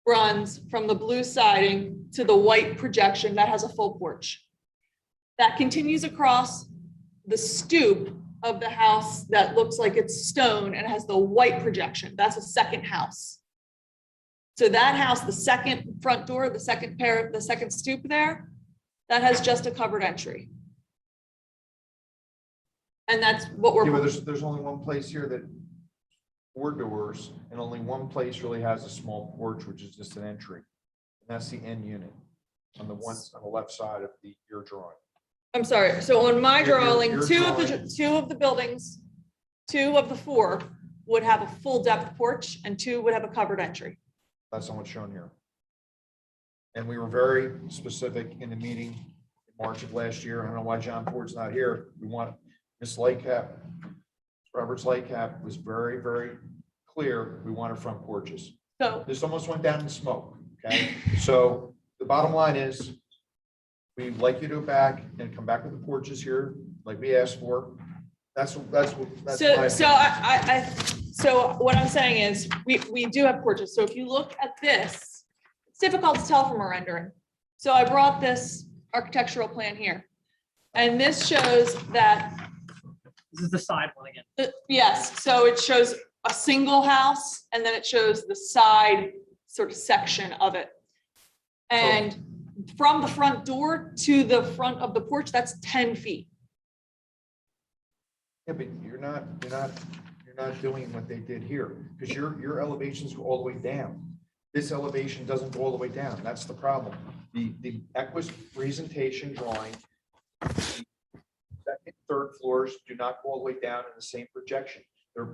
Runs from the blue siding to the white projection that has a full porch. That continues across the stoop of the house that looks like it's stone and has the white projection. That's a second house. So that house, the second front door, the second stoop there, that has just a covered entry. And that's what Yeah, but we're, there's only one place here that 4 doors, and only one place really has a small porch, which is just an entry. And that's the end unit on the left side of your drawing. I'm sorry, so on my Your- drawing, your two of the buildings, 2 of the 4 would have a full depth porch and 2 would have a covered entry. That's not what's shown here. And we were very specific in the meeting in March of last year. I don't know why John Ford's not here. We want Ms. Lightcap, Roberts Lightcap was very, very clear. We wanted front porches. So, This almost went down in smoke, okay? So the bottom line is, we'd like you to go back and come back with the porches here, like we asked for. That's my opinion. so what I'm saying is, we do have porches. So if you look at this, it's difficult to tell from a rendering. So I brought this architectural plan here. And this shows that, This is the side one again. yes, so it shows a single house and then it shows the side sort of section of it. And from the front door to the front of the porch, that's 10 feet. Yeah, but you're not doing what they did here, because your elevations go all the way down. This elevation doesn't go all the way down. That's the problem. The Equus presentation drawing, second, third floors do not go all the way down in the same projection. The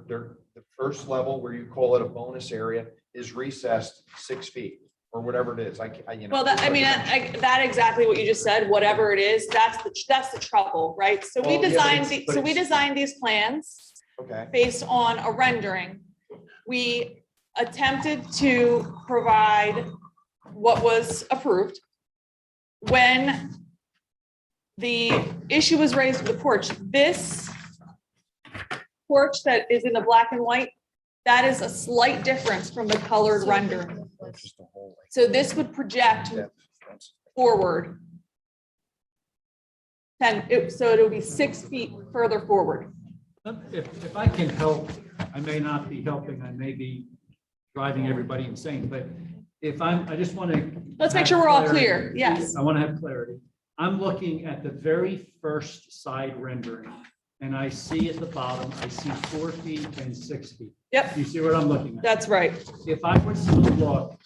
first level, where you call it a bonus area, is recessed 6 feet or whatever it is. You know. Well, that, I mean, that exactly what you just said, whatever it is, that's the trouble, right? So we Well, yeah, but it's- designed these plans Okay. based on a rendering. We attempted to provide what was approved. When the issue was raised with the porch, this porch that is in the black and white, that is a slight difference from the colored rendering. So this would project forward. So it'll be 6 feet further forward. If I can help, I may not be helping, I may be driving everybody insane, but I just want to. Let's make sure we're all clear. Yes. I want to have clarity. I'm looking at the very first side rendering, and I see at the bottom, I see 4 feet and 6 feet. Yep, You see what I'm looking at? that's right. If I was to look,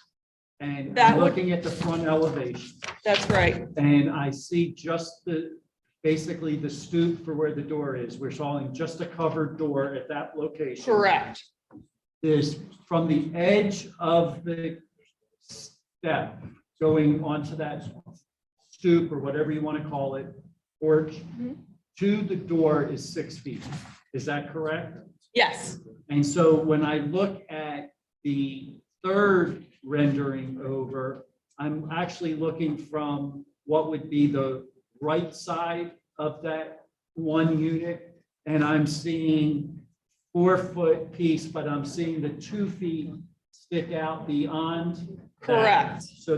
and That I'm would- looking at the front elevation, That's right. and I see just basically the stoop for where the door is, we're showing just a covered door at that location. Correct. Is from the edge of the step going onto that stoop or whatever you want to call it, porch, to the door is 6 feet. Is that correct? Yes. And so when I look at the third rendering over, I'm actually looking from what would be the right side of that one unit, and I'm seeing 4 foot piece, but I'm seeing the 2 feet stick out beyond that. Correct. So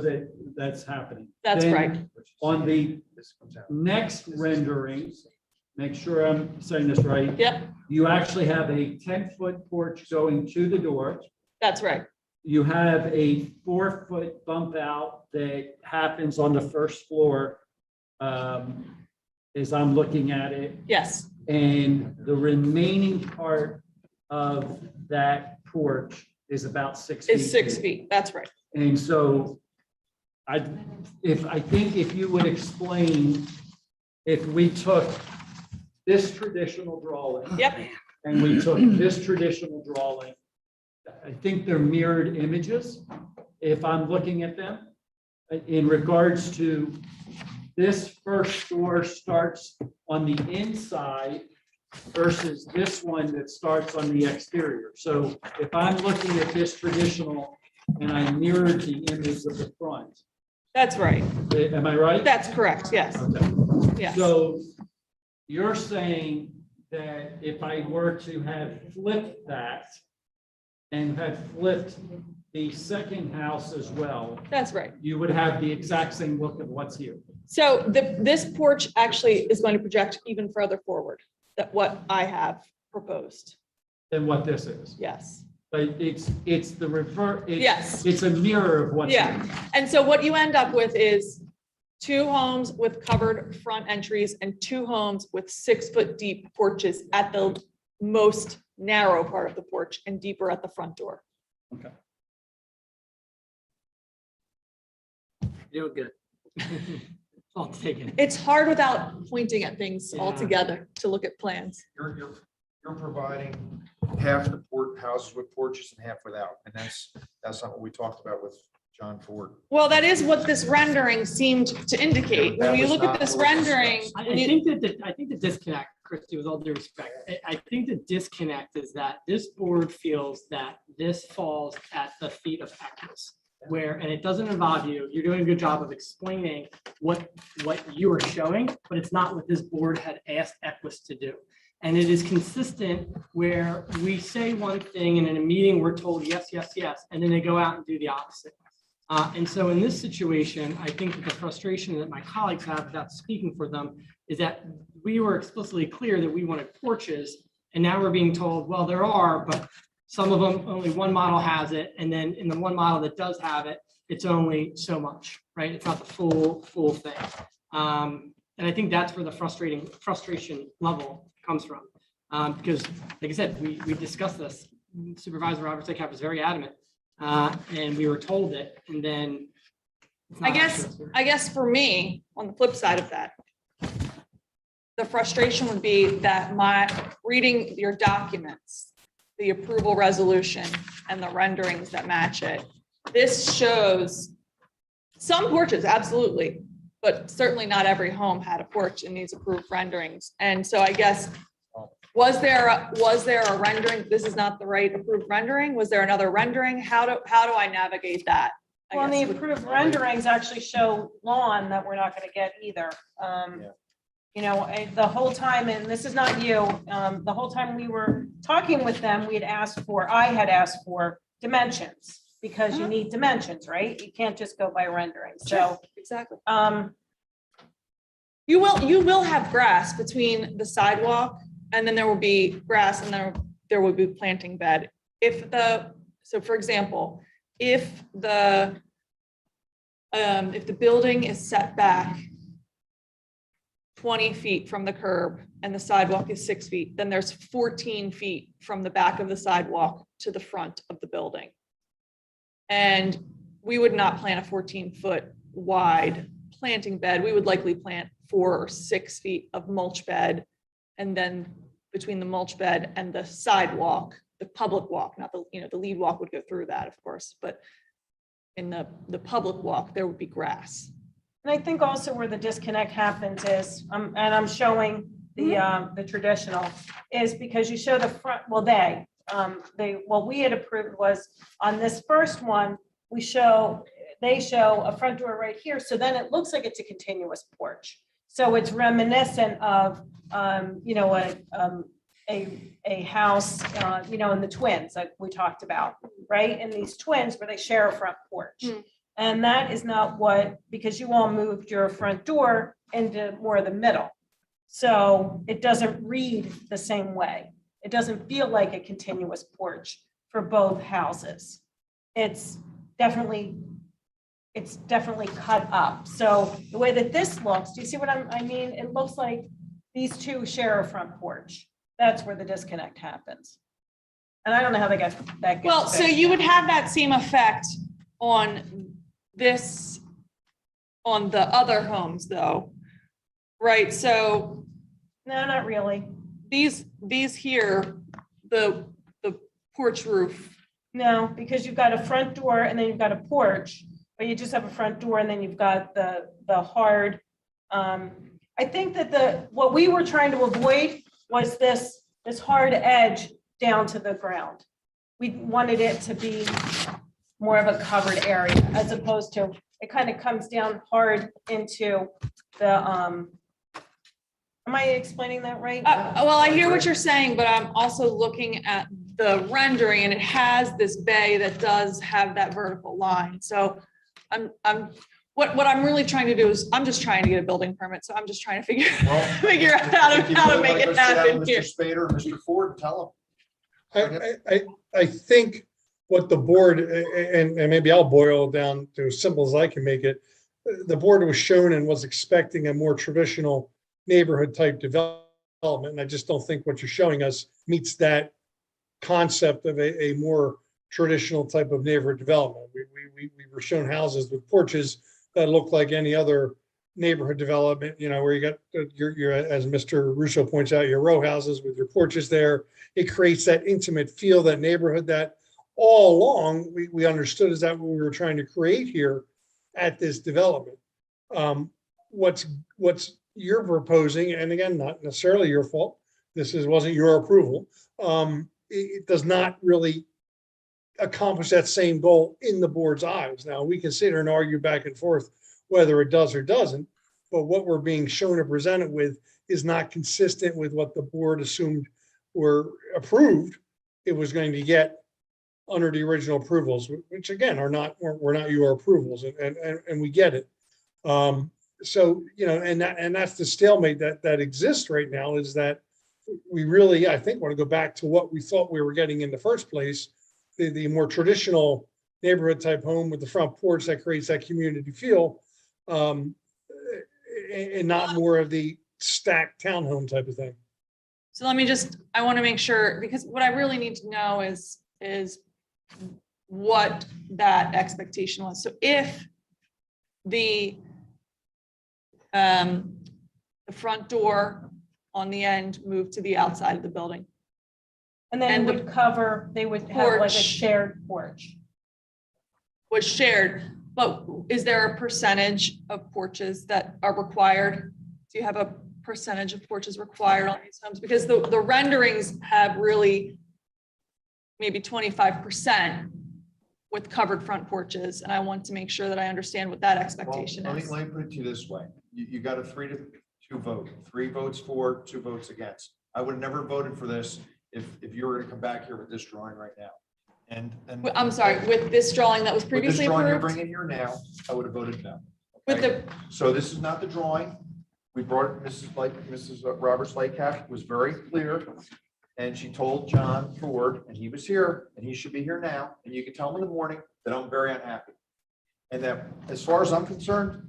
that's happening. That's Then right. On the next rendering, make sure I'm saying this right. Yep, You actually have a 10-foot porch going to the door. that's right. You have a 4-foot bump out that happens on the first floor, as I'm looking at it. Yes, And the remaining part of that porch is about 6 feet. it's 6 feet. That's right. And so I think if you would explain, if we took this traditional drawing. Yep. And we took this traditional drawing, I think they're mirrored images, if I'm looking at them. In regards to this first door starts on the inside versus this one that starts on the exterior. So if I'm looking at this traditional and I mirrored the image of the front, That's right. am I right? That's correct. Yes. Okay. Yes. So you're saying that if I were to have flipped that and had flipped the second house as well, That's right. you would have the exact same look of what's here. So this porch actually is going to project even further forward than what I have proposed. Than what this is. Yes. But it's the reverse. Yes. It's a mirror of what's Yeah. here. And so what you end up with is 2 homes with covered front entries and 2 homes with 6-foot deep porches at the most narrow part of the porch and deeper at the front door. Okay. You're good. I'll take it. It's hard without pointing at things Yeah. altogether to look at plans. You're providing half the houses with porches and half without, and that's not what we talked about with John Ford. Well, that is what this rendering seemed to indicate. When you look at this rendering, I when you- think the disconnect, Christie, with all due respect, I think the disconnect is that this board feels that this falls at the feet of Equus, where, and it doesn't involve you, you're doing a good job of explaining what you are showing, but it's not what this board had asked Equus to do. And it is consistent where we say one thing and in a meeting, we're told yes, yes, yes, and then they go out and do the opposite. And so in this situation, I think that the frustration that my colleagues have, without speaking for them, is that we were explicitly clear that we wanted porches, and now we're being told, well, there are, but some of them, only one model has it, and then in the one model that does have it, it's only so much, right? It's not the full thing. And I think that's where the frustration level comes from. Because like I said, we discussed this. Supervisor Robert Sickham was very adamant, and we were told it, and then. it's not I guess for me, on the flip side of that, the frustration would be that my reading your documents, the approval resolution and the renderings that match it, this shows some porches, absolutely, but certainly not every home had a porch in these approved renderings. And so I guess, was there a rendering? This is not the right approved rendering. Was there another rendering? How do I navigate that? I Well, the guess. approved renderings actually show lawn that we're not gonna get either. You know, the whole time, and this is not you, the whole time we were talking with them, I had asked for dimensions, because you need dimensions, right? You can't just go by rendering, so. Exactly. You will have grass between the sidewalk, and then there will be grass, and then there will be planting bed. So for example, if the building is set back 20 feet from the curb and the sidewalk is 6 feet, then there's 14 feet from the back of the sidewalk to the front of the building. And we would not plant a 14-foot wide planting bed. We would likely plant 4 or 6 feet of mulch bed. And then between the mulch bed and the sidewalk, the public walk, not the lead walk would go through that, of course, but in the public walk, there would be grass. And I think also where the disconnect happens is, and I'm showing the traditional, is because you show the front, well, what we had approved was on this first one, they show a front door right here. So then it looks like it's a continuous porch. So it's reminiscent of, you know, a house, you know, in the twins like we talked about, right? In these twins where they share a front porch. And that is not because you all moved your front door into more of the middle. So it doesn't read the same way. It doesn't feel like a continuous porch for both houses. It's definitely cut up. So the way that this looks, do you see what I mean? It looks like these two share a front porch. That's where the disconnect happens. And I don't know how that gets. Well, so fixed. you would have that same effect on the other homes though, right? So No, not really. these here, the porch roof. No, because you've got a front door and then you've got a porch, but you just have a front door and then you've got the hard. I think that what we were trying to avoid was this hard edge down to the ground. We wanted it to be more of a covered area as opposed to, it kind of comes down hard into the, am I explaining that right? Well, I hear what you're saying, but I'm also looking at the rendering and it has this bay that does have that vertical line. So what I'm really trying to do is I'm just trying to get a building permit. So I'm just trying to figure out how to make it happen here. Mr. Spader, Mr. Ford, tell them. I think what the board, and maybe I'll boil it down to as simple as I can make it, the board was shown and was expecting a more traditional neighborhood type development. And I just don't think what you're showing us meets that concept of a more traditional type of neighborhood development. We were shown houses with porches that look like any other neighborhood development, you know, where you got your, as Mr. Russo points out, your row houses with your porches there. It creates that intimate feel, that neighborhood that all along we understood is that what we were trying to create here at this development. What's you're proposing, and again, not necessarily your fault, wasn't your approval, it does not really accomplish that same goal in the board's eyes. Now, we can sit here and argue back and forth whether it does or doesn't, but what we're being shown or presented with is not consistent with what the board assumed were approved it was going to get under the original approvals, which again were not your approvals, and we get it. So, you know, and that's the stalemate that exists right now, is that we really, I think, want to go back to what we thought we were getting in the first place, the more traditional neighborhood type home with the front porch that creates that community feel, and not more of the stacked townhome type of thing. So I want to make sure, because what I really need to know is what that expectation was. So if the front door on the end moved to the outside of the building, And then And it would cover, they would have like a porch. shared porch. was shared, but is there a percentage of porches that are required? Do you have a percentage of porches required on these homes? Because the renderings have really maybe 25% with covered front porches, and I want to make sure that I understand what that expectation Well, is. let me put it to you this way. You got a 3-2 vote, 3 votes for, 2 votes against. I would have never voted for this if you were to come back here with this drawing right now. And I'm sorry, with this drawing that was with this previously drawing you're approved? bringing here now, I would have voted no. With Okay? the, So this is not the drawing. We brought Mrs. Roberts Lightcap was very clear. And she told John Ford, and he was here, and he should be here now, and you can tell him in the morning that I'm very unhappy. And that, as far as I'm concerned,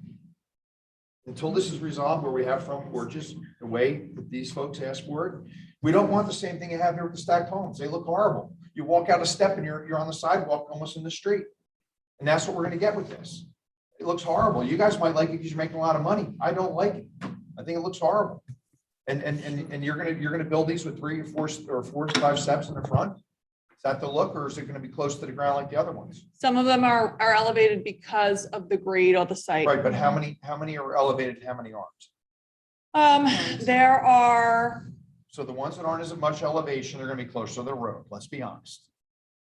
until this is resolved where we have front porches, the way that these folks asked for it, we don't want the same thing you have here with the stacked homes. They look horrible. You walk out a step and you're on the sidewalk, almost in the street. And that's what we're gonna get with this. It looks horrible. You guys might like it because you're making a lot of money. I don't like it. I think it looks horrible. And you're gonna build these with 3 or 4 to 5 steps in the front? Is that the look, or is it gonna be close to the ground like the other ones? some of them are elevated because of the grade of the site. Right, but how many are elevated, and how many aren't? There are, So the ones that aren't as much elevation, they're gonna be closer to the road, let's be honest.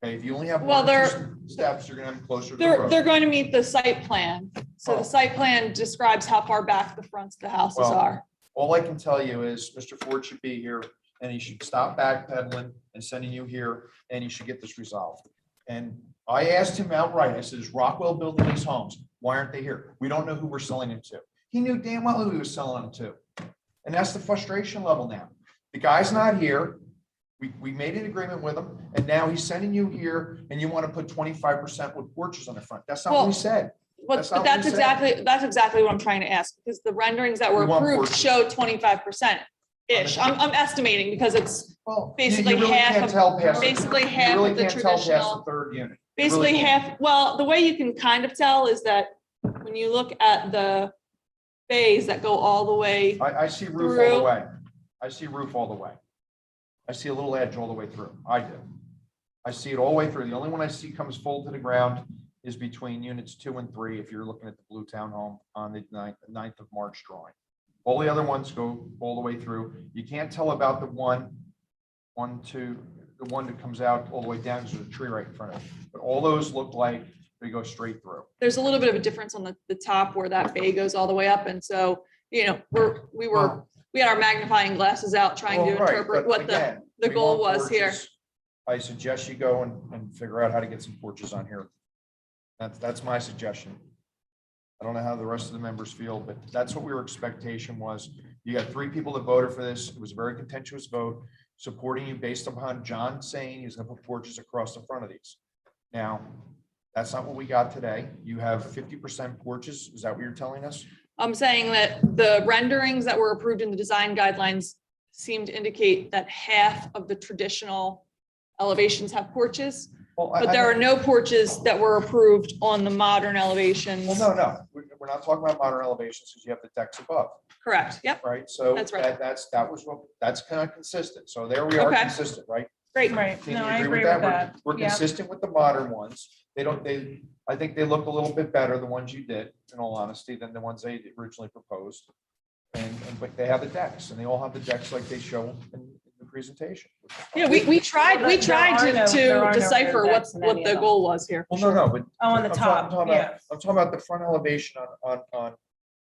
Okay, if you only have Well, 1 or 2 steps, you're gonna have them closer to the they're road. going to meet the site plan. So Oh. the site plan describes how far back the fronts of the houses Well, are. All I can tell you is Mr. Ford should be here and he should stop backpedaling and sending you here and he should get this resolved. And I asked him outright, I said, is Rockwell building these homes? Why aren't they here? We don't know who we're selling them to. He knew damn well who he was selling them to. And that's the frustration level now. The guy's not here. We made an agreement with him and now he's sending you here and you want to put 25% with porches on the front. That's not what Well, we said. But That's not what that's we said. exactly what I'm trying to ask, because the renderings that were We want approved porches. show 25%-ish. I'm estimating because it's Well, basically you really half can't of- tell past the- basically you half really of the can't tell past traditional- the third unit. You basically really can't. half, well, the way you can kind of tell is that when you look at the bays that go all the way, I see roof all the through. way. I see roof all the way. I see a little edge all the way through. I do. I see it all the way through. The only one I see comes full to the ground is between units 2 and 3, if you're looking at the Blue Townhome on the 9th of March drawing. All the other ones go all the way through. You can't tell about the one that comes out all the way down because there's a tree right in front of it. But all those look like they go straight through. there's a little bit of a difference on the top where that bay goes all the way up. And so, we had our magnifying glasses out trying to Well, right, interpret but what again, the we goal want was here. porches. I suggest you go and figure out how to get some porches on here. That's my suggestion. I don't know how the rest of the members feel, but that's what our expectation was. You got 3 people that voted for this. It was a very contentious vote, supporting you based upon John saying he's gonna put porches across the front of these. Now, that's not what we got today. You have 50% porches. Is that what you're telling us? I'm saying that the renderings that were approved in the design guidelines seem to indicate that half of the traditional elevations have porches, Well, but there are no porches that were approved on the modern elevations. Well, no. We're not talking about modern elevations because you have the decks above. Correct, yep, Right, so That's right. that's kind of consistent, so there we are Okay. consistent, right? great. Right, Can no, you I agree with that. We're Yeah. consistent with the modern ones, I think they look a little bit better, the ones you did, in all honesty, than the ones they originally proposed. But they have the decks, and they all have the decks like they show in the presentation. Yeah, we tried There are to no decipher rear what decks in any the of them. goal was here. Well, no, but. Oh, on the I'm top, talking yeah. about- I'm talking about the front elevation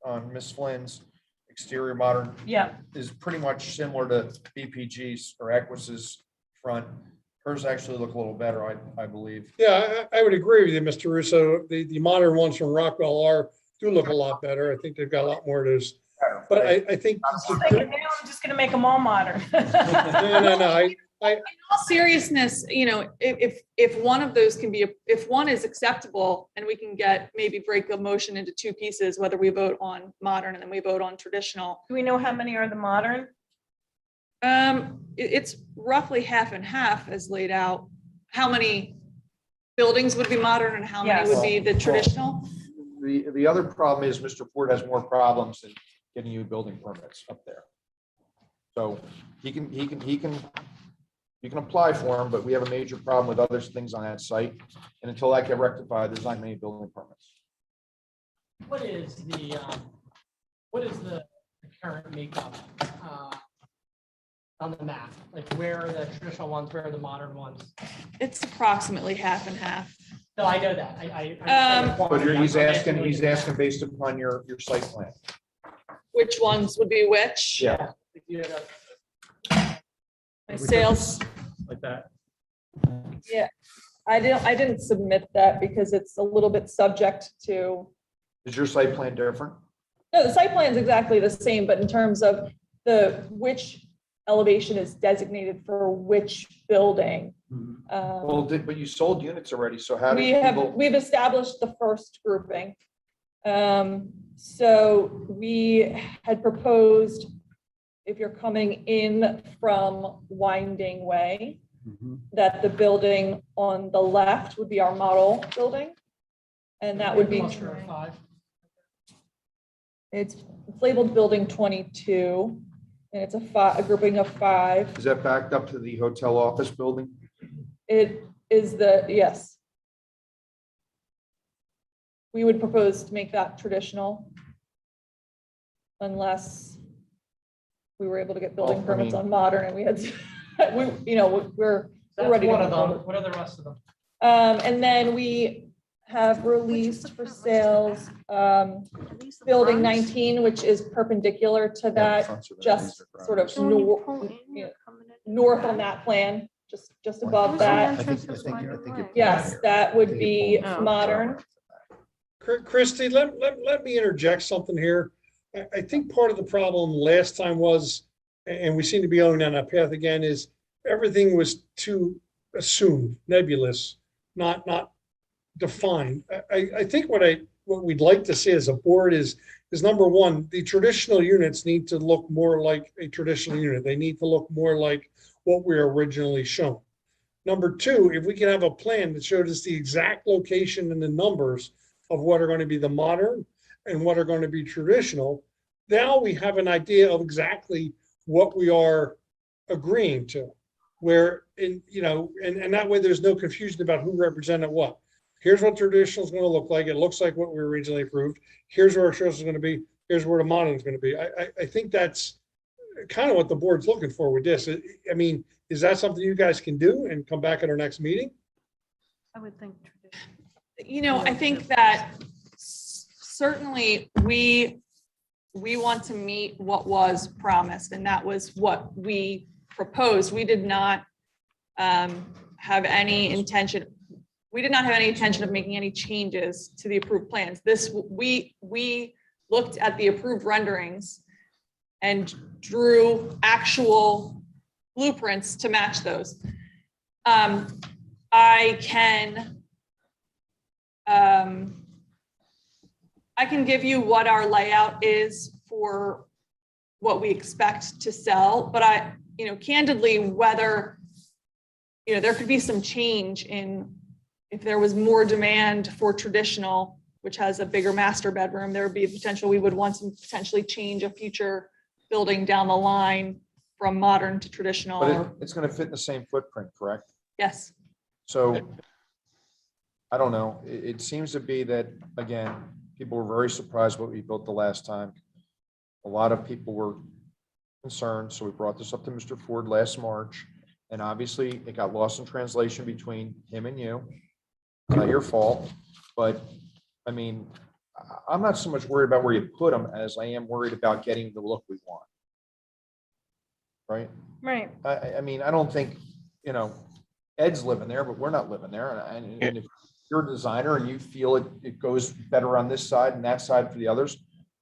on Miss Flynn's exterior modern Yeah, is pretty much similar to BPG's or Equus's front. Hers actually look a little better, I believe. Yeah, I would agree with you, Mr. Russo. The modern ones from Rockwell do look a lot better. I think they've got a lot more to those. But I think, like, now I'm just gonna make them all modern. no, In all seriousness, if one of those can be, if one is acceptable and we can maybe break the motion into 2 pieces, whether we vote on modern and then we vote on traditional. Do we know how many are the modern? It's roughly half and half as laid out. How many buildings would be modern and how many would be the traditional? The other problem is Mr. Ford has more problems than getting you building permits up there. So he can You can apply for them, but we have a major problem with other things on that site. And until that get rectified, there's not many building permits. What is the current makeup on the map? Like where are the traditional ones, where are the modern ones? It's approximately half and half. No, I know that. But he's asking based upon your site plan. Which ones would be which? Yeah. My sales, Like that. yeah, I didn't submit that because it's a little bit subject to, Is your site plan different? no, the site plan is exactly the same, but in terms of which elevation is designated for which building. Well, but you sold units already, so how do We've established the first grouping. So we had proposed, if you're coming in from Winding Way, that the building on the left would be our model building. And that would be, it's labeled building 22, and it's a grouping of 5. Is that backed up to the hotel office building? It is yes. We would propose to make that traditional unless we were able to get building Well, I permits mean- on modern and we had, we're That's ready to one of go them. forward. What are the rest of them? And then we have released for sales, building 19, which is perpendicular to that, just sort of north on that plan, just above that. Yes, that would be modern. Christie, let me interject something here. I think part of the problem last time was, and we seem to be going down that path again, is everything was too assumed, nebulous, not defined. I think what we'd like to see as a board is number one, the traditional units need to look more like a traditional unit. They need to look more like what we were originally shown. Number two, if we can have a plan that showed us the exact location and the numbers of what are going to be the modern and what are going to be traditional, now we have an idea of exactly what we are agreeing to. Where and that way there's no confusion about who represented what. Here's what traditional is going to look like. It looks like what we originally approved. Here's where our traditional is going to be. Here's where the modern is going to be. I think that's kind of what the board's looking for with this. I mean, is that something you guys can do and come back at our next meeting? I would think. I think that certainly we want to meet what was promised, and that was what we proposed. We did not have any intention. We did not have any intention of making any changes to the approved plans. We looked at the approved renderings and drew actual blueprints to match those. I can give you what our layout is for what we expect to sell, but candidly, whether, there could be some change in, if there was more demand for traditional, which has a bigger master bedroom, there would be a potential, we would want to potentially change a future building down the line from modern to traditional. But it's going to fit in the same footprint, correct? Yes. So I don't know. It seems to be that, again, people were very surprised what we built the last time. A lot of people were concerned, so we brought this up to Mr. Ford last March. And obviously, it got lost in translation between him and you. Not your fault, but I mean, I'm not so much worried about where you put them as I am worried about getting the look we want. Right? Right. I mean, I don't think, Ed's living there, but we're not living there. And if you're a designer and you feel it goes better on this side and that side for the others,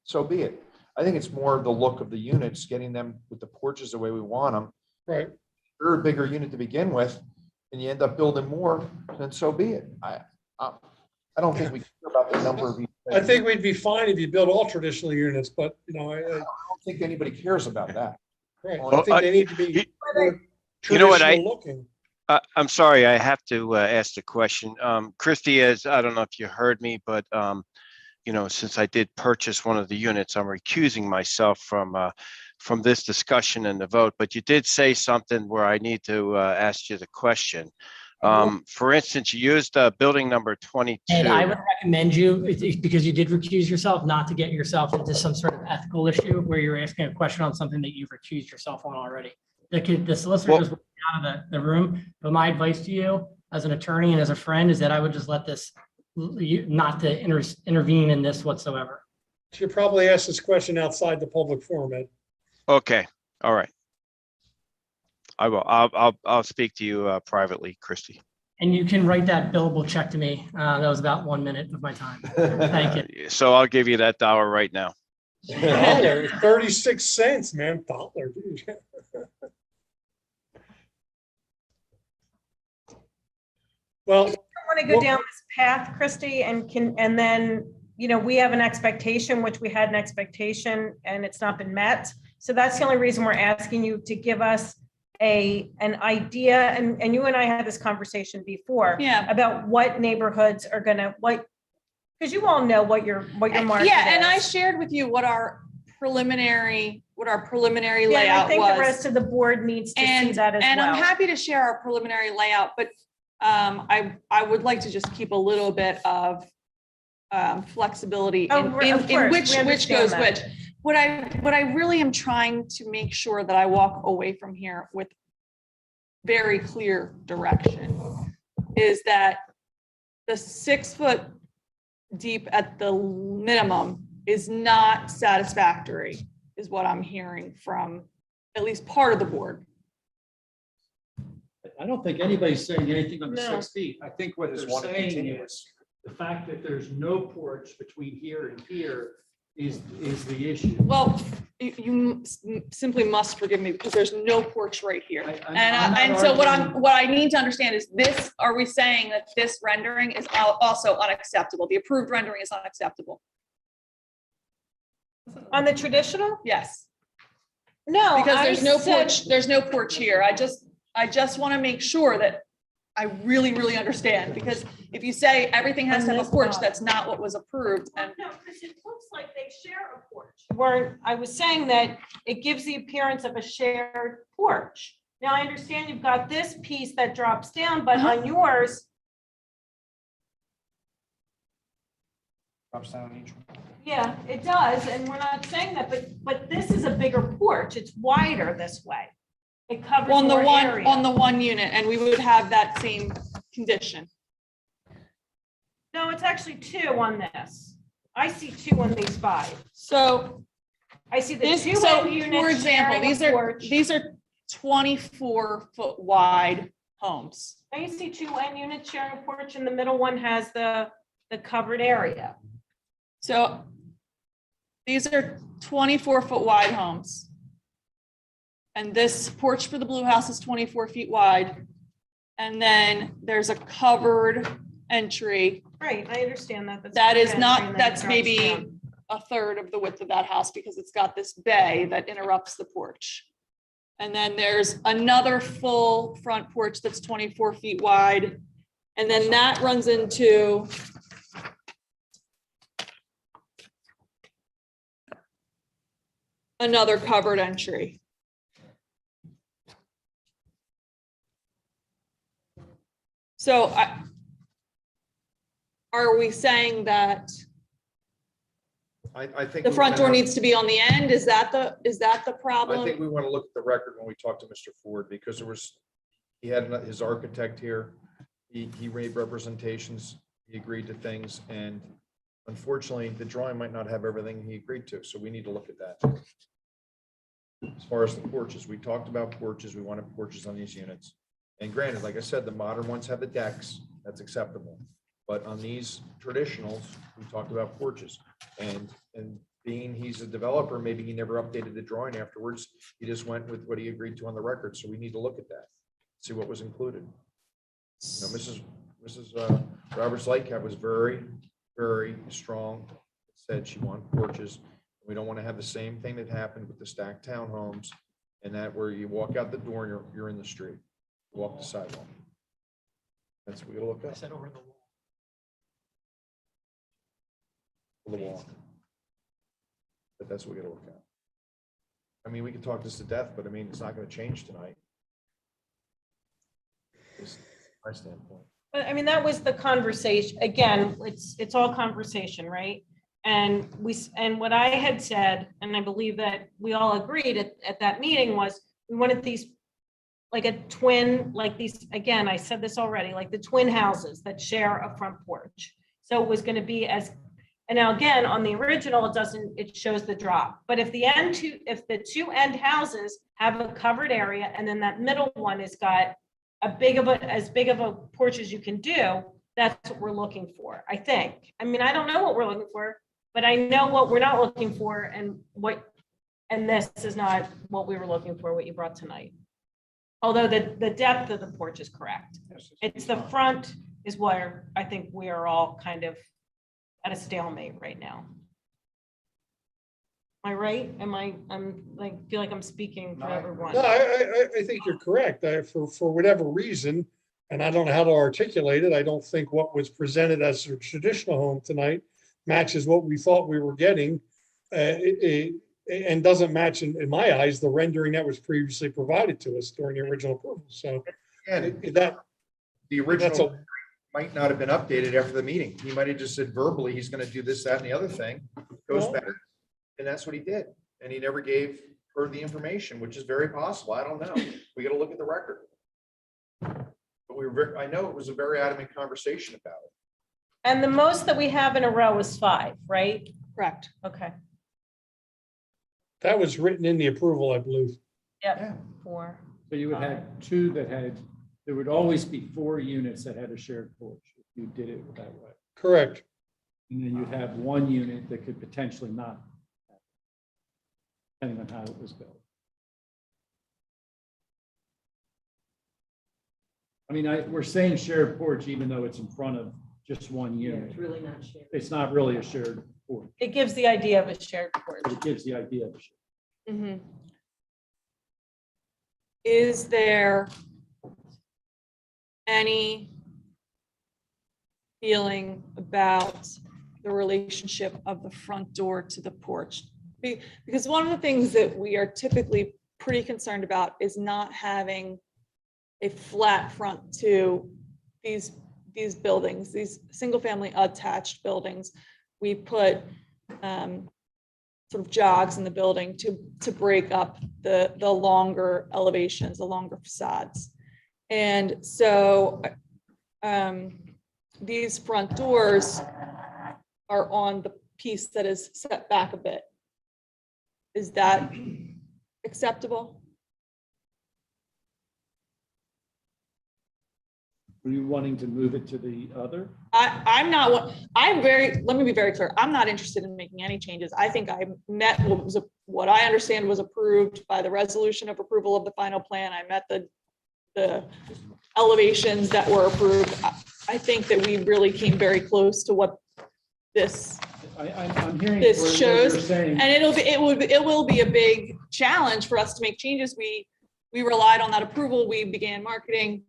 so be it. I think it's more the look of the units, getting them with the porches the way we want them. Right. You're a bigger unit to begin with, and you end up building more, then so be it. I don't think we care about the number of units. I think we'd be fine if you built all traditional units, but I don't think anybody cares about that. right. I think they need to be more You know what, traditional looking. I'm sorry, I have to ask the question. Christie, I don't know if you heard me, but since I did purchase one of the units, I'm recusing myself from from this discussion and the vote, but you did say something where I need to ask you the question. For instance, you used building number 22. And I would recommend you, because you did recuse yourself, not to get yourself into some sort of ethical issue where you're asking a question on something that you've recused yourself on already. The solicitor Well- just went out of the room, but my advice to you as an attorney and as a friend is that I would just let this, not to intervene in this whatsoever. Should probably ask this question outside the public forum, Ed. Okay, all right. I will. I'll speak to you privately, Christie. And you can write that billable check to me. That was about 1 minute of my time. Thank you. So I'll give you that dollar right now. Dollar, 36 cents, man. Dollar, dude. Well, Want to go down this path, Christie, and then, we have an expectation, which we had an expectation and it's not been met. So that's the only reason we're asking you to give us an idea, and you and I had this conversation before. Yeah. About what neighborhoods are gonna, because you all know what your market is. Yeah, and I shared with you what our preliminary Yeah, and I layout think the was. rest of the board needs to see that as well. And I'm happy to share our preliminary layout, but I would like to just keep a little bit of flexibility Oh, in of course, we which goes understand which. that. What I really am trying to make sure that I walk away from here with very clear direction is that the 6 foot deep at the minimum is not satisfactory, is what I'm hearing from at least part of the board. I don't think anybody's saying anything on the No. 6 feet. I think what Just they're want to saying continue is the fact that there's no porch between here and here is the issue. Well, you simply must forgive me because there's no porch right here. I'm And not so arguing- what I need to understand is this, are we saying that this rendering is also unacceptable? The approved rendering is unacceptable? On the traditional? Yes, No. because I there's no porch here. I just want to make sure that I really, really understand, because if you say everything has to have a porch, that's not what was approved. And No, because it looks like they share a porch. I was saying that it gives the appearance of a shared porch. Now, I understand you've got this piece that drops down, but on yours, Drops down on each one. yeah, it does, and we're not saying that, but this is a bigger porch. It's wider this way. It covers on the more one, area. on the one unit, and we would have that same condition. No, it's actually 2 on this. I see 2 on these 5. So I see the this, 2 so end units for example, sharing a these porch. are 24 foot wide homes. Now you see 2 end units sharing a porch, and the middle one has the covered area. So these are 24 foot wide homes. And this porch for the blue house is 24 feet wide. And then there's a covered entry. Right, I understand that. That is not, that's maybe a third of the width of that house because it's got this bay that interrupts the porch. And then there's another full front porch that's 24 feet wide. And then that runs into another covered entry. So are we saying that I think. the we front door wanna- needs to be on the end? Is that the I think problem? we want to look at the record when we talked to Mr. Ford, because he had his architect here. He made representations, he agreed to things, and unfortunately, the drawing might not have everything he agreed to, so we need to look at that. As far as the porches, we talked about porches, we wanted porches on these units. And granted, like I said, the modern ones have the decks, that's acceptable. But on these traditionals, we talked about porches. And being he's a developer, maybe he never updated the drawing afterwards. He just went with what he agreed to on the record. So we need to look at that, see what was included. You know, Mrs. Roberts Lightcap was very, very strong. Said she wanted porches. We don't want to have the same thing that happened with the stacked townhomes, and that where you walk out the door and you're in the street, walk the sidewalk. That's what we gotta look I at. said over the wall. The wall. But that's what we gotta look at. I mean, we can talk this to death, but I mean, it's not gonna change tonight. Just my standpoint. But I mean, that was the conversation. Again, it's all conversation, right? And and what I had said, and I believe that we all agreed at that meeting, was we wanted these, like a twin, like these, again, I said this already, like the twin houses that share a front porch. So it was going to be as, and now again, on the original, it shows the drop. But if if the two end houses have a covered area, and then that middle one has got as big of a porch as you can do, that's what we're looking for, I think. I mean, I don't know what we're looking for, but I know what we're not looking for, and this is not what we were looking for, what you brought tonight. Although the depth of the porch is correct. It's the front is where I think we are all kind of at a stalemate right now. Am I right? I'm like, feel like I'm speaking for everyone. No, I think you're correct. For whatever reason, and I don't know how to articulate it, I don't think what was presented as a traditional home tonight matches what we thought we were getting. And doesn't match, in my eyes, the rendering that was previously provided to us during the original approval. So The original might not have been updated after the meeting. He might have just said verbally, he's gonna do this, that, and the other thing, goes back, and that's what he did. And he never gave her the information, which is very possible. I don't know. We gotta look at the record. But I know it was a very adamant conversation about it. And the most that we have in a row is 5, right? Correct. Okay. that was written in the approval, I believe. Yep. 4. So you would have 2 that there would always be 4 units that had a shared porch if you did it that way. Correct. And then you'd have 1 unit that could potentially not, depending on how it was built. I mean, we're saying shared porch, even though it's in front of just 1 unit. It's really not shared. It's not really a shared porch, It gives the idea of a shared porch. but it gives the idea of a shared. Mhm. Is there any feeling about the relationship of the front door to the porch? Because one of the things that we are typically pretty concerned about is not having a flat front to these buildings, these single-family attached buildings. We put sort of jogs in the building to break up the longer elevations, the longer facades. And so these front doors are on the piece that is set back a bit. Is that acceptable? Are you wanting to move it to the other? let me be very clear. I'm not interested in making any changes. I think I met what I understand was approved by the resolution of approval of the final plan. I met the elevations that were approved. I think that we really came very close to what this I'm hearing this what shows, you're saying. and it will be a big challenge for us to make changes. We relied on that approval. We began marketing.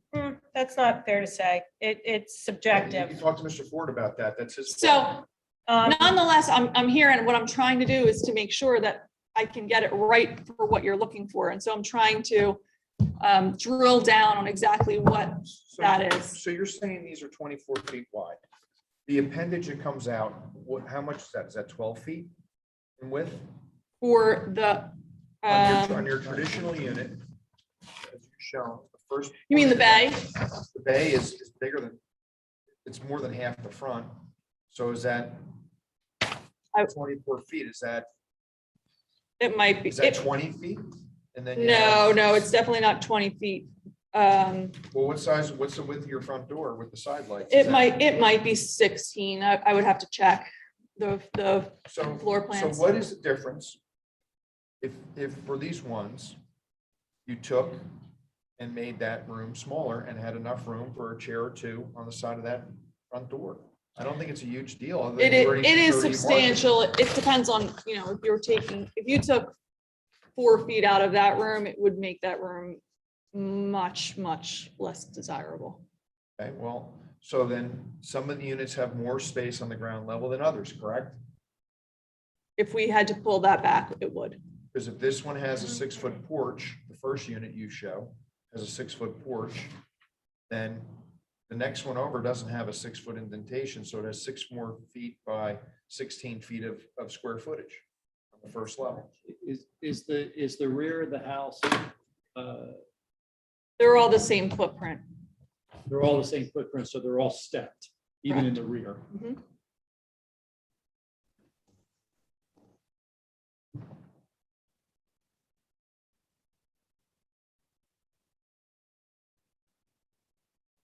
That's not fair to say. It's You subjective. can talk to Mr. Ford about that. That's his. So nonetheless, I'm here, and what I'm trying to do is to make sure that I can get it right for what you're looking for. And so I'm trying to drill down on exactly what that is. So you're saying these are 24 feet wide. The appendage that comes out, how much is that? Is that 12 feet in width? For the, On your traditional unit, as you've shown, the first. you mean the bay? The bay is bigger than, it's more than half the front. So is that 24 feet? Is that It might be. 20 feet? And then No, it's definitely not 20 feet. Well, what's the width of your front door with the side lights? It might be 16. I would have to check the floor plans. So what is the difference? If for these ones, you took and made that room smaller and had enough room for a chair or 2 on the side of that front door? I don't think it's a huge deal. other than It you already- is you already marked it. substantial. It depends on, if you took 4 feet out of that room, it would make that room much, much less desirable. Okay, well, so then some of the units have more space on the ground level than others, correct? If we had to pull that back, it would. Because if this one has a 6-foot porch, the first unit you show has a 6-foot porch, then the next one over doesn't have a 6-foot indentation, so it has 6 more feet by 16 feet of square footage on the first level. Is the rear of the house, They're all the same footprint. they're all the same footprint, so they're all stepped, even in the rear. Mhm.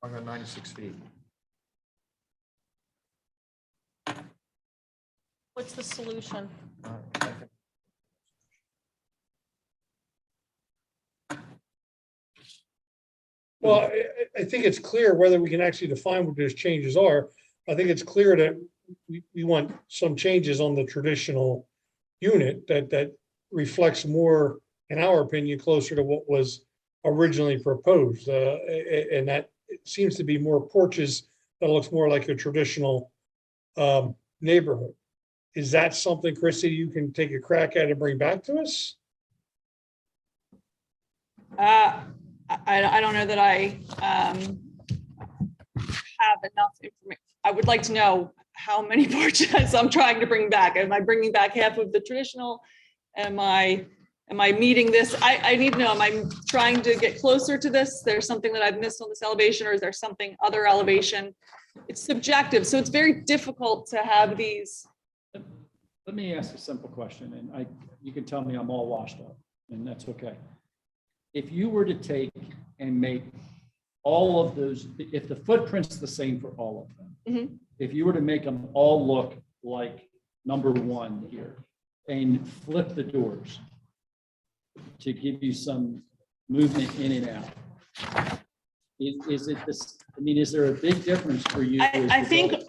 I got 96 feet. What's the solution? I think Well, I think it's clear whether we can actually define what those changes are. I think it's clear that we want some changes on the traditional unit that reflects more, in our opinion, closer to what was originally proposed. And that seems to be more porches that looks more like a traditional neighborhood. Is that something, Chrissy, you can take a crack at and bring back to us? I don't know that I have enough information. I would like to know how many porches I'm trying to bring back. Am I bringing back half of the traditional? Am I meeting this? I need to know, am I trying to get closer to this? There's something that I've missed on this elevation, or is there something other elevation? It's subjective, so it's very difficult to have these. Let me ask a simple question, and you can tell me I'm all washed up, and that's okay. If you were to take and make all of those, if the footprint's the same for all of them, Mhm. if you were to make them all look like number 1 here and flip the doors to give you some movement in and out, is it this? I mean, is there a big difference for you? I think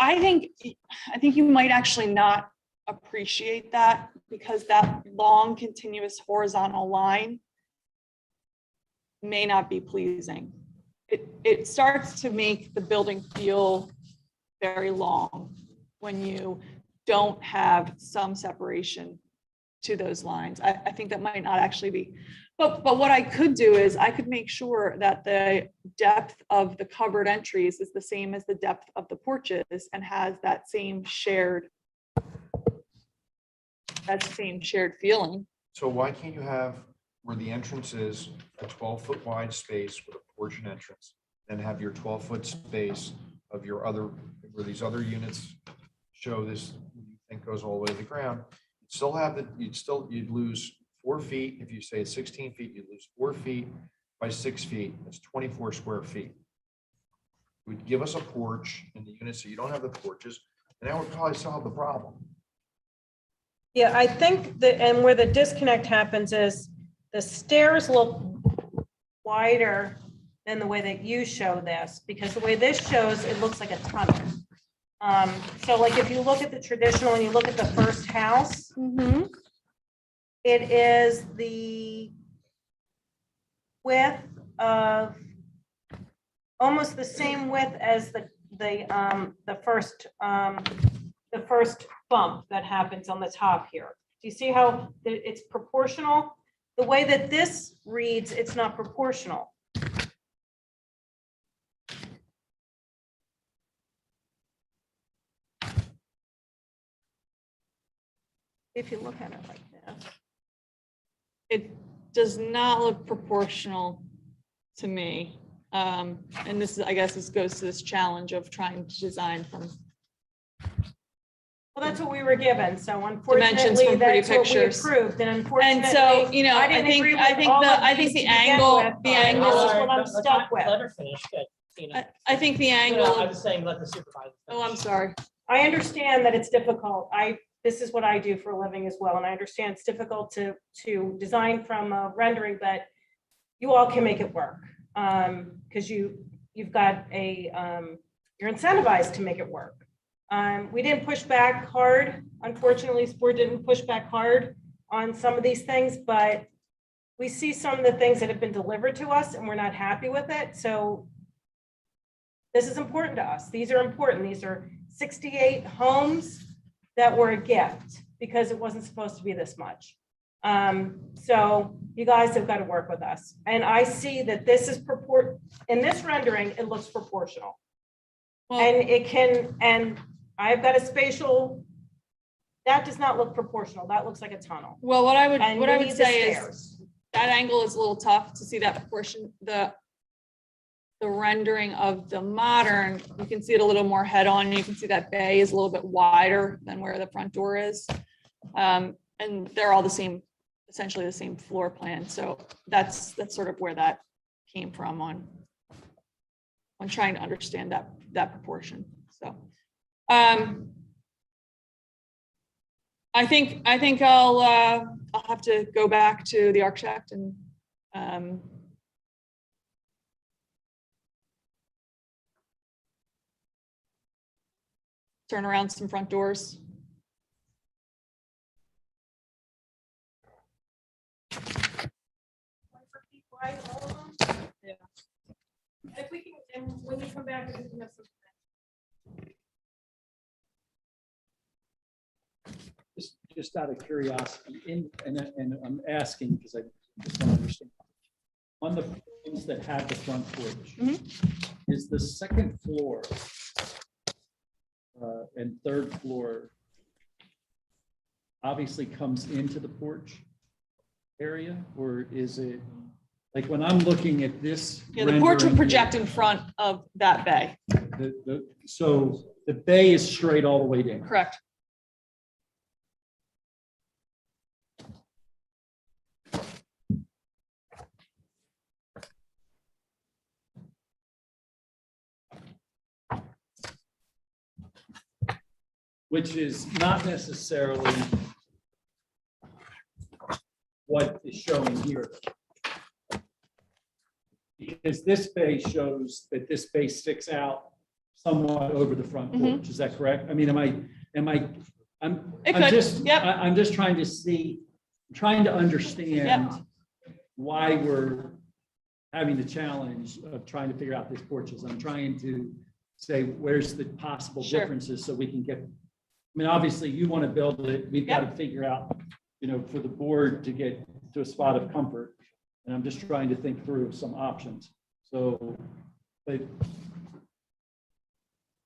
you might actually not appreciate that, because that long continuous horizontal line may not be pleasing. It starts to make the building feel very long when you don't have some separation to those lines. I think that might not actually be, but what I could do is I could make sure that the depth of the covered entries is the same as the depth of the porches and has that same shared feeling. So why can't you have where the entrance is a 12-foot wide space with a porch and entrance, then have your 12-foot space of your other, where these other units show this, you think goes all the way to the ground, you'd still have the, you'd lose 4 feet. If you say it's 16 feet, you'd lose 4 feet by 6 feet. That's 24 square feet. It would give us a porch in the unit, so you don't have the porches, and that would probably solve the problem. Yeah, I think that, and where the disconnect happens is the stairs look wider than the way that you show this, because the way this shows, it looks like a tunnel. So like if you look at the traditional and you look at the first house, it is the width of almost the same width as the first bump that happens on the top here. Do you see how it's proportional? The way that this reads, it's not proportional. If you look at it like this. It does not look proportional to me. And this is, I guess this goes to this challenge of trying to design from. Well, that's what we were given. So Dimensions unfortunately, from pretty that's what we pictures. approved. And unfortunately, And so, you know, I didn't think agree with all of these to begin with, the and angle. This is what I'm stuck with. Let her finish. Good. Tina. I think the No, angle. I was saying let the supervisor. Oh, I'm finish. sorry. I understand that it's difficult. This is what I do for a living as well. And I understand it's difficult to design from a rendering, but you all can make it work. Because you've got you're incentivized to make it work. We didn't push back hard. Unfortunately, Sport didn't push back hard on some of these things, but we see some of the things that have been delivered to us and we're not happy with it. So this is important to us. These are important. These are 68 homes that were a gift because it wasn't supposed to be this much. So you guys have got to work with us. And I see that this is in this rendering, it looks proportional. Well, And it can, and I've got a spatial, that does not look proportional. That looks like a tunnel. well, what I And we would need the say is stairs. that angle is a little tough to see that proportion, the rendering of the modern, you can see it a little more head on. You can see that bay is a little bit wider than where the front door is. And they're all the same, essentially the same floor plan. So that's sort of where that came from on trying to understand that proportion. So I think I'll have to go back to the architect and turn around some front doors. Right, all of them? Yeah. If we can, and when you come back, we can have some. Just out of curiosity, and I'm asking because I just want to understand. On the homes that have the front porch, is the second floor and third floor obviously comes into the porch area, or is it, like when I'm looking at this? Yeah, the porch would rendering project in front of that bay. here, so the bay is straight all the way down. Correct. Which is not necessarily what is showing here. Because this bay shows that this bay sticks out somewhat over the front porch. Is that correct? I mean, I'm just trying to see, trying to understand why we're having the challenge of trying to figure out these porches. I'm trying to say, where's the possible differences so we can get, I mean, obviously you want to build it. We've got to figure out, for the board to get to a spot of comfort. And I'm just trying to think through some options. So, but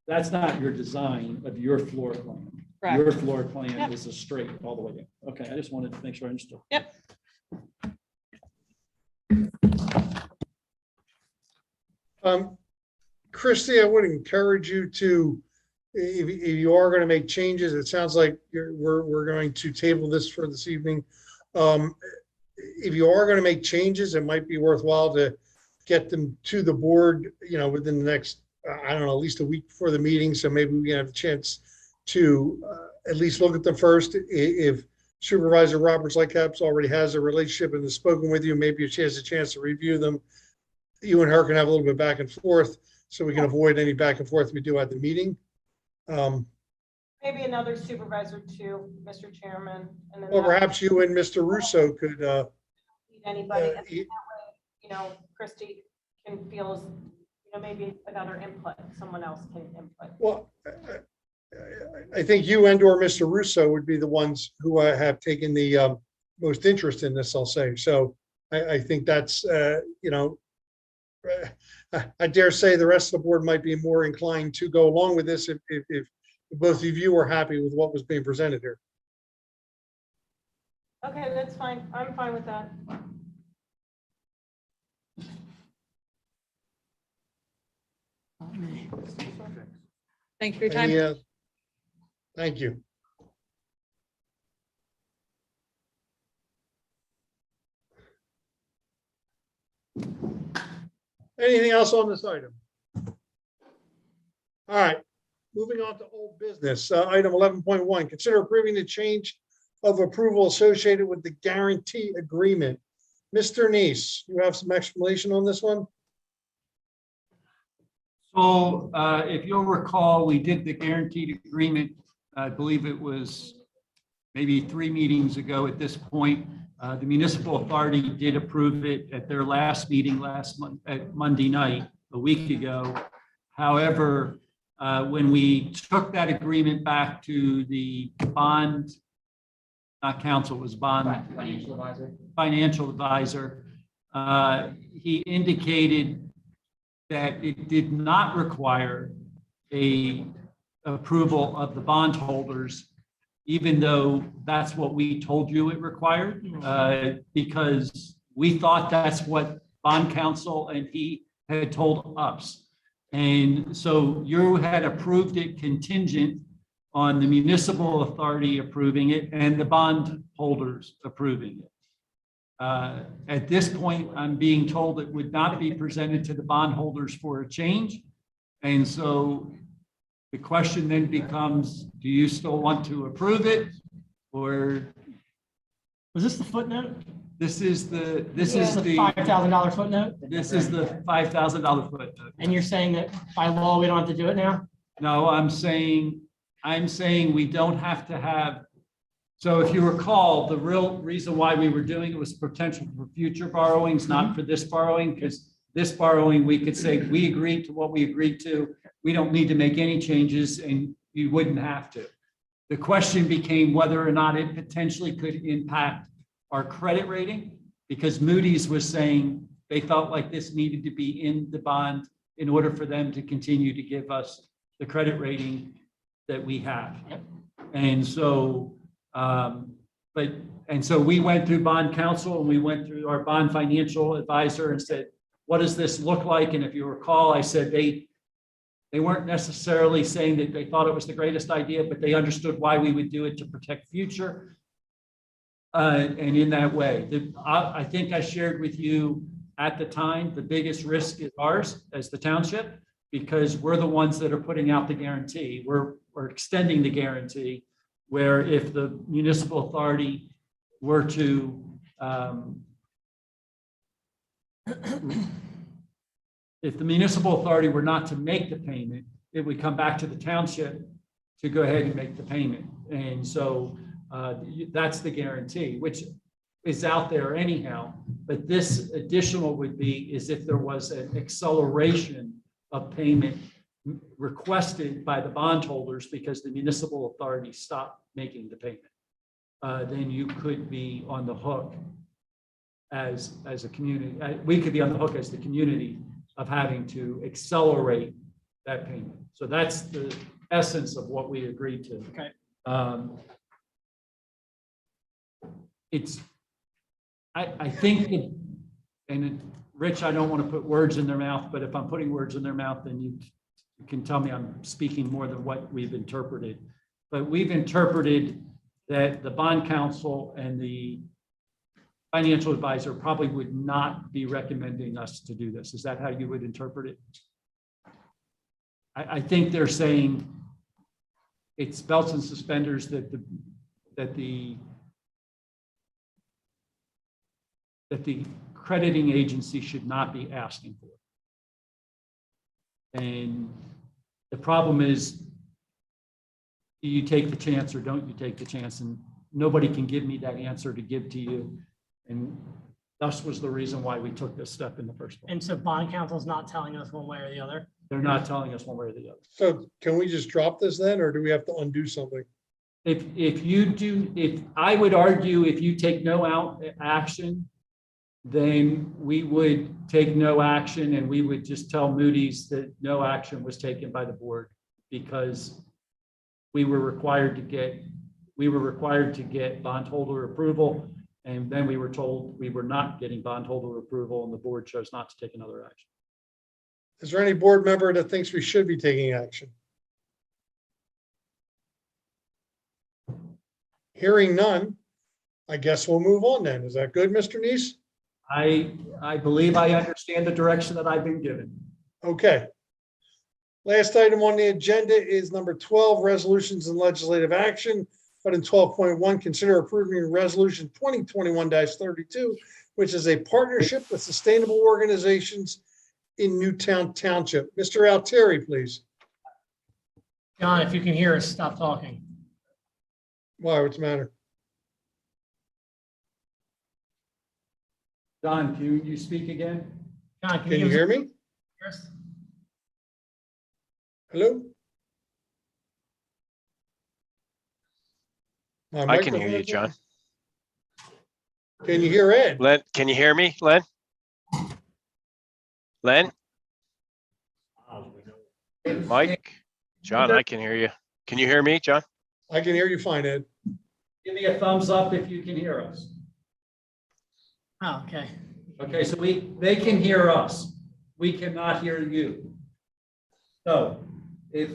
that's not your design of your floor plan. Correct. Your floor plan is a straight all the way in. Okay, I just wanted to make sure I understood. Yep. Christie, I would encourage you to, if you are going to make changes, it sounds like we're going to table this for this evening. If you are going to make changes, it might be worthwhile to get them to the board, within the next, I don't know, at least a week before the meeting. So maybe we can have a chance to at least look at them first. If Supervisor Roberts Lightcaps already has a relationship and has spoken with you, maybe she has a chance to review them. You and her can have a little bit back and forth so we can avoid any back and forth we do at the meeting. Maybe another supervisor too, Mr. Chairman. And then Or perhaps you and Mr. Russo could, need anybody, and that way, Christie can feel as, maybe another input, someone else can input. well, I think you and or Mr. Russo would be the ones who have taken the most interest in this, I'll say. So I think that's, I dare say the rest of the board might be more inclined to go along with this if both of you are happy with what was being presented here. Okay, that's fine. I'm fine with that. Thank you for your time. Yeah. Thank you. Anything else on this item? All right, moving on to old business. Item 11.1, consider approving the change of approval associated with the guarantee agreement. Mr. Nease, you have some explanation on this one? So if you'll recall, we did the guaranteed agreement. I believe it was maybe 3 meetings ago at this point. The municipal authority did approve it at their last meeting at Monday night, a week ago. However, when we took that agreement back to the bond not counsel, it was bond Financial advisor. financial advisor. He indicated that it did not require a approval of the bondholders, even though that's what we told you it required, because we thought that's what bond counsel and he had told us. And so you had approved it contingent on the municipal authority approving it and the bondholders approving it. At this point, I'm being told it would not be presented to the bondholders for a change. And so the question then becomes, do you still want to approve it? Or Was this the footnote? this is the $5,000 footnote? this is the $5,000 footnote. And you're saying that by law, we don't have to do it now? No, I'm saying we don't have to have. So if you recall, the real reason why we were doing it was potential for future borrowings, not for this borrowing, because this borrowing, we could say, we agreed to what we agreed to. We don't need to make any changes and you wouldn't have to. The question became whether or not it potentially could impact our credit rating, because Moody's was saying they felt like this needed to be in the bond in order for them to continue to give us the credit rating that we have. And so, so we went through bond counsel and we went through our bond financial advisor and said, what does this look like? And if you recall, I said they weren't necessarily saying that they thought it was the greatest idea, but they understood why we would do it to protect future. And in that way, I think I shared with you at the time, the biggest risk is ours as the township, because we're the ones that are putting out the guarantee. We're extending the guarantee, where if the municipal authority were to if the municipal authority were not to make the payment, it would come back to the township to go ahead and make the payment. And so that's the guarantee, which is out there anyhow. But this additional would be is if there was an acceleration of payment requested by the bondholders because the municipal authority stopped making the payment, then you could be on the hook as a community. We could be on the hook as the community of having to accelerate that payment. So that's the essence of what we agreed to. Okay. I think, Rich, I don't want to put words in their mouth, but if I'm putting words in their mouth, then you can tell me I'm speaking more than what we've interpreted. But we've interpreted that the bond counsel and the financial advisor probably would not be recommending us to do this. Is that how you would interpret it? I think they're saying it's belts and suspenders that the crediting agency should not be asking for. And the problem is, do you take the chance or don't you take the chance? And nobody can give me that answer to give to you. And thus was the reason why we took this step in the first place. And so bond counsel's not telling us one way or the other? They're not telling us one way or the other. So can we just drop this then, or do we have to undo something? If I would argue, if you take no action, then we would take no action and we would just tell Moody's that no action was taken by the board because we were required to get bondholder approval. And then we were told we were not getting bondholder approval and the board chose not to take another action. Is there any board member that thinks we should be taking action? Hearing none, I guess we'll move on then. Is that good, Mr. Nease? I believe I understand the direction that I've been given. Okay. Last item on the agenda is number 12, resolutions and legislative action. But in 12.1, consider approving resolution 2021-32, which is a partnership with sustainable organizations in Newtown Township. Mr. Altieri, please. John, if you can hear us, stop talking. Why, what's the matter? Don, can you speak again? John, Can you hear me? us? Hello? My I can hear microphone you, is John. on? Can you hear Ed? Len, can you hear me, Len? Len? Mike? John, I can hear you. Can you hear me, John? I can hear you fine, Ed. Give me a thumbs up if you can hear us. Oh, okay. Okay, so they can hear us. We cannot hear you. So if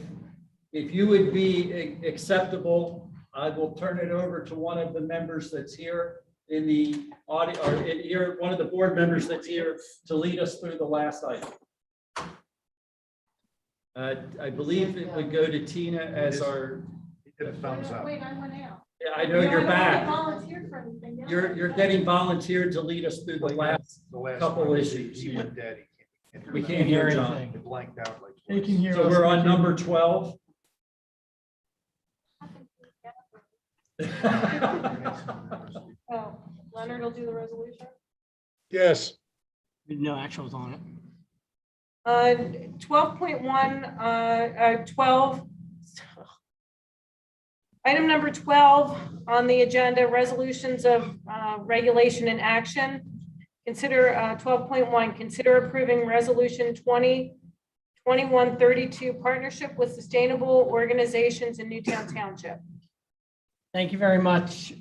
you would be acceptable, I will turn it over to one of the members that's here in the audio, or here, one of the board members that's here to lead us through the last item. I believe it would go to Tina as our. Thumbs up. Wait, I went out. Yeah, I know you're back. Volunteered for anything. yeah. You're getting volunteered to lead us through the last couple issues. He went dead. We can't hear John. anything. It blanked out like. They can hear So us. we're on number 12. Oh, Leonard will do the resolution. Yes. No actuals on it. 12.1, 12. Item number 12 on the agenda, resolutions of regulation and action. Consider 12.1, consider approving resolution 2021-32, partnership with sustainable organizations in Newtown Township. Thank you very much.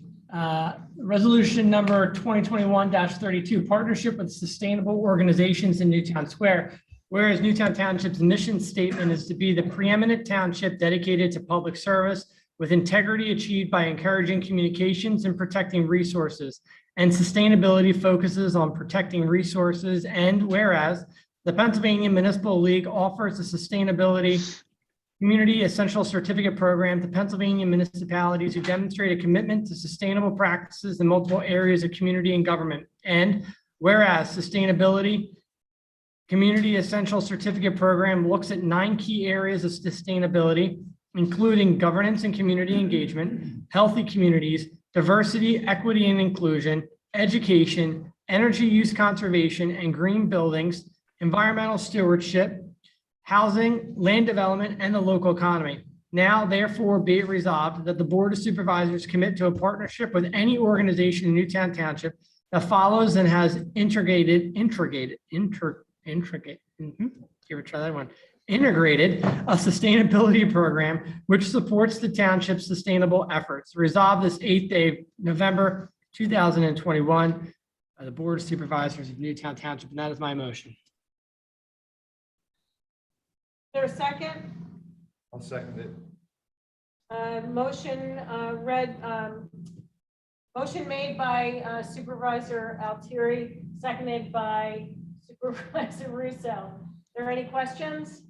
Resolution number 2021-32, partnership with sustainable organizations in Newtown Square. Whereas Newtown Township's mission statement is to be the preeminent township dedicated to public service with integrity achieved by encouraging communications and protecting resources. And sustainability focuses on protecting resources. And whereas the Pennsylvania Municipal League offers a sustainability community essential certificate program to Pennsylvania municipalities who demonstrate a commitment to sustainable practices in multiple areas of community and government. And whereas sustainability community essential certificate program looks at 9 key areas of sustainability, including governance and community engagement, healthy communities, diversity, equity and inclusion, education, energy use conservation and green buildings, environmental stewardship, housing, land development, and the local economy. Now, therefore, be it resolved that the Board of Supervisors commit to a partnership with any organization in Newtown Township that follows and has integrated a sustainability program which supports the township's sustainable efforts. Resolved this 8th day of November 2021 by the Board of Supervisors of Newtown Township, and that is my motion. Is there a second? I'll second it. Motion made by Supervisor Altieri, seconded by Supervisor Russo. Are there any questions?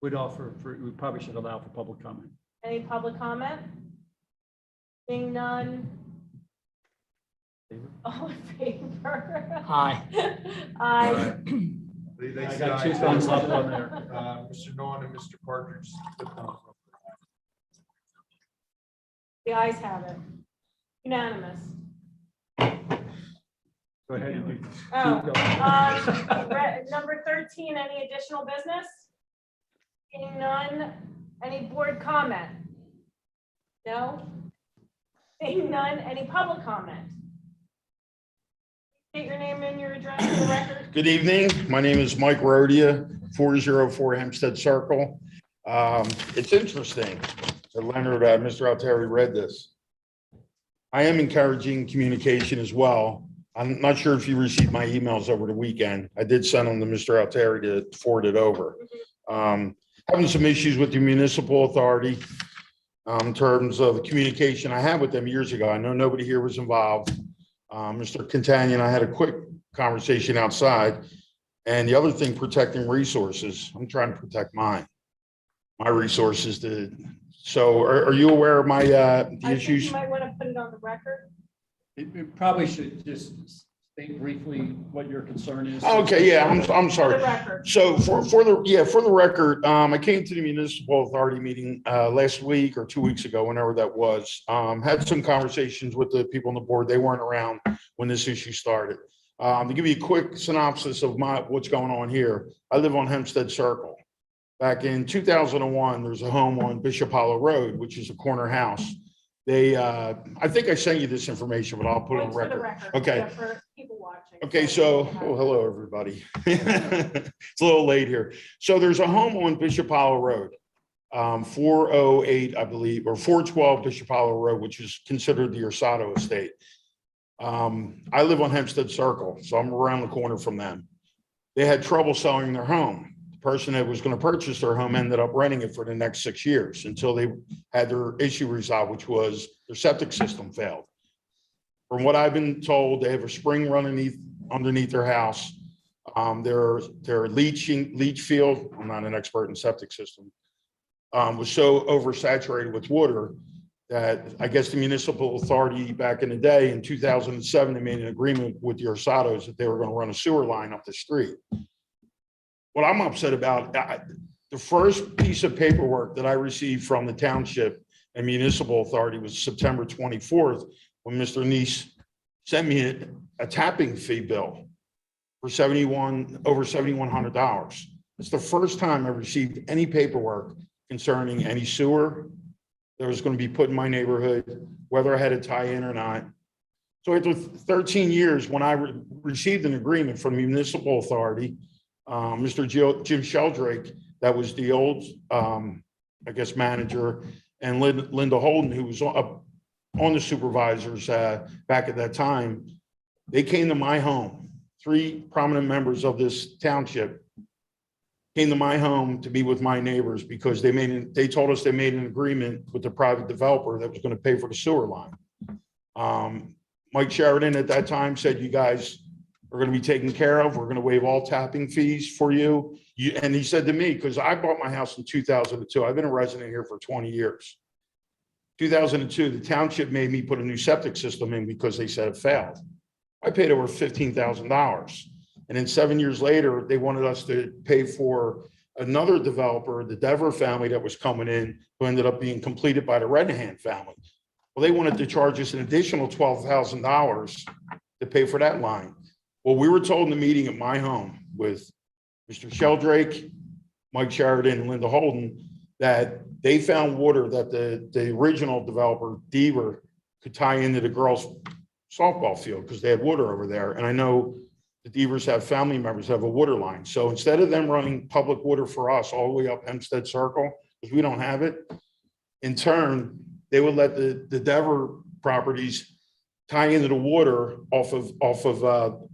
We probably should allow for public comment. Any public comment? Seeing none. All in favor? Aye. Aye. I got 2 thumbs up on there. Mr. Nawn and Mr. Partridge. The ayes have it. Unanimous. Go ahead. Oh, number 13, any additional business? Seeing none, any board comment? No? Seeing none, any public comment? State your name and your address for the record. Good evening. My name is Mike Rodia, 404 Hempstead Circle. It's interesting that Leonard, Mr. Altieri read this. I am encouraging communication as well. I'm not sure if you received my emails over the weekend. I did send them to Mr. Altieri to forward it over. Having some issues with the municipal authority in terms of communication I had with them years ago. I know nobody here was involved. Mr. Catania and I had a quick conversation outside. And the other thing, protecting resources. I'm trying to protect my resources. So are you aware of my the I think issues? you might want to put it on the record. It probably should just state briefly what your concern is. Okay, yeah, I'm For sorry. the record. So for the record, I came to the municipal authority meeting last week or 2 weeks ago, whenever that was. Had some conversations with the people on the board. They weren't around when this issue started. To give you a quick synopsis of what's going on here, I live on Hempstead Circle. Back in 2001, there's a home on Bishop Hollow Road, which is a corner house. They, I think I sent you this information, but I'll put it on record. Okay. For people watching. Okay, so, oh, hello, everybody. It's a little late here. So there's a home on Bishop Hollow Road, 408, I believe, or 412 Bishop Hollow Road, which is considered the Ursado estate. I live on Hempstead Circle, so I'm around the corner from them. They had trouble selling their home. The person that was going to purchase their home ended up renting it for the next 6 years until they had their issue resolved, which was their septic system failed. From what I've been told, they have a spring running underneath their house. Their leach field, I'm not an expert in septic system, was so oversaturated with water that I guess the municipal authority back in the day in 2007, they made an agreement with the Ursados that they were going to run a sewer line up the street. What I'm upset about, the first piece of paperwork that I received from the township and municipal authority was September 24th, when Mr. Nease sent me a tapping fee bill for over $7,100. It's the first time I received any paperwork concerning any sewer that was going to be put in my neighborhood, whether I had to tie in or not. So after 13 years, when I received an agreement from the municipal authority, Mr. Jim Sheldrake, that was the old, I guess, manager, and Linda Holden, who was on the supervisors back at that time, they came to my home. 3 prominent members of this township came to my home to be with my neighbors because they told us they made an agreement with the private developer that was going to pay for the sewer line. Mike Sheridan at that time said, you guys are going to be taken care of. We're going to waive all tapping fees for you. And he said to me, because I bought my house in 2002, I've been a resident here for 20 years. 2002, the township made me put a new septic system in because they said it failed. I paid over $15,000. And then 7 years later, they wanted us to pay for another developer, the Dever family that was coming in, who ended up being completed by the Redhand family. Well, they wanted to charge us an additional $12,000 to pay for that line. Well, we were told in the meeting at my home with Mr. Sheldrake, Mike Sheridan, and Linda Holden, that they found water that the original developer, Dever, could tie into the girls' softball field because they had water over there. And I know the Devers have family members that have a water line. So instead of them running public water for us all the way up Hempstead Circle, because we don't have it, in turn, they would let the Dever properties tie into the water off of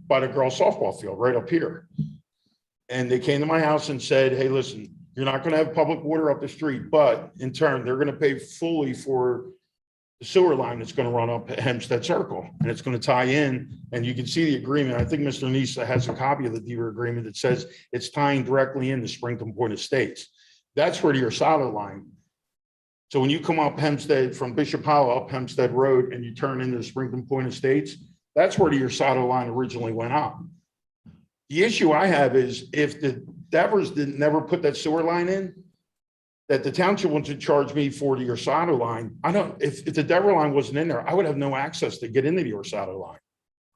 by the girls' softball field right up here. And they came to my house and said, hey, listen, you're not going to have public water up the street, but in turn, they're going to pay fully for the sewer line that's going to run up Hempstead Circle, and it's going to tie in. And you can see the agreement. I think Mr. Nease has a copy of the Dever agreement that says it's tying directly into Springton Point Estates. That's where your solid line. So when you come up Hempstead from Bishop Hollow up Hempstead Road and you turn into the Springton Point Estates, that's where the Ursado line originally went up. The issue I have is if the Devers never put that sewer line in, that the township wants to charge me for the Ursado line. If the Dever line wasn't in there, I would have no access to get into the Ursado line.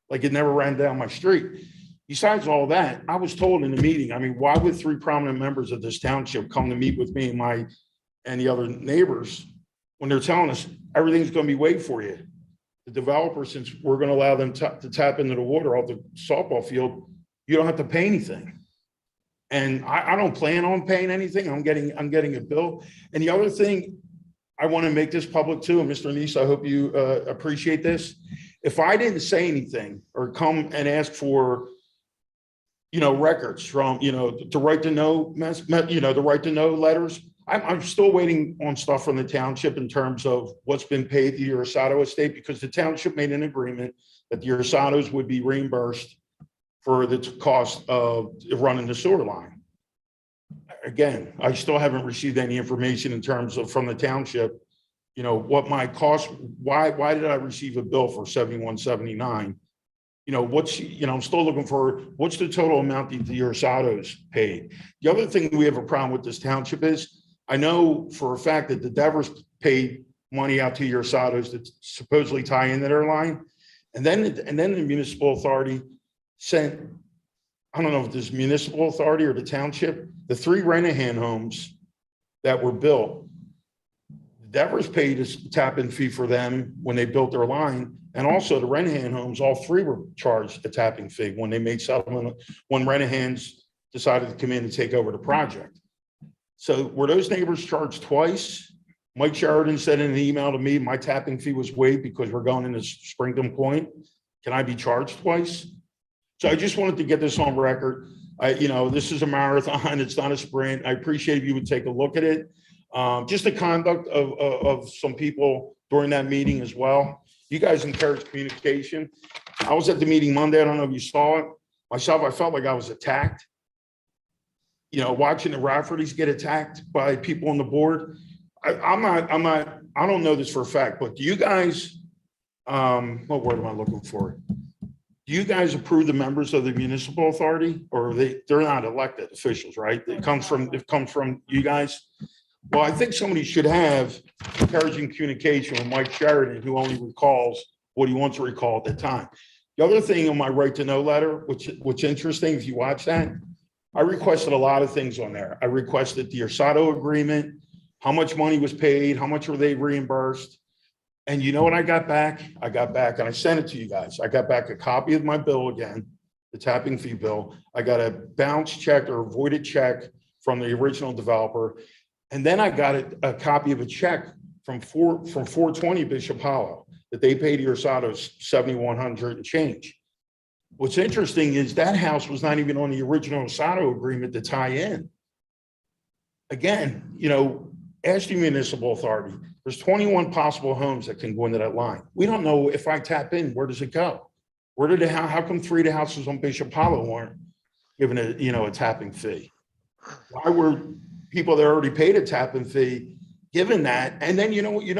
Like it never ran down my street. Besides all that, I was told in the meeting, I mean, why would 3 prominent members of this township come to meet with me and the other neighbors when they're telling us everything's going to be waived for you? The developer, since we're going to allow them to tap into the water off the softball field, you don't have to pay anything. And I don't plan on paying anything. I'm getting a bill. And the other thing, I want to make this public too, and Mr. Nease, I hope you appreciate this. If I didn't say anything or come and ask for, records from, the right to know, the right to know letters, I'm still waiting on stuff from the township in terms of what's been paid to the Ursado estate, because the township made an agreement that the Ursados would be reimbursed for the cost of running the sewer line. Again, I still haven't received any information in terms of from the township, what my cost, why did I receive a bill for $71.79? I'm still looking for what's the total amount that the Ursados paid. The other thing we have a problem with this township is, I know for a fact that the Devers paid money out to the Ursados that supposedly tie into their line. And then the municipal authority sent, I don't know if this municipal authority or the township, the 3 Renahan homes that were built, Devers paid a tap-in fee for them when they built their line. And also the Renahan homes, all three were charged a tapping fee when they made settlement, when Renahans decided to come in and take over the project. So were those neighbors charged twice? Mike Sheridan said in an email to me, my tapping fee was waived because we're going into Springdale Point. Can I be charged twice? So I just wanted to get this on record. This is a marathon. It's not a sprint. I appreciate if you would take a look at it. Just the conduct of some people during that meeting as well. You guys encourage communication. I was at the meeting Monday. I don't know if you saw it. Myself, I felt like I was attacked. Watching the Raffertys get attacked by people on the board. I don't know this for a fact, but do you guys, what word am I looking for? Do you guys approve the members of the municipal authority, or they're not elected officials, right? It comes from you guys. Well, I think somebody should have encouraging communication with Mike Sheridan, who only recalls what he wants to recall at the time. The other thing on my right to know letter, which interesting, if you watch that, I requested a lot of things on there. I requested the Orsado agreement, how much money was paid, how much were they reimbursed? And you know what I got back? I got back, and I sent it to you guys. I got back a copy of my bill again, the tapping fee bill. I got a bounce check or a voided check from the original developer. And then I got a copy of a check from 420 Bishop Hollow that they paid the Orsados $7,100 and change. What's interesting is that house was not even on the original Orsado agreement to tie in. Again, ask the municipal authority. There's 21 possible homes that can go into that line. We don't know if I tap in, where does it go? How come 3 of the houses on Bishop Hollow weren't given a tapping fee? Why were people that already paid a tapping fee given that? And then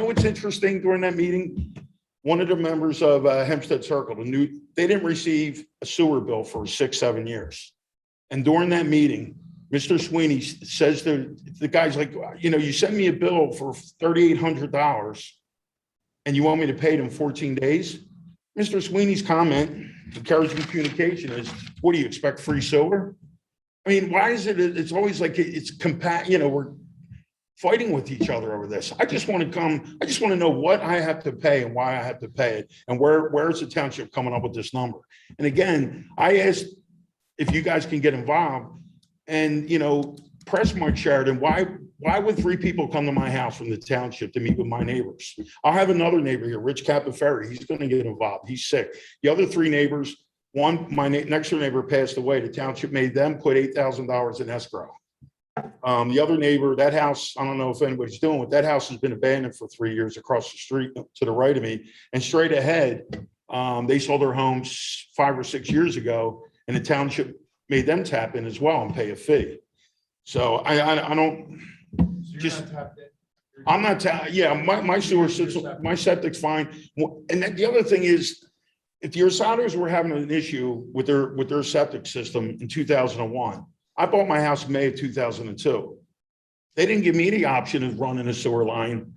what's interesting during that meeting? One of the members of Hempstead Circle, they didn't receive a sewer bill for 6-7 years. And during that meeting, Mr. Sweeney says to the guy's like, you sent me a bill for $3,800 and you want me to pay it in 14 days? Mr. Sweeney's comment, encouraging communication, is, what do you expect, free sewer? I mean, why is it's always like we're fighting with each other over this. I just want to know what I have to pay and why I have to pay it, and where's the township coming up with this number? And again, I asked if you guys can get involved and, press Mike Sheridan, why would 3 people come to my house from the township to meet with my neighbors? I'll have another neighbor here, Rich Capaferri. He's going to get involved. He's sick. The other 3 neighbors, my next door neighbor passed away. The township made them put $8,000 in escrow. The other neighbor, that house, I don't know if anybody's doing it. That house has been abandoned for 3 years across the street to the right of me. And straight ahead, they sold their homes 5 or 6 years ago, and the township made them tap in as well and pay a fee. So I don't just, I'm not, yeah, my sewer system, my septic's fine. And then the other thing is, if the Orsados were having an issue with their septic system in 2001, I bought my house in May of 2002. They didn't give me the option of running a sewer line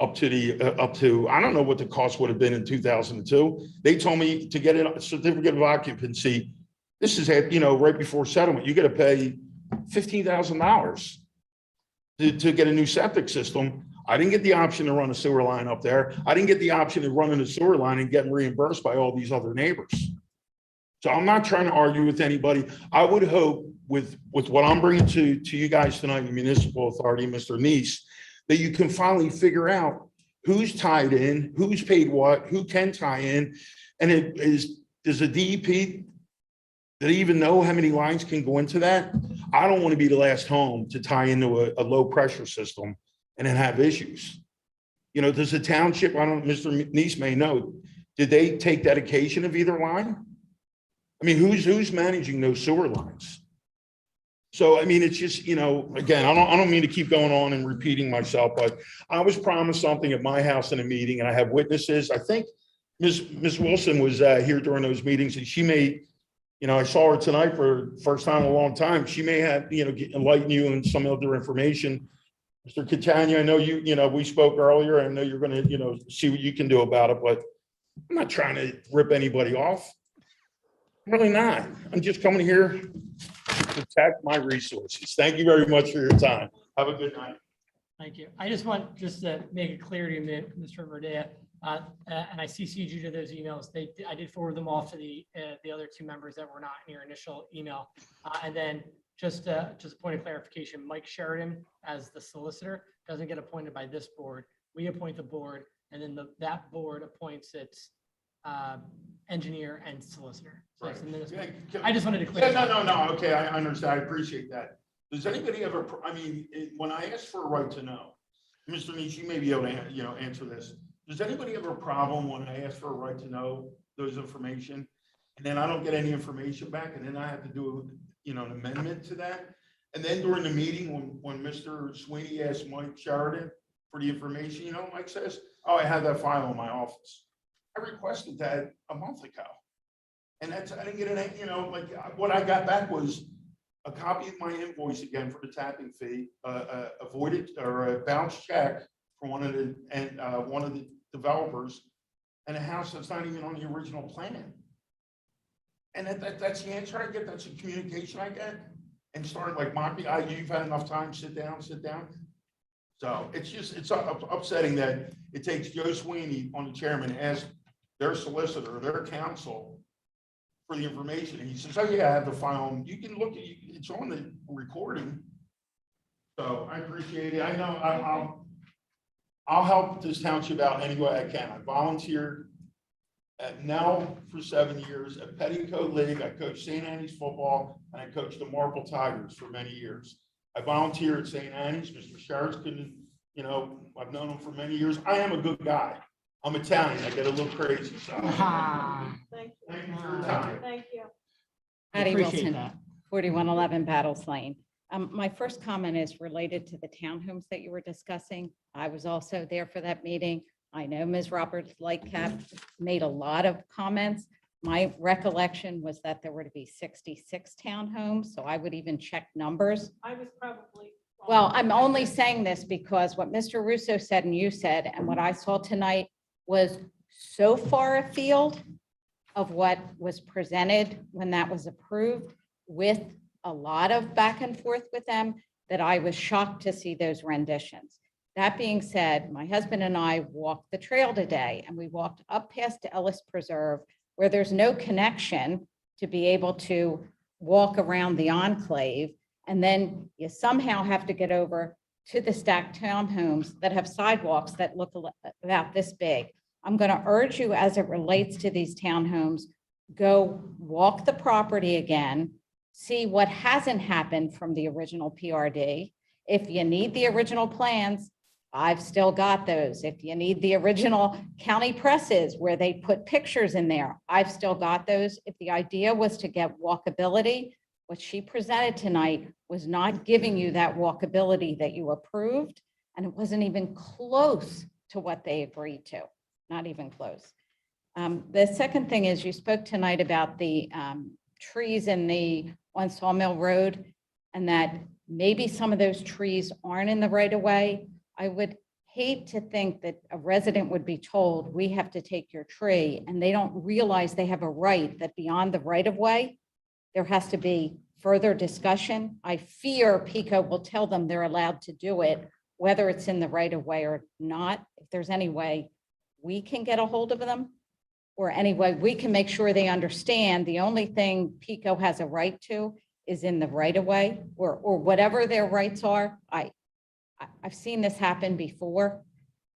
up to, I don't know what the cost would have been in 2002. They told me to get a certificate of occupancy. This is right before settlement. You got to pay $15,000 to get a new septic system. I didn't get the option to run a sewer line up there. I didn't get the option of running a sewer line and getting reimbursed by all these other neighbors. So I'm not trying to argue with anybody. I would hope with what I'm bringing to you guys tonight, the municipal authority, Mr. Nease, that you can finally figure out who's tied in, who's paid what, who can tie in. And does the DEP, that even know how many lines can go into that? I don't want to be the last home to tie into a low pressure system and then have issues. Does the township, Mr. Nease may know, did they take dedication of either line? I mean, who's managing those sewer lines? So, I mean, it's just, again, I don't mean to keep going on and repeating myself, but I was promised something at my house in a meeting, and I have witnesses. I think Ms. Wilson was here during those meetings, and she may, I saw her tonight for the first time in a long time. She may have, enlighten you on some other information. Mr. Catania, I know we spoke earlier. I know you're going to, see what you can do about it, but I'm not trying to rip anybody off. I'm really not. I'm just coming here to protect my resources. Thank you very much for your time. Have a good night. Thank you. I just want to make it clear to Mr. Verdea, and I CC'd you to those emails. I did forward them off to the other two members that were not in your initial email. And then just a point of clarification, Mike Sheridan as the solicitor doesn't get appointed by this board. We appoint the board, and then that board appoints its engineer and solicitor. So it's the municipal. I just wanted to clear. No. Okay, I understand. I appreciate that. Does anybody ever, I mean, when I ask for a right to know, Mr. Nease, you may be able to, answer this. Does anybody have a problem when I ask for a right to know those information? And then I don't get any information back, and then I have to do, an amendment to that? And then during the meeting, when Mr. Sweeney asked Mike Sheridan for the information, Mike says, oh, I have that file in my office. I requested that a month ago. And I didn't get any, what I got back was a copy of my invoice again for the tapping fee, a voided or a bounced check for one of the developers, and a house that's not even on the original plan. And that's the answer I get. That's the communication I get. And start like mocking, you've had enough time, sit down. So it's upsetting that it takes Joe Sweeney on the chairman to ask their solicitor, their counsel for the information. And he says, oh yeah, I have the file. You can look at it. It's on the recording. So I appreciate it. I know I'll help this township out any way I can. I volunteered at Nell for 7 years, at PECO League. I coached St. Annie's football, and I coached the Marple Tigers for many years. I volunteered at St. Annie's. Mr. Shards couldn't, I've known him for many years. I am a good guy. I'm Italian. I get a little crazy. So. Thank you for your time. Thank you. Patty Appreciate Wilson, that. 4111 Battles Lane. My first comment is related to the townhomes that you were discussing. I was also there for that meeting. I know Ms. Roberts Lightcap made a lot of comments. My recollection was that there were to be 66 townhomes, so I would even check numbers. I was probably. Well, I'm only saying this because what Mr. Russo said and you said, and what I saw tonight was so far afield of what was presented when that was approved, with a lot of back and forth with them, that I was shocked to see those renditions. That being said, my husband and I walked the trail today, and we walked up past Ellis Preserve, where there's no connection to be able to walk around the enclave. And then you somehow have to get over to the stacked townhomes that have sidewalks that look about this big. I'm going to urge you, as it relates to these townhomes, go walk the property again, see what hasn't happened from the original PRD. If you need the original plans, I've still got those. If you need the original county presses where they put pictures in there, I've still got those. If the idea was to get walkability, what she presented tonight was not giving you that walkability that you approved, and it wasn't even close to what they agreed to, not even close. The second thing is, you spoke tonight about the trees on Sawmill Road, and that maybe some of those trees aren't in the right of way. I would hate to think that a resident would be told, we have to take your tree, and they don't realize they have a right that beyond the right of way, there has to be further discussion. I fear PECO will tell them they're allowed to do it, whether it's in the right of way or not. If there's any way we can get a hold of them, or any way we can make sure they understand the only thing PECO has a right to is in the right of way, or whatever their rights are. I've seen this happen before.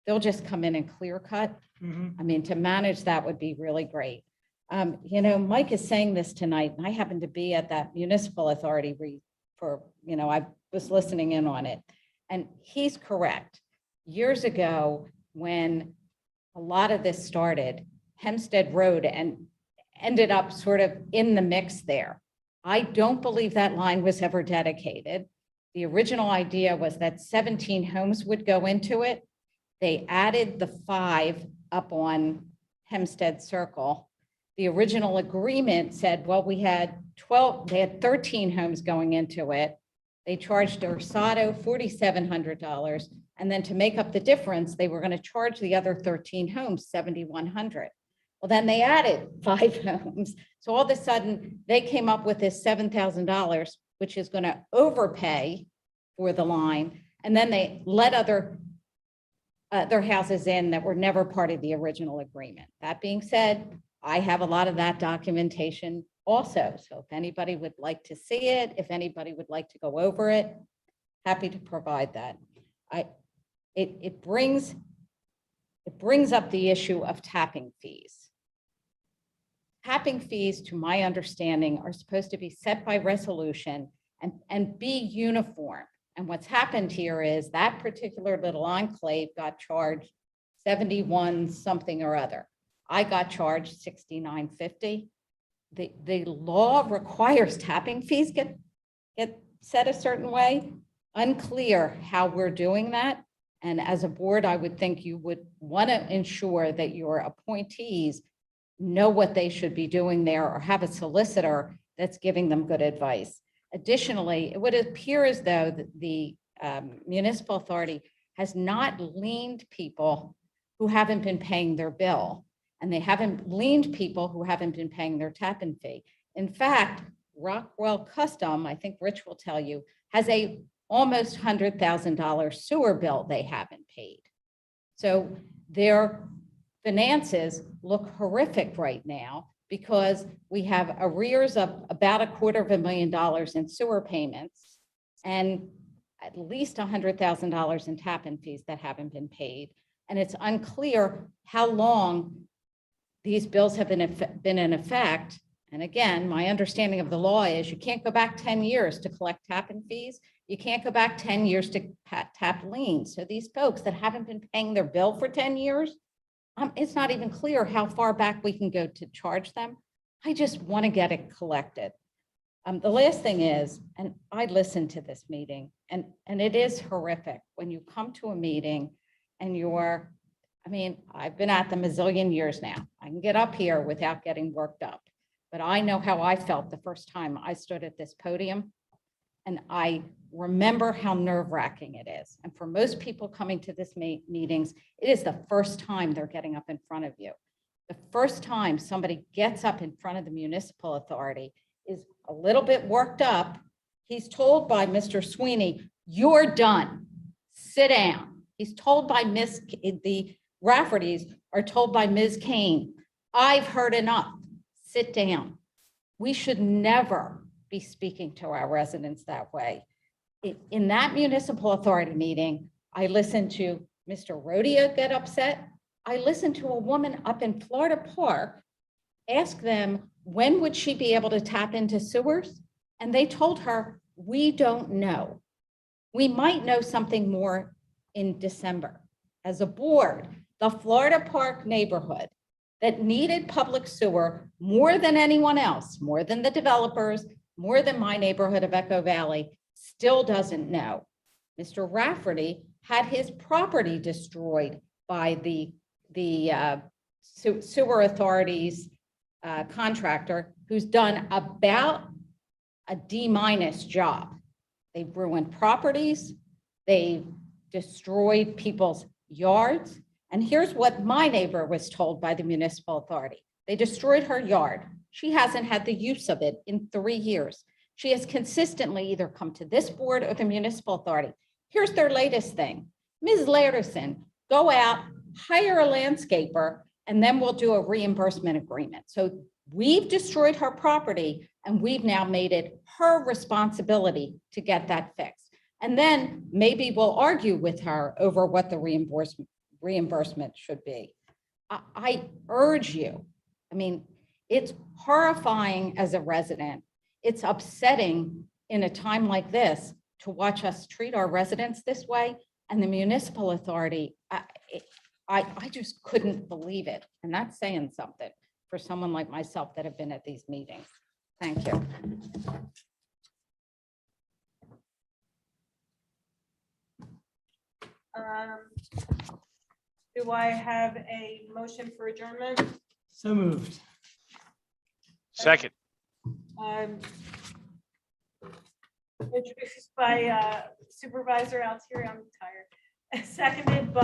They'll just come in and clear cut. I mean, to manage that would be really great. Mike is saying this tonight, and I happened to be at that municipal authority I was listening in on it, and he's correct. Years ago, when a lot of this started, Hempstead Road and ended up sort of in the mix there. I don't believe that line was ever dedicated. The original idea was that 17 homes would go into it. They added the 5 up on Hempstead Circle. The original agreement said, well, they had 13 homes going into it. They charged Orsado $4,700. And then to make up the difference, they were going to charge the other 13 homes $7,100. Well, then they added 5 homes. So all of a sudden they came up with this $7,000, which is going to overpay for the line. And then they let their houses in that were never part of the original agreement. That being said, I have a lot of that documentation also. So if anybody would like to see it, if anybody would like to go over it, happy to provide that. It brings up the issue of tapping fees. Tapping fees, to my understanding, are supposed to be set by resolution and be uniform. And what's happened here is that particular little enclave got charged 71 something or other. I got charged $69.50. The law requires tapping fees get set a certain way. Unclear how we're doing that. And as a board, I would think you would want to ensure that your appointees know what they should be doing there or have a solicitor that's giving them good advice. Additionally, it would appear as though the municipal authority has not liened people who haven't been paying their bill, and they haven't liened people who haven't been paying their tap-in fee. In fact, Rockwell Custom, I think Rich will tell you, has a almost $100,000 sewer bill they haven't paid. So their finances look horrific right now because we have arrears of about $250,000 in sewer payments and at least $100,000 in tap-in fees that haven't been paid. And it's unclear how long these bills have been in effect. And again, my understanding of the law is you can't go back 10 years to collect tap-in fees. You can't go back 10 years to tap liens. So these folks that haven't been paying their bill for 10 years, it's not even clear how far back we can go to charge them. I just want to get it collected. The last thing is, and I listened to this meeting, and it is horrific when you come to a meeting and I've been at them a zillion years now. I can get up here without getting worked up, but I know how I felt the first time I stood at this podium. And I remember how nerve-wracking it is. And for most people coming to this meetings, it is the first time they're getting up in front of you. The first time somebody gets up in front of the municipal authority is a little bit worked up. He's told by Mr. Sweeney, "You're done, sit down." He's told by the Raffertys are told by Ms. Kane, "I've heard enough, sit down." We should never be speaking to our residents that way. In that municipal authority meeting, I listened to Mr. Rodia get upset. I listened to a woman up in Florida Park ask them, when would she be able to tap into sewers? And they told her, "We don't know. We might know something more in December." As a board, the Florida Park neighborhood that needed public sewer more than anyone else, more than the developers, more than my neighborhood of Echo Valley, still doesn't know. Mr. Rafferty had his property destroyed by the sewer authority's contractor, who's done about a D- job. They've ruined properties. They've destroyed people's yards. And here's what my neighbor was told by the municipal authority. They destroyed her yard. She hasn't had the use of it in 3 years. She has consistently either come to this board or the municipal authority. Here's their latest thing. Ms. Lairderson, go out, hire a landscaper, and then we'll do a reimbursement agreement. So we've destroyed her property and we've now made it her responsibility to get that fixed. And then maybe we'll argue with her over what the reimbursement should be. I urge you, it's horrifying as a resident. It's upsetting in a time like this to watch us treat our residents this way. And the municipal authority, I just couldn't believe it. And that's saying something for someone like myself that have been at these meetings. Thank you. Do I have a motion for adjournment? So moved. Second. Introduced by Supervisor Altieri, I'm tired. Seconded by